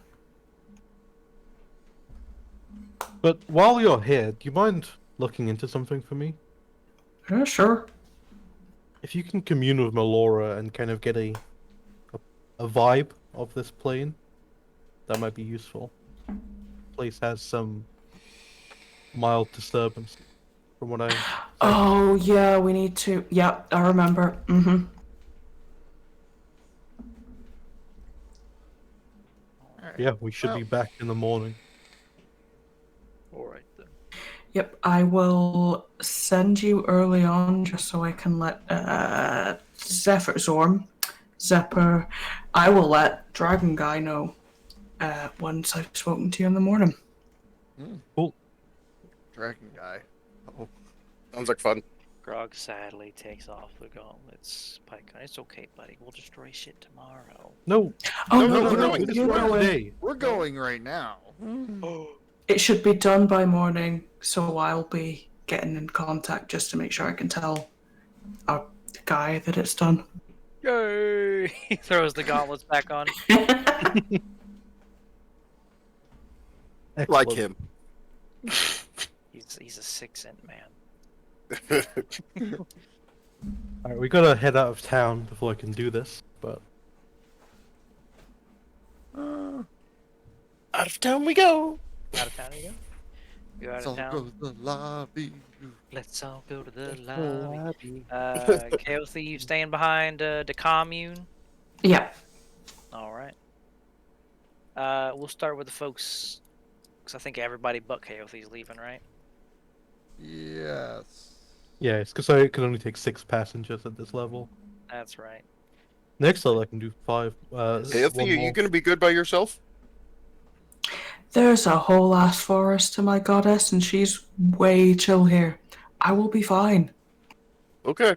But while you're here, do you mind looking into something for me? Yeah, sure. If you can commune with Melora and kind of get a vibe of this plane, that might be useful. Place has some mild disturbance. from what I. Oh yeah, we need to. Yep, I remember. Mm-hmm. Yeah, we should be Well. back in the morning. All right then. Yep, I will send you early on just so I can let Zephyr. I will let Dragon Guy know once I've spoken to you in the morning. Cool. Dragon guy. Oh. Sounds like fun. Grog sadly takes off the gauntlets. Pycon, it's okay, buddy. We'll destroy shit tomorrow. No. Oh no, no, no, no, it's you're right going. today. We're going right now. It should be done by morning, so I'll be getting in contact just to make sure I can tell our guy that it's done. Yay! He throws the gauntlets back on. Like Excellent. him. He's a 6-cent man. Alright, we gotta head out of town before I can do this, but Out of town we go. Out of town you go? You out Let's of all town? go to the lobby. Let's all go to the lobby. Kaothi, you staying behind the commune? Yeah. Alright. We'll start with the folks, because I think everybody but Kaothi's leaving, right? Yes. yeah, it's because I can only take 6 passengers at this level. That's right. Next level I can do 5. Hey, are you gonna be good by yourself? There's a whole ass forest to my goddess, and she's way chill here. I will be fine. Okay.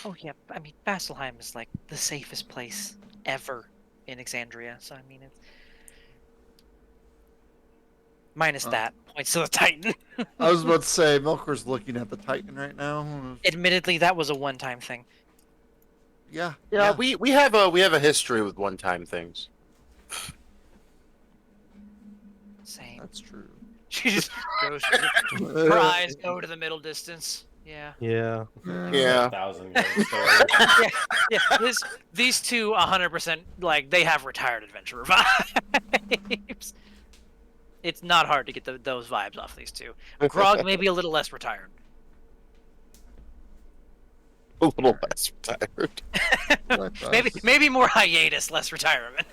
Oh yeah, I mean, Vasselheim is like the safest place ever in Exandria, so I mean, it's... Minus that, points to the Titan. I was about to say, Milker's looking at the Titan right now. Admittedly, that was a one-time thing. Yeah. Yeah, we have a history with one-time things. Same. That's true. She just goes. Her eyes go to the middle distance. Yeah. Yeah. Yeah. 1,000 year story. Yeah. These two, 100%, like they have retired adventurer vibes. It's not hard to get those vibes off these two. Grog maybe a little less retired. A little less retired. maybe more hiatus, less retirement.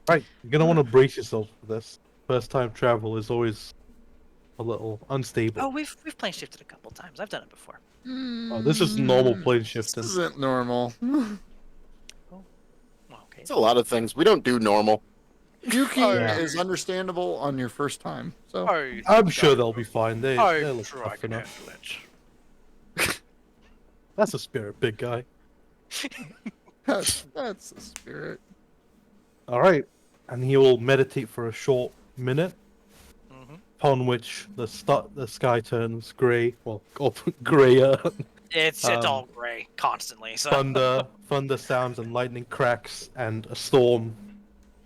Right, you're gonna want to brace yourself for this. First time travel is always a little unstable. Oh, we've plane shifted a couple times. I've done it before. Oh, this is normal plane shifting. This isn't normal. Okay. It's a lot of things. We don't do normal. Yuki Yeah. is understandable on your first time. So I'm sure they'll be fine. They look tough enough. That's a spirit, big guy. that's the spirit. Alright, and he will meditate for a short minute, upon which the sky turns grey, well, greyer. It's all gray constantly. So thunder sounds and lightning cracks, and a storm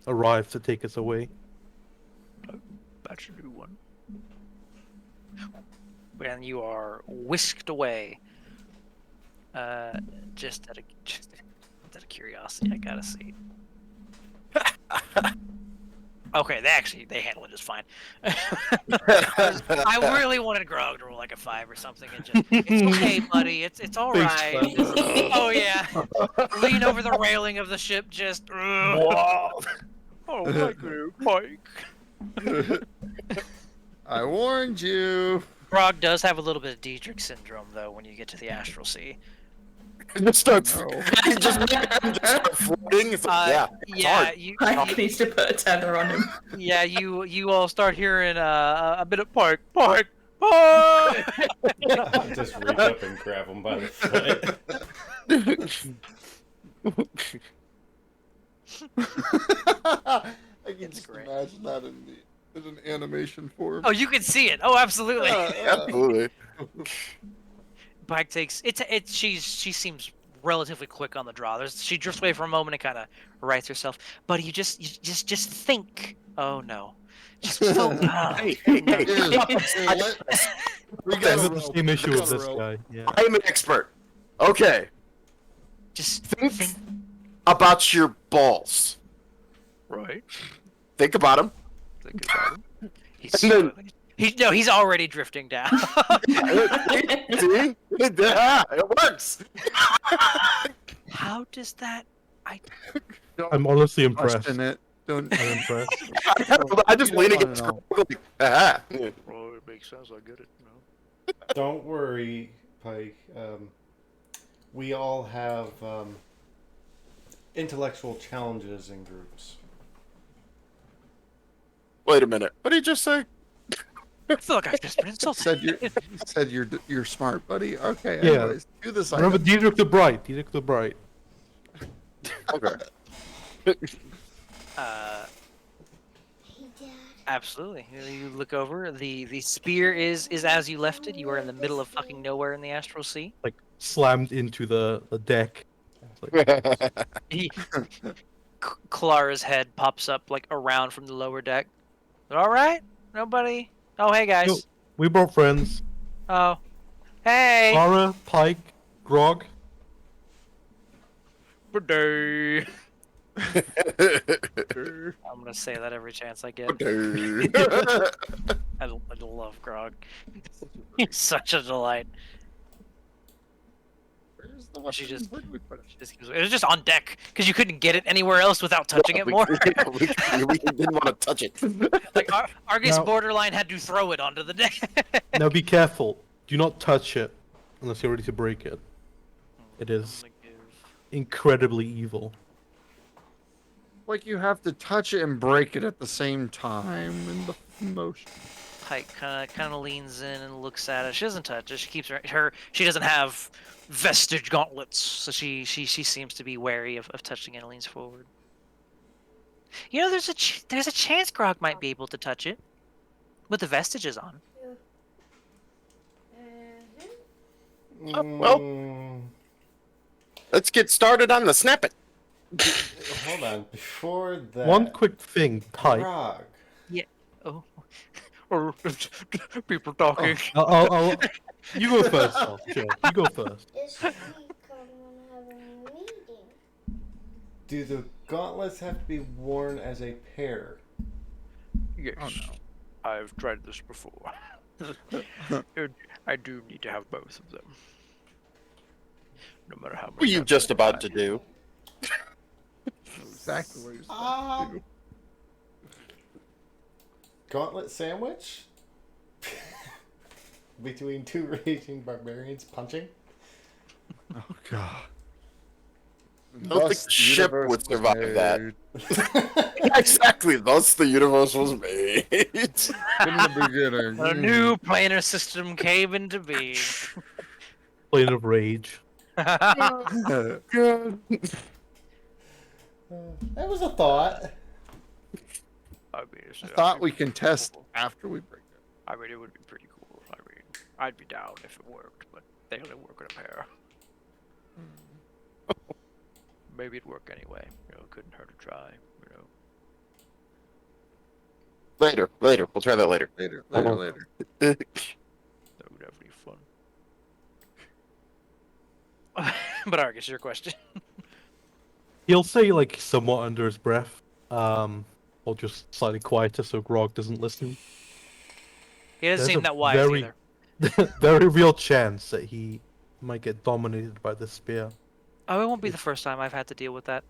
arrives to take us away. That's a new one. And you are whisked away. Just out of curiosity, I gotta see. Okay, they handle it just fine. I really wanted Grog to roll like a 5 or something, and just it's okay, buddy. It's all right. Oh yeah. Lean over the railing of the ship, just. Oh my God, Mike. I warned you. Grog does have a little bit of Diedrich syndrome, though, when you get to the Astral Sea. Just start. No. just start floating. It's like, yeah. Yeah, hard. I needs to put a tether on him. yeah, you all start hearing a bit of park. Just reach up and grab him by the foot. I can It's just great. imagine that in an animation form. Oh, you can see it. Oh, absolutely. Absolutely. Pike takes it. She seems relatively quick on the draw. She drifts away for a moment and kind of rights herself. But you just think. Oh no. Just focus. Hey, Hey, hey, we That's got the same issue with this guy. Yeah. I'm an expert. Okay. Just Think about your balls. right. Think about them. Thinking about him. He's And then- slowly. He's already drifting down. See? Yeah, it works. How does that? I'm honestly impressed. Question it. Don't. I'm impressed. I just You lean don't against wanna Grog like, ah. Well, it makes sense. I get it. Don't worry, Pike. We all have intellectual challenges in groups. Wait a minute. What did you just say? I feel like I've just been insulted. said you're smart, buddy. Okay. Yeah. Anyways, do this. Remember item. Diedrich the Bright. Diedrich the Bright. Okay. Uh, Hey, Dad. absolutely. You look over. The spear is as you left it. You are in the middle of fucking nowhere in the astral sea. Like slammed into the deck. It's like, He, Clara's head pops up like around from the lower deck. All right, nobody. Oh, hey guys. No. we brought friends. Oh, hey. Clara, Pike, Grog. Good day. I'm gonna say that every chance I get. I love Grog. He's such a delight. Where's the She weapon? just- Where do we put it? It was just on deck because you couldn't get it anywhere else without touching it more. we didn't want to touch it. Like Argus Now- Borderline had to throw it onto the deck. Now be careful. Do not touch it unless you're ready to break it. It is incredibly evil. Like you have to touch it and break it at the same time in the motion. Pike kind of leans in and looks at it. She doesn't touch it. She keeps her. She doesn't have vestige gauntlets, so she seems to be wary of touching it and leans forward. You know, there's a chance Grog might be able to touch it with the vestiges on. Well. Mm, Let's get started on the snap it. hold on. Before that, One quick thing, Pike. Grog. Oh, or people talking. I'll you go first, Al. Sure, you go first. This week I'm having a meeting. Do the gauntlets have to be worn as a pair? Yes. Oh, no. I've tried this before. I do need to have both of them. No matter how many. What were you times just I about try. to do? Exactly what you're supposed to do. Gauntlet sandwich? Between two raging barbarians punching? Oh god. I don't think Thus the ship universe would was survive that. made. Exactly. Thus the universe was made. In the beginning. A new planar system came into being. Plane of Rage. God. That was a thought. I mean, it's, I thought we can test after we break it. I mean, it would be pretty cool. I mean, I'd be down if it worked, but they only work in a pair. Maybe it'd work anyway. You know, it couldn't hurt to try. You know. Later. We'll try that later. Later. Oh. That would have be fun. But Argus, your question. He'll say like somewhat under his breath, or just slightly quieter so Grog doesn't listen. He doesn't There's seem a that wise very- either. Very real chance that he might get dominated by the spear. Oh, it won't be the first time I've had to deal with that.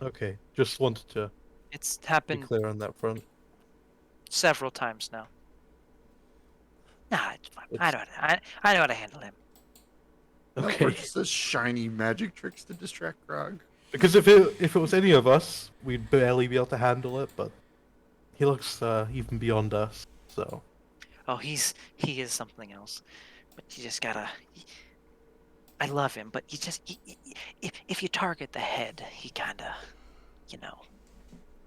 Okay, just wanted to It's be happened clear on that front. several times now. Nah, it's fine. I It's- know how to handle him. Okay. Or just the shiny magic tricks to distract Grog. Because if it was any of us, we'd barely be able to handle it, but he looks even beyond us. So Oh, he is something else. But you just gotta. I love him, but you just if you target the head, he kinda, you know.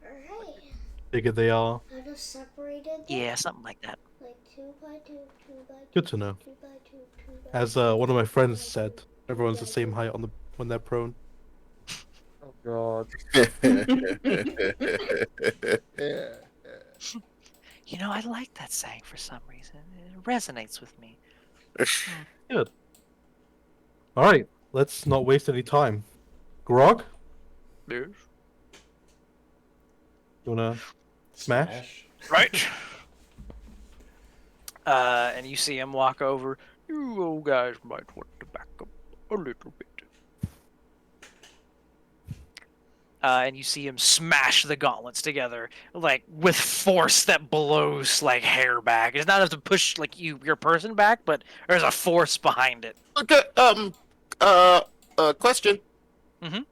Alright. bigger they are. How to separate it? Yeah, something like that. Like 2 by 2, 2 by 2. Good to know. 2 by 2, 2 by As one of my friends said, everyone's the same height on the when they're prone. Oh god. Yeah. You know, I like that saying for some reason. It resonates with me. All right, let's not waste any time. Grog, Yes. you wanna smash? Right? And you see him walk over. You old guys might want to back up a little bit. And you see him smash the gauntlets together, like with force that blows like hair back. It's not enough to push like your person back, but there's a force behind it. Okay. Question. Mhm.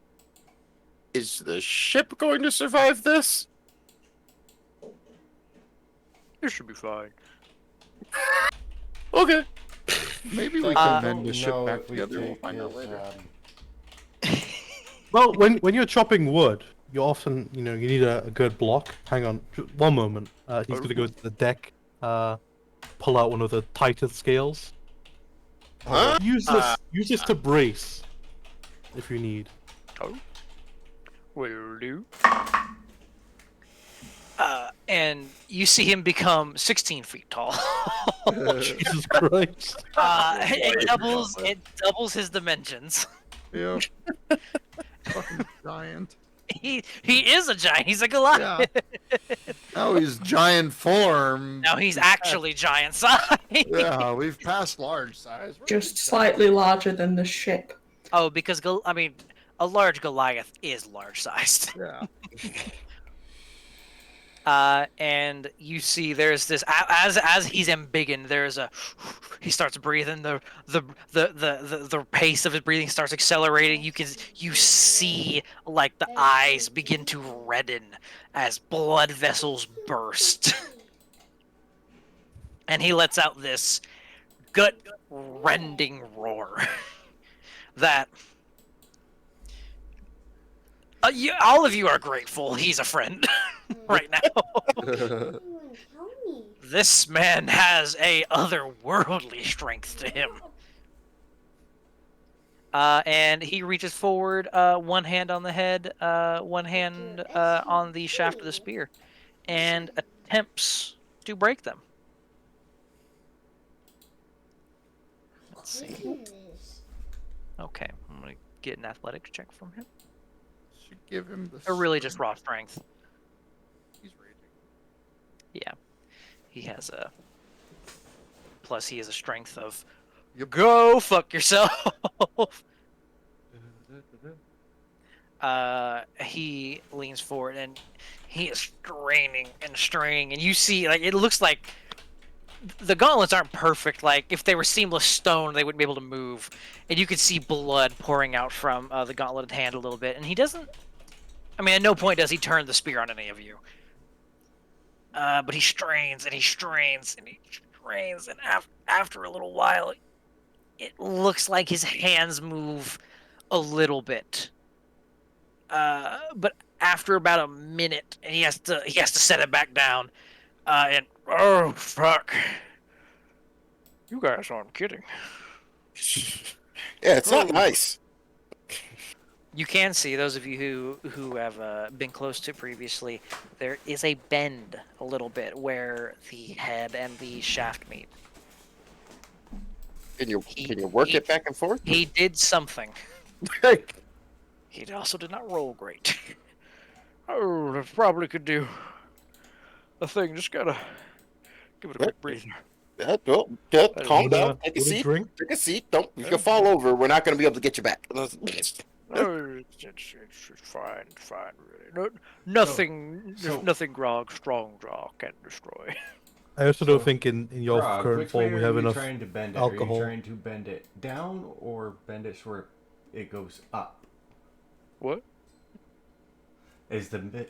Is the ship going to survive this? This should be fine. Okay. Maybe we Uh, can mend the ship No, back if we together. We'll take find out his, later. Well, when you're chopping wood, you often, you need a good block. Hang on, one moment. He's gonna go to the deck, pull out one of the Titan scales. Huh? Use this to brace, if you need. Oh. Will do. And you see him become 16 feet tall. Jesus Christ! It doubles his dimensions. Yeah. Fucking giant. He is a giant. He's a Goliath. Now he's giant form. Now he's actually giant size. Yeah, we've passed large size. We're Just slightly larger than the ship. Oh, because a large Goliath is large sized. Yeah. And you see there's this as he's embiggened, he starts breathing, the pace of his breathing starts accelerating. You see like the eyes begin to redden as blood vessels burst. And he lets out this gut rending roar that all of you are grateful he's a friend right now. Anyone tell me? This man has a otherworldly strength to him. And he reaches forward, one hand on the head, one hand on the shaft of the spear, and attempts to break them. Let's see. Goodness. Okay, I'm gonna get an athletics check from him. Should give him the. Or really just raw strength. He's raging. Yeah, he has a. Plus, he has a strength of. Yep. Go fuck yourself. He leans forward and he is straining and straining, and you see, like, it looks like the gauntlets aren't perfect. Like, if they were seamless stone, they wouldn't be able to move, and you could see blood pouring out from the gauntleted hand a little bit. And he doesn't. I mean, at no point does he turn the spear on any of you. But he strains and he strains and he strains, and after a little while, it looks like his hands move a little bit. But after about a minute, and he has to set it back down. And Oh, fuck. You guys aren't kidding. Yeah, it's not nice. you can see, those of you who have been close to previously, there is a bend a little bit where the head and the shaft meet. Can you work it back and forth? He did something. He also did not roll great. Oh, I probably could do a thing. Just gotta give it a quick breather. Calm down. Take a Would you seat. drink? Take a seat. Don't. You can fall over. We're not going to be able to get you back. No, it's fine, really. Nothing strong draw can destroy. I also don't think in your Grog, current which way form we are have you enough trying to bend it? alcohol. Are you trying to bend it down or bend it where it goes up? What?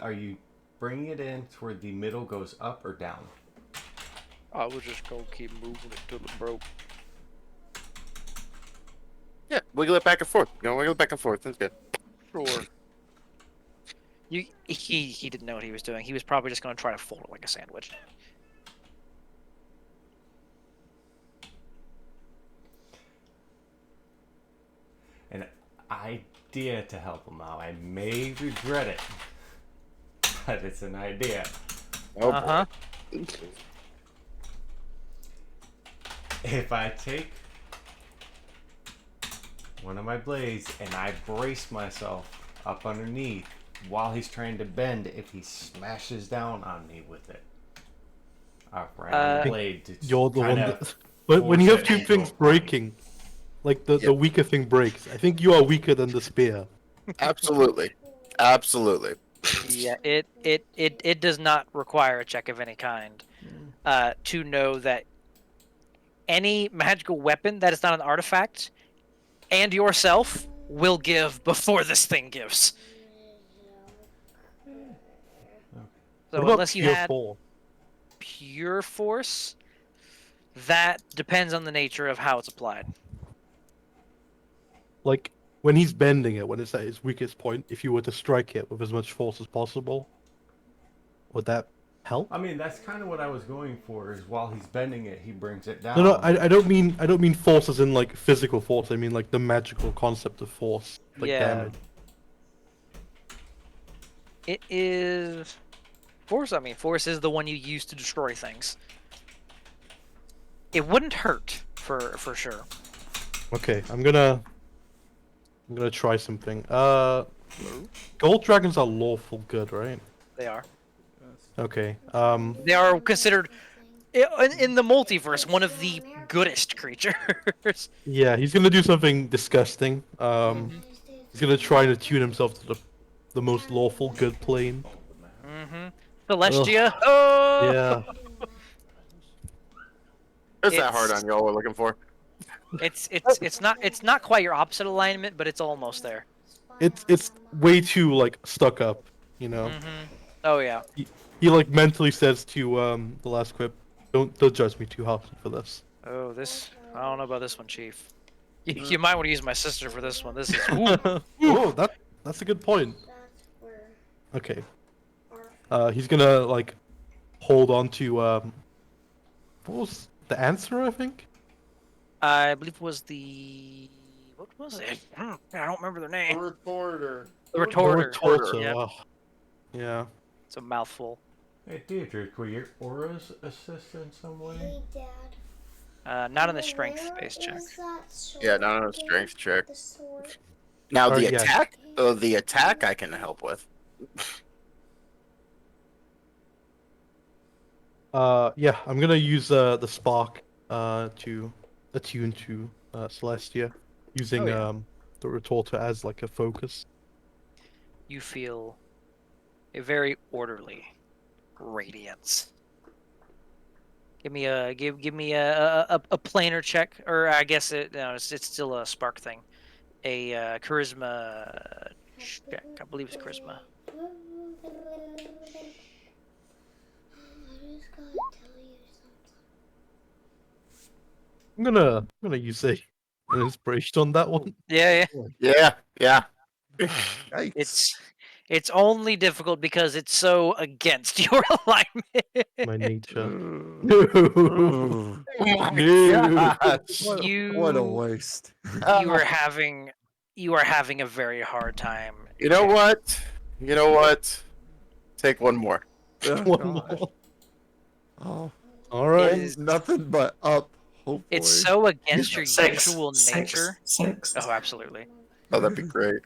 Are you bringing it in to where the middle goes up or down? I was just gonna keep moving it till it broke. Yeah, wiggle it back and forth. Wiggle it back and forth. That's good. Sure. He didn't know what he was doing. He was probably just going to try to fold it like a sandwich. An idea to help him out. I may regret it, but it's an idea. Oh, Uh-huh. If I take one of my blades and I brace myself up underneath while he's trying to bend, if he smashes down on me with it, a round think blade. To You're the one kinda that. But when you have force it two into things a point. breaking, like the weaker thing breaks, I think you are weaker than the spear. Absolutely. Absolutely. Yeah, it does not require a check of any kind to know that any magical weapon that is not an artifact and yourself will give before this thing gives. So What about unless you pure had force? pure force, that depends on the nature of how it's applied. Like when he's bending it, when it's at its weakest point, if you were to strike it with as much force as possible, would that help? I mean, that's kind of what I was going for. Is while he's bending it, he brings it down. No, no, I don't mean force as in like physical force. I mean like the magical concept of force, like Yeah. damage. It is force. I mean, force is the one you use to destroy things. It wouldn't hurt for sure. Okay, I'm gonna try something. Gold dragons are lawful good, right? They are. Okay. They are considered in the multiverse one of the goodest creatures. Yeah, he's gonna do something disgusting. He's gonna try to tune himself to the most lawful good plane. Mm-hmm. Celestia. Oh. Yeah. Is that It's- hard on y'all we're looking for? It's not quite your opposite alignment, but it's almost there. It's way too like stuck up, you know. Mm-hmm. Oh yeah. He like mentally says to the last quip, don't judge me too harshly for this. Oh, this. I don't know about this one, Chief. You might want to use my sister for this one. This is. Ooh. Oh, that's a good point. That's where Okay. our He's gonna like hold on to what was the answer, I think? I believe it was the. What was it? I don't remember their name. Recorder. The retorter. Retorter. Yep. Oh, yeah. It's a mouthful. Hey, Deirdrick, will your auras assist in some way? hey dad. Not in the where strength-based check. is that sword Yeah, not on a again? strength check. The sword. Now Or, the yeah. attack, the attack I can help with. Yeah, I'm gonna use the spark to attune to Celestia using Oh, yeah. the retorter as like a focus. You feel a very orderly radiance. Give me a planar check, or I guess it's still a spark thing. A charisma check. I believe it's charisma. I just gotta tell you something. I'm gonna use an inspiration on that one. Yeah. Yeah. Yikes. It's only difficult because it's so against your alignment. My nature. Oh my No. gosh. What, You- what a waste. You are having a very hard time. You know what? You know what? Take one more. Oh, One God. more. Oh, All right. Is- nothing but up. Hopefully. It's so against your Six. usual nature. Six. Oh, absolutely. Oh, that'd be great.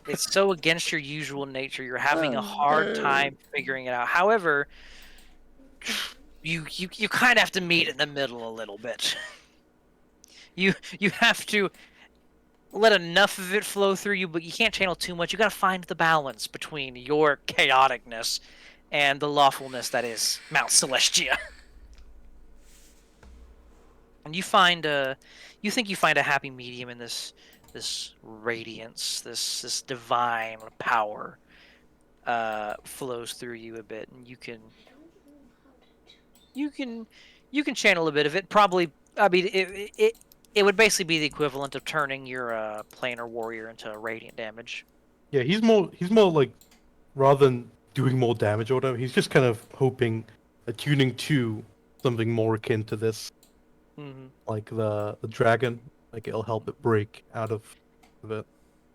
It's so against your usual nature. You're having a Oh, hard no. time figuring it out. However, you kind of have to meet in the middle a little bit. You have to let enough of it flow through you, but you can't channel too much. You got to find the balance between your chaoticness and the lawfulness that is Mount Celestia. And you find you think you find a happy medium in this radiance, this divine power flows through you a bit, and you can channel a bit of it. Probably, I mean, it would basically be the equivalent of turning your planar warrior into radiant damage. Yeah, he's more like rather than doing more damage or whatever, he's just kind of hoping attuning to something more akin to this, Mm-hmm. like the dragon, like it'll help it break out of it.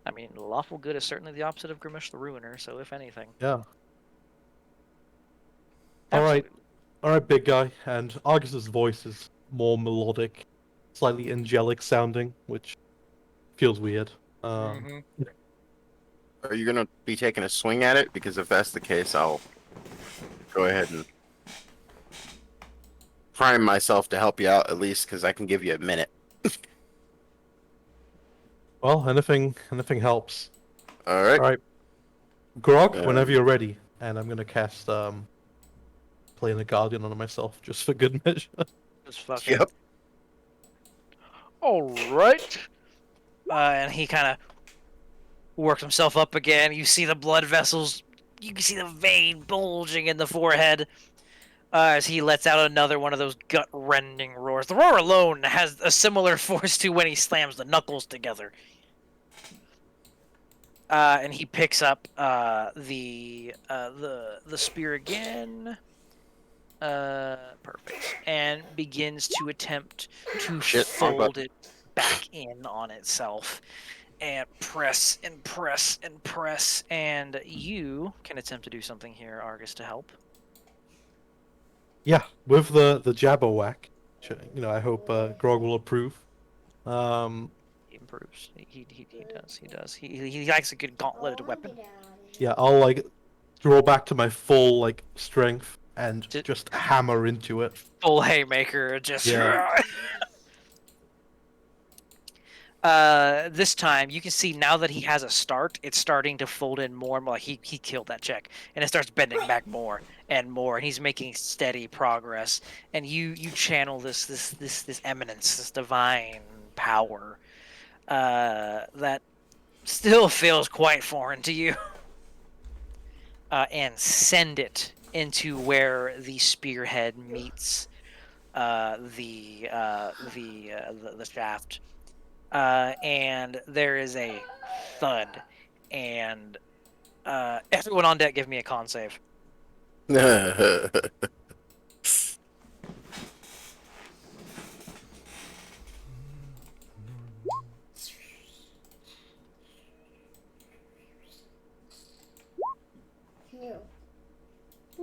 I mean, lawful good is certainly the opposite of Grimish the Ruiner. So, if anything, Yeah. All right. absolutely. All right, big guy. And Argus's voice is more melodic, slightly angelic sounding, which feels weird. Mhm. Are you gonna be taking a swing at it? Because if that's the case, I'll go ahead and prime myself to help you out at least, because I can give you a minute. Well, anything helps. All right. All right, Grog, Um, whenever you're ready, and I'm gonna cast playing a guardian on myself just for good measure. Just fucking. Yep. All right. And he kind of works himself up again. You see the blood vessels. You can see the vein bulging in the forehead as he lets out another one of those gut-rending roars. The roar alone has a similar force to when he slams the knuckles together. And he picks up the spear again. Perfect. And begins to attempt to Shit, wrong fold button. it back in on itself. And press and press and press. And you can attempt to do something here, Argus, to help. Yeah, with the Jabberwack, I hope Grog will approve. He improves. He does. He likes a good gauntleted weapon. Yeah, I'll like draw back to my full like strength and Ju- just hammer into it. Full haymaker, just. Yeah. This time you can see now that he has a start, it's starting to fold in more and more. Like he killed that check, and it starts bending back more and more, and he's making steady progress. And you channel this eminence, this divine power, that still feels quite foreign to you, and send it into where the spearhead meets the shaft. And there is a thud, and everyone on deck give me a con save. Here. I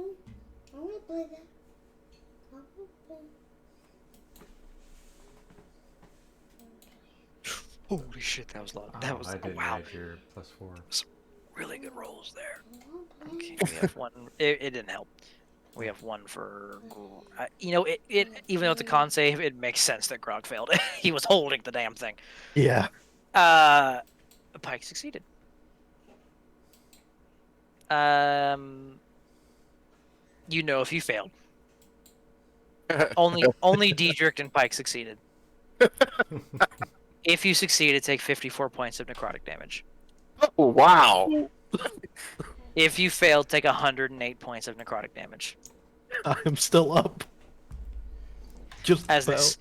want to play that. I wanna play- Holy shit, that was loud. Oh, That was I didn't wow. add your +4. Really good rolls there. I wanna play Okay, we have one. It didn't help. We have one for. It even though it's a con save, it makes sense that Grog failed. He was holding the damn thing. Yeah. Pike succeeded. If you failed. Only Diedrich and Pike succeeded. If you succeeded, take 54 points of necrotic damage. Oh, wow. If you failed, take 108 points of necrotic damage. I'm still up. Just As about. this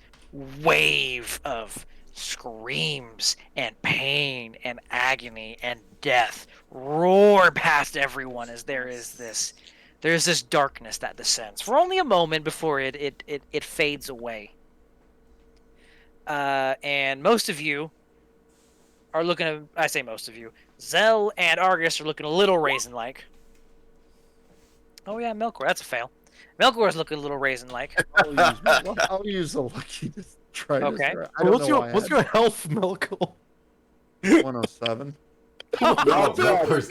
wave of screams and pain and agony and death roar past everyone as there's this darkness that descends for only a moment before it fades away. And most of you are looking at, I say most of you, Zell and Argus are looking a little raisin-like. Oh yeah, Melkor, that's a fail. Melkor's looking a little raisin-like. I'll use a lucky to try this. Okay. I don't What's know your why I what's your health, Melkor? had 107. No, Melkor's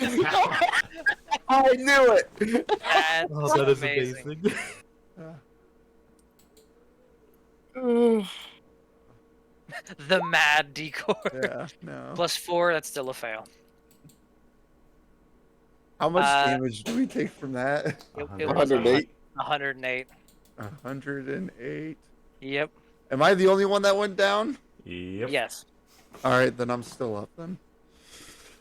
I knew it. That's Oh, that is amazing. amazing. The mad decor. Yeah, no. +4, that's still a fail. How much Uh, damage do we take from that? It was 108. 108. 108. Yep. Am I the only one that went down? Yep. Yes. All right, then I'm still up then.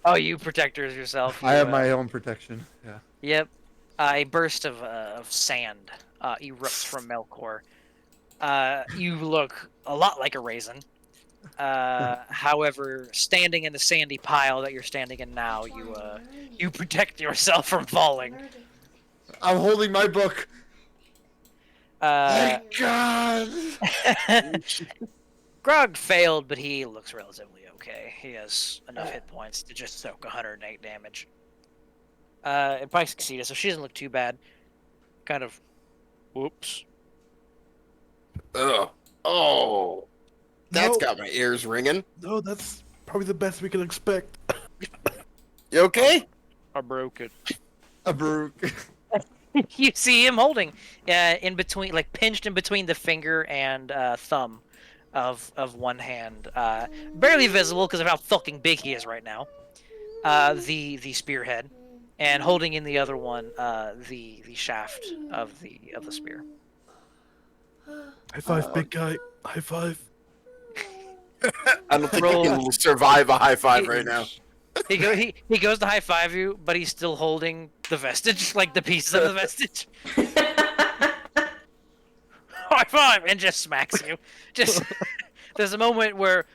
Oh, you protectors yourself. I You, have my own protection. Yeah. Yep. A burst of sand erupts from Melkor. You look a lot like a raisin. However, standing in the sandy pile that you're standing in now, you protect yourself from falling. I'm holding my book. Thank God. Grog failed, but he looks relatively okay. He has enough hit points to just soak 108 damage. And Pike succeeded, so she doesn't look too bad. Kind of, whoops. Ugh. Oh. That's No. got my ears ringing. No, that's probably the best we can expect. You okay? I broke it. A Baruch. You see him holding in between, like pinched in between the finger and thumb of one hand, barely visible because of how fucking big he is right now. The spearhead, and holding in the other one the shaft of the spear. High five, big guy. High five. I don't think Roll. he can survive a high five right now. He goes to high five you, but he's still holding the vestige, like the pieces of the vestige. High five, and just smacks you. Just there's a moment where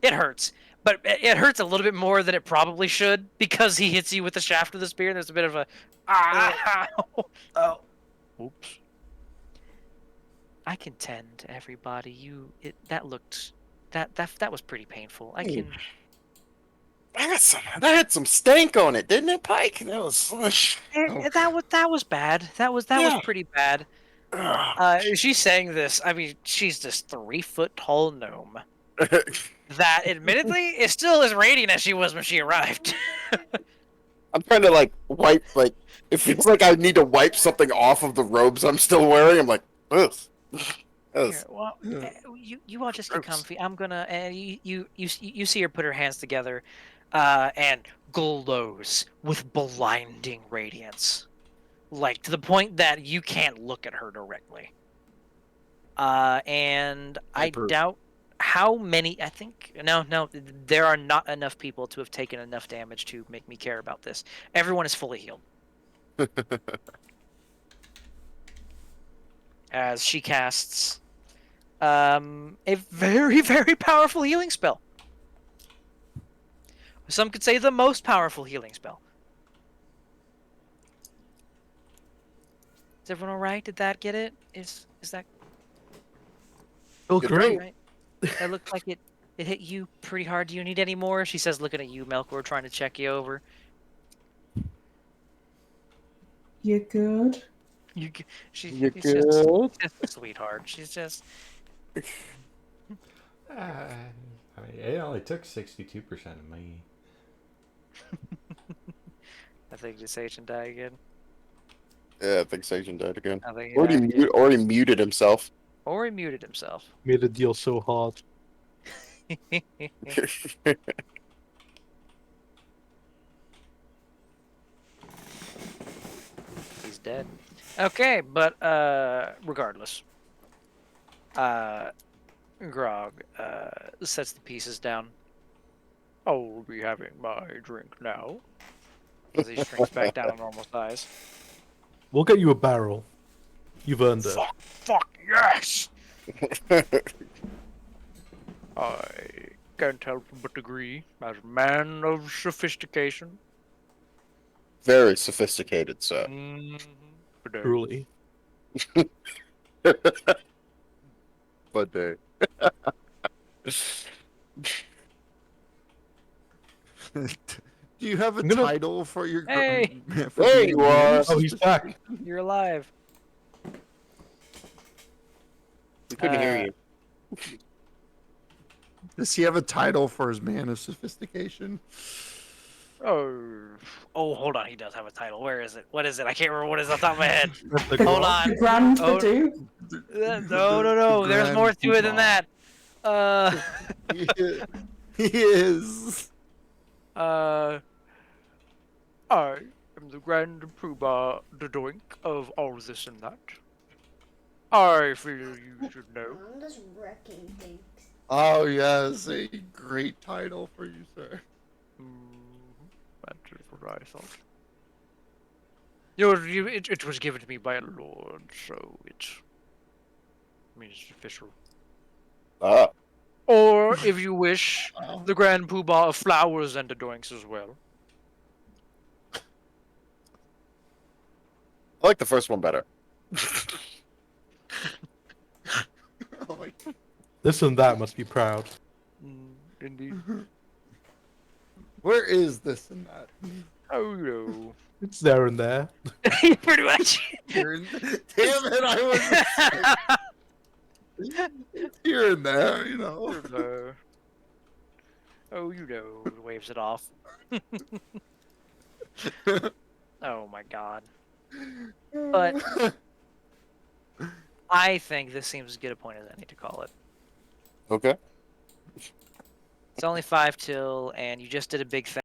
it hurts, but it hurts a little bit more than it probably should because he hits you with the shaft of the spear. And there's a bit of a oh, oops. I contend, everybody. That looked that was pretty painful. I can. That had some stank on it, didn't it, Pike? That was. That was bad. That was Yeah. pretty bad. She's saying this. I mean, she's this 3-foot tall gnome that, admittedly, is still as radiant as she was when she arrived. I'm trying to wipe it feels like I need to wipe something off of the robes I'm still wearing. I'm like, ugh. Here, well, you all just get comfy. I'm gonna. You see her put her hands together, and glows with blinding radiance, like to the point that you can't look at her directly. And I doubt how many. I think no. There are not enough people to have taken enough damage to make me care about this. Everyone is fully healed. As she casts a very, very powerful healing spell. Some could say the most powerful healing spell. Is everyone all right? Did that get it? Is that Oh, Good great. right? That looked like it hit you pretty hard. Do you need any more? She says, looking at you, Melkor, trying to check you over. You good? She's You just good? a sweetheart. She's just. I mean, it only took 62% of me. I think just Sage and die again. Yeah, I think Satan died again. I think he died again. Already muted himself. Or he muted himself. Made the deal so hard. He's dead. Okay, but regardless. Grog sets the pieces down. I'll be having my drink now. As he shrinks back down to normal size. We'll get you a barrel. You've earned it. Fuck yes! I can't help but agree, as a man of sophistication. Very sophisticated, sir. But, Truly. But Do you have a I'm gonna- title for your? Hey! for There being you are. Oh, he's back. You're alive. We couldn't hear you. Does he have a title for his man of sophistication? Oh, hold on. He does have a title. Where is it? What is it? I can't remember what is on top of my head. That's the Hold goal. on. The Grand Oh. Badoo? No. There's more to it than that. He is. I am the Grand Poobah Doink of all this and that. I feel you should know. I'm just wrecking things. Oh yes, a great title for you, sir. That is what I thought. It was given to me by a lord, so it means it's official. Ah, Or, if you wish, Wow. the Grand Poobah of Flowers and Doinks as well. I like the first one better. Oh my God. This and that must be proud. Indeed. Where is this and that? Oh no. It's there and there. Pretty much. Here and- Damn it! I was here and there, you know. Oh, you know, waves it off. Oh my god. But- I think this seems as good a point as any to call it. Okay. It's only 5 till, and you just did a big thing.